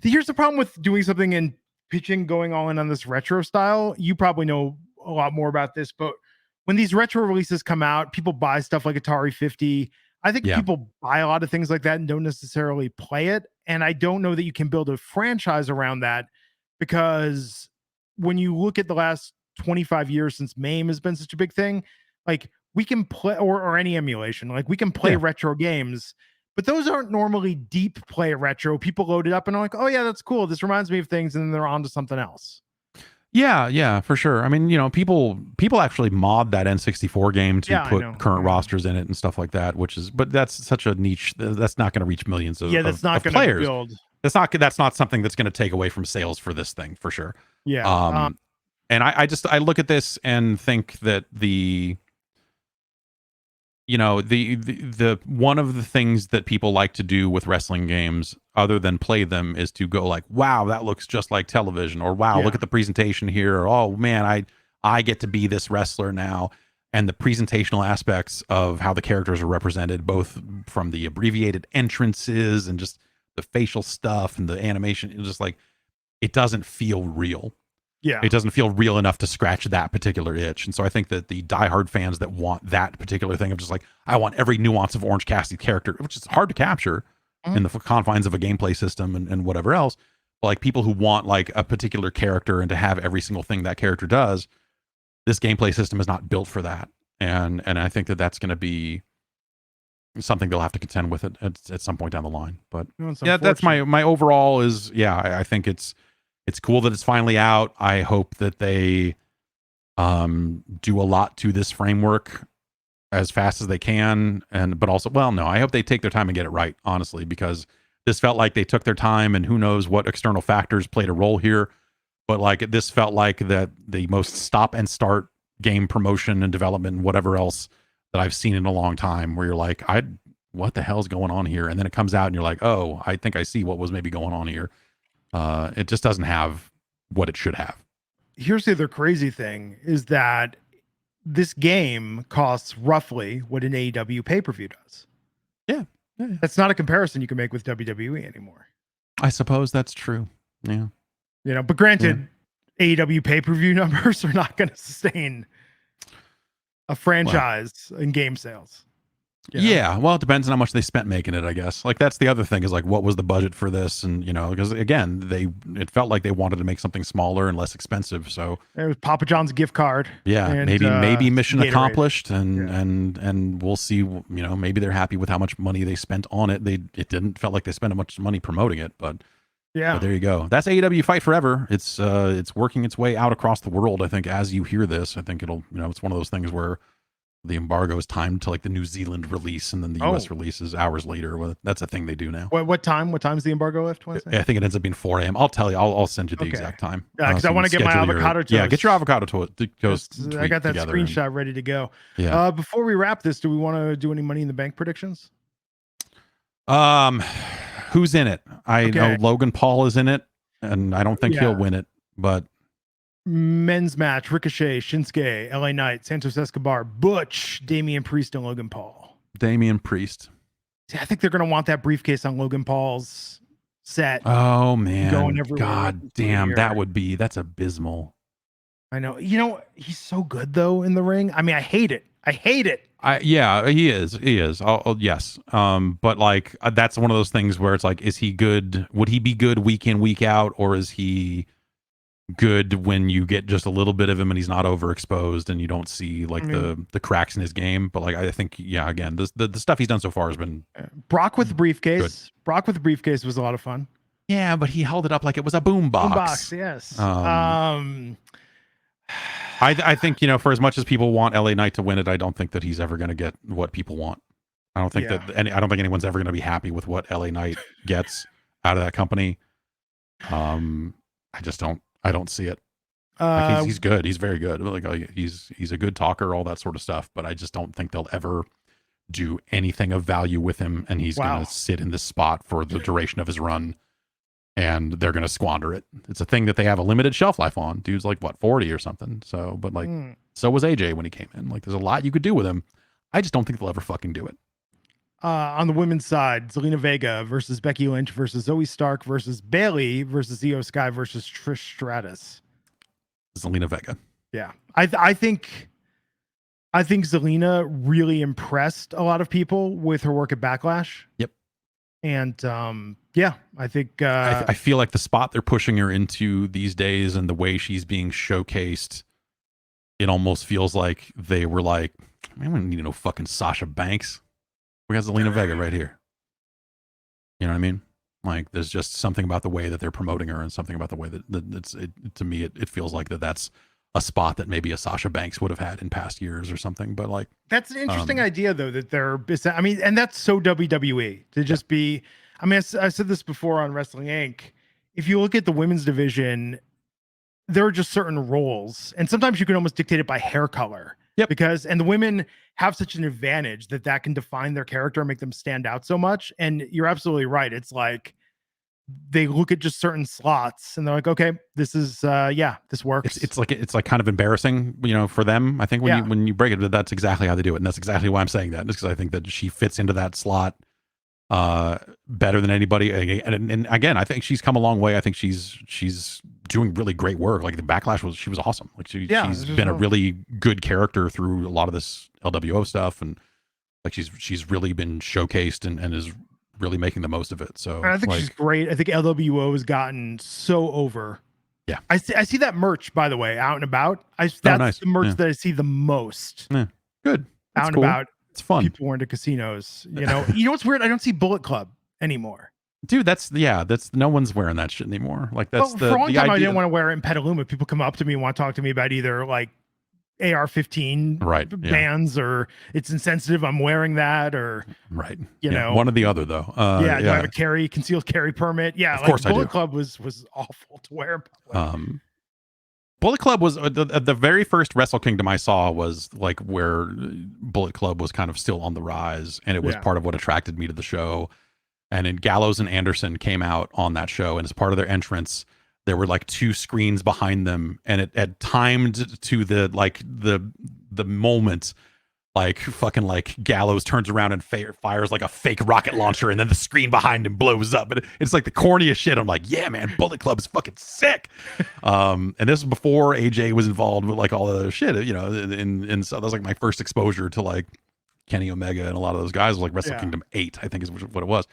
Here's the problem with doing something and pitching, going all in on this retro style. You probably know a lot more about this, but when these retro releases come out, people buy stuff like Atari 50. I think people buy a lot of things like that and don't necessarily play it. And I don't know that you can build a franchise around that, because when you look at the last 25 years since MAME has been such a big thing, like we can play or any emulation, like we can play retro games, but those aren't normally deep play retro. People load it up and are like, oh yeah, that's cool. This reminds me of things. And then they're on to something else. Yeah, for sure. I mean, people actually mod that N64 game to put current rosters in it and stuff like that, but that's such a niche. That's not going to reach millions of that's not going to build. That's not something that's going to take away from sales for this thing for sure. Yeah. And I look at this and think that the one of the things that people like to do with wrestling games other than play them is to go like, wow, that looks just like television, or wow, look at the presentation here, or oh man, I get to be this wrestler now. And the presentational aspects of how the characters are represented, both from the abbreviated entrances and just the facial stuff and the animation, it's just like, it doesn't feel real. Yeah, it doesn't feel real enough to scratch that particular itch. And so I think that the diehard fans that want that particular thing of just like, I want every nuance of Orange Cassidy's character, which is hard to capture in the confines of a gameplay system and whatever else. But like people who want like a particular character and to have every single thing that character does, this gameplay system is not built for that. And I think that that's going to be something they'll have to contend with it at some point down the line. But that's my overall is, I think it's cool that it's finally out. I hope that they do a lot to this framework as fast as they can. But also, I hope they take their time and get it right, honestly, because this felt like they took their time, and who knows what external factors played a role here. But like this felt like that the most stop and start game promotion and development and whatever else that I've seen in a long time, where you're like, what the hell's going on here? And then it comes out and you're like, oh, I think I see what was maybe going on here. It just doesn't have what it should have. Here's the other crazy thing is that this game costs roughly what an AEW pay-per-view does. Yeah. That's not a comparison you can make with WWE anymore. I suppose that's true. Yeah. But granted, AEW pay-per-view numbers are not going to sustain a franchise in game sales. Yeah, well, it depends on how much they spent making it, I guess. Like that's the other thing is like, what was the budget for this? And because again, it felt like they wanted to make something smaller and less expensive. So it was Papa John's gift card. Yeah, and, maybe mission accomplished, and we'll see. Maybe they're happy with how much money they spent on it. It didn't felt like they spent much money promoting it, but there you go. That's AEW Fight Forever. It's working its way out across the world. I think as you hear this, I think it'll it's one of those things where the embargo is timed to like the New Zealand release, and then the US release is hours later. Well, that's a thing they do now. What time? What time's the embargo left? Wednesday? I think it ends up being 4 a.m. I'll tell you. I'll send you the exact time. Yeah, because I want to get my avocado toast. Yeah, get your avocado toast. I got that screenshot ready to go. Yeah. Before we wrap this, do we want to do any Money in the Bank predictions? Who's in it? I know Logan Paul is in it, and I don't think he'll win it, but. Men's match: Ricochet, Shinsuke, LA Knight, Santos Escobar, Butch, Damian Priest, and Logan Paul. Damian Priest. See, I think they're going to want that briefcase on Logan Paul's set. Oh man, going everywhere. God damn, that's abysmal. I know. You know, he's so good though in the ring. I mean, I hate it. Yeah, he is. Yes. But like that's one of those things where it's like, is he good? Would he be good week in, week out, or is he good when you get just a little bit of him and he's not overexposed and you don't see like the cracks in his game? But like I think, yeah, again, the stuff he's done so far has been Brock with the briefcase. Good. Brock with the briefcase was a lot of fun. Yeah, but he held it up like it was a boom box. Yes. I think, you know, for as much as people want LA Knight to win it, I don't think that he's ever going to get what people want. I don't think I don't think anyone's ever going to be happy with what LA Knight gets out of that company. I don't see it. Like he's good. He's very good. Like he's a good talker, all that sort of stuff. But I just don't think they'll ever do anything of value with him, and he's going to sit in this spot for the duration of his run, and they're going to squander it. It's a thing that they have a limited shelf life on. Dude's like 40 or something. So, but like, so was AJ when he came in. Like, there's a lot you could do with him. I just don't think they'll ever fucking do it. On the women's side, Zelina Vega versus Becky Lynch versus Zoe Stark versus Bayley versus Io Sky versus Trish Stratus. Zelina Vega. Yeah, I think Zelina really impressed a lot of people with her work at Backlash. Yep. And I think I feel like the spot they're pushing her into these days and the way she's being showcased, it almost feels like they were like, man, we don't need no fucking Sasha Banks. We got Zelina Vega right here. You know what I mean? Like, there's just something about the way that they're promoting her and something about the way that to me, it feels like that's a spot that maybe a Sasha Banks would have had in past years or something. But like, that's an interesting idea though, that I mean, and that's so WWE to just be, I mean, I said this before on Wrestling Inc. If you look at the women's division, there are just certain roles, and sometimes you can almost dictate it by hair color. Yep. And the women have such an advantage that can define their character and make them stand out so much. And you're absolutely right. It's like they look at just certain slots and they're like, okay, this is this works. It's like kind of embarrassing, you know, for them. I think when you break it, that's exactly how they do it, and that's exactly why I'm saying that. Just because I think that she fits into that slot better than anybody. And again, I think she's come a long way. I think she's doing really great work. Like the Backlash she was awesome. Like she's been a really good character through a lot of this LWO stuff, and like she's really been showcased and is really making the most of it. So I think she's great. I think LWO has gotten so over. Yeah, I see that merch, by the way, out and about. That's nice. The merch that I see the most. Yeah, good. That's out and about. It's fun. People were into casinos. You know what's weird? I don't see Bullet Club anymore. Dude, that's no one's wearing that shit anymore. Like that's for a long time I didn't want to wear it in Petaluma. People come up to me and want to talk to me about either like AR-15 bands or it's insensitive, I'm wearing that, or you know, one or the other though. Do I have a concealed carry permit? Yeah, of course I do. Bullet Club was awful to wear in public. Bullet Club was the very first Wrestle Kingdom I saw was like where Bullet Club was kind of still on the rise, and it was part of what attracted me to the show. And then Gallows and Anderson came out on that show, and as part of their entrance, there were like two screens behind them, and it had timed to the moment, like fucking like Gallows turns around and fires like a fake rocket launcher, and then the screen behind him blows up, and it's like the corniest shit. I'm like, yeah, man, Bullet Club is fucking sick. And this was before AJ was involved with like all the shit, you know, and so that was like my first exposure to like Kenny Omega and a lot of those guys. Was like Wrestle Kingdom 8, I think is what it was.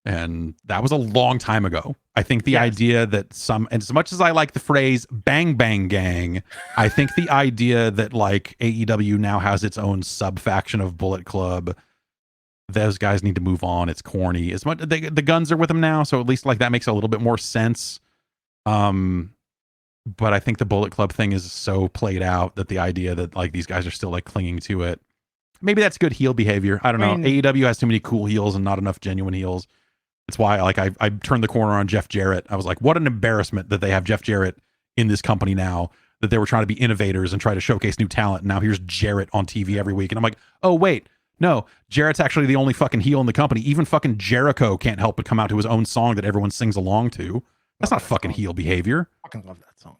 And that was a long time ago. I think the idea that and as much as I like the phrase bang bang gang, I think the idea that like AEW now has its own sub faction of Bullet Club, those guys need to move on. It's corny. As much the Guns are with them now, so at least like that makes a little bit more sense. But I think the Bullet Club thing is so played out that the idea that like these guys are still like clinging to it maybe that's good heel behavior. I don't know. AEW has too many cool heels and not enough genuine heels. It's why I turned the corner on Jeff Jarrett. I was like, what an embarrassment that they have Jeff Jarrett in this company now, that they were trying to be innovators and try to showcase new talent. And now here's Jarrett on TV every week. And I'm like, oh, wait, no, Jarrett's actually the only fucking heel in the company. Even fucking Jericho can't help but come out to his own song that everyone sings along to. That's not fucking heel behavior. I fucking love that song.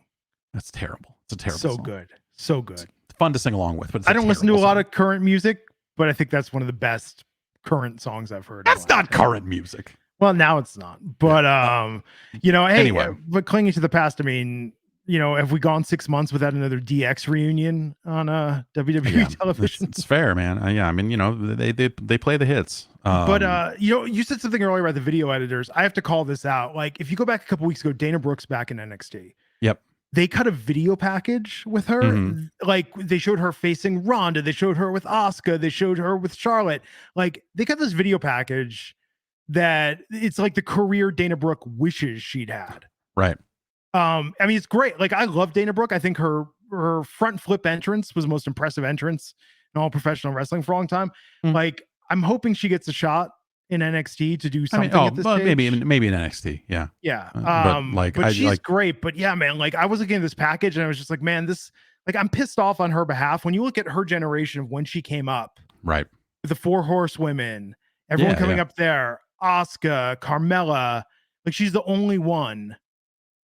That's terrible. It's a terrible so song. Good. So good. It's fun to sing along with, but I don't listen to a lot of current music, but I think that's one of the best current songs I've heard. That's not current music. Well, now it's not. But you know, hey, anyway, but clinging to the past, I mean, you know, have we gone 6 months without another DX reunion on WWE television? It's fair, man. Yeah, I mean, you know, they play the hits. But you know, you said something earlier about the video editors. I have to call this out. Like, if you go back a couple weeks ago, Dana Brooks back in NXT. Yep. They cut a video package with her. Mm-hmm. Like, they showed her facing Ronda. They showed her with Asuka. They showed her with Charlotte. Like, they got this video package that it's like the career Dana Brooke wishes she'd had. Right. I mean, it's great. Like, I love Dana Brooke. I think her front flip entrance was the most impressive entrance in all professional wrestling for a long time. Mm-hmm. Like, I'm hoping she gets a shot in NXT to do something. At this stage. maybe in NXT. Yeah. Yeah. But she's great. But yeah, man, like, I was looking at this package and I was just like, man, this, like, I'm pissed off on her behalf. When you look at her generation of when she came up, right, with the 4 horsewomen, everyone coming up there, Asuka, Carmella, like, she's the only one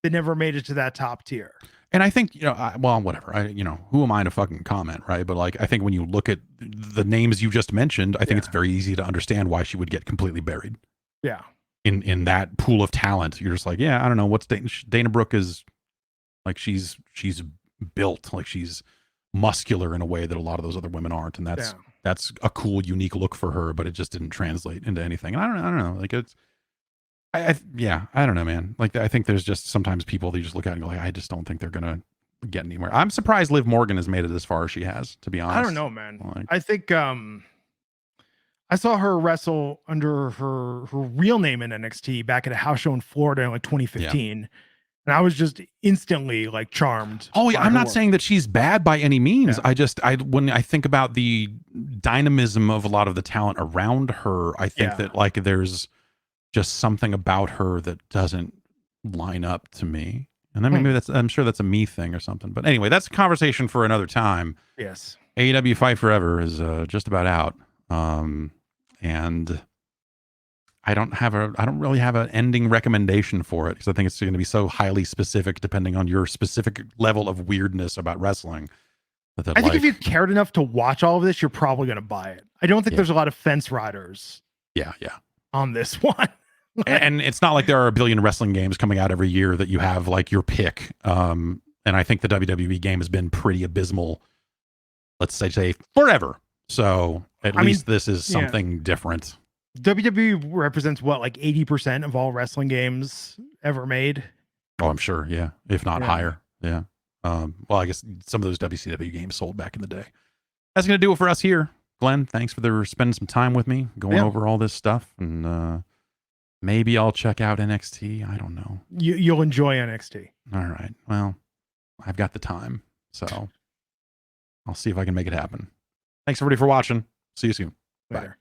that never made it to that top tier. And I think, you know, well, whatever. You know, who am I to fucking comment, right? But like, I think when you look at the names you just mentioned, I think it's very easy to understand why she would get completely buried. Yeah. In that pool of talent, you're just like, yeah, I don't know. What's Dana Brooke is like? She's built like she's muscular in a way that a lot of those other women aren't, and that's a cool, unique look for her. But it just didn't translate into anything. And I don't know. Like, it's. I don't know, man. Like, I think there's just sometimes people that you just look at and go, like, I just don't think they're gonna get anywhere. I'm surprised Liv Morgan has made it as far as she has, to be honest. I don't know, man. Like, I think I saw her wrestle under her real name in NXT back at a house show in Florida in like 2015. And I was just instantly like charmed. Oh yeah, I'm not saying that she's bad by any means. Yeah. When I think about the dynamism of a lot of the talent around her, I think that like there's just something about her that doesn't line up to me. And then maybe I'm sure that's a me thing or something. But anyway, that's a conversation for another time. Yes. AEW Fight Forever is just about out. And I don't really have an ending recommendation for it, because I think it's going to be so highly specific depending on your specific level of weirdness about wrestling. I think if you cared enough to watch all of this, you're probably going to buy it. I don't think there's a lot of fence riders. Yeah. On this one. And it's not like there are a billion wrestling games coming out every year that you have like your pick. And I think the WWE game has been pretty abysmal, let's say forever. So at least this is something different. WWE represents what, like 80% of all wrestling games ever made? Oh, I'm sure. Yeah. If not higher. Yeah. Well, I guess some of those WCW games sold back in the day. That's going to do it for us here. Glenn, thanks for spending some time with me, going over all this stuff. And maybe I'll check out NXT. I don't know. You'll enjoy NXT. All right. Well, I've got the time, so I'll see if I can make it happen. Thanks everybody for watching. See you soon. Later. Bye.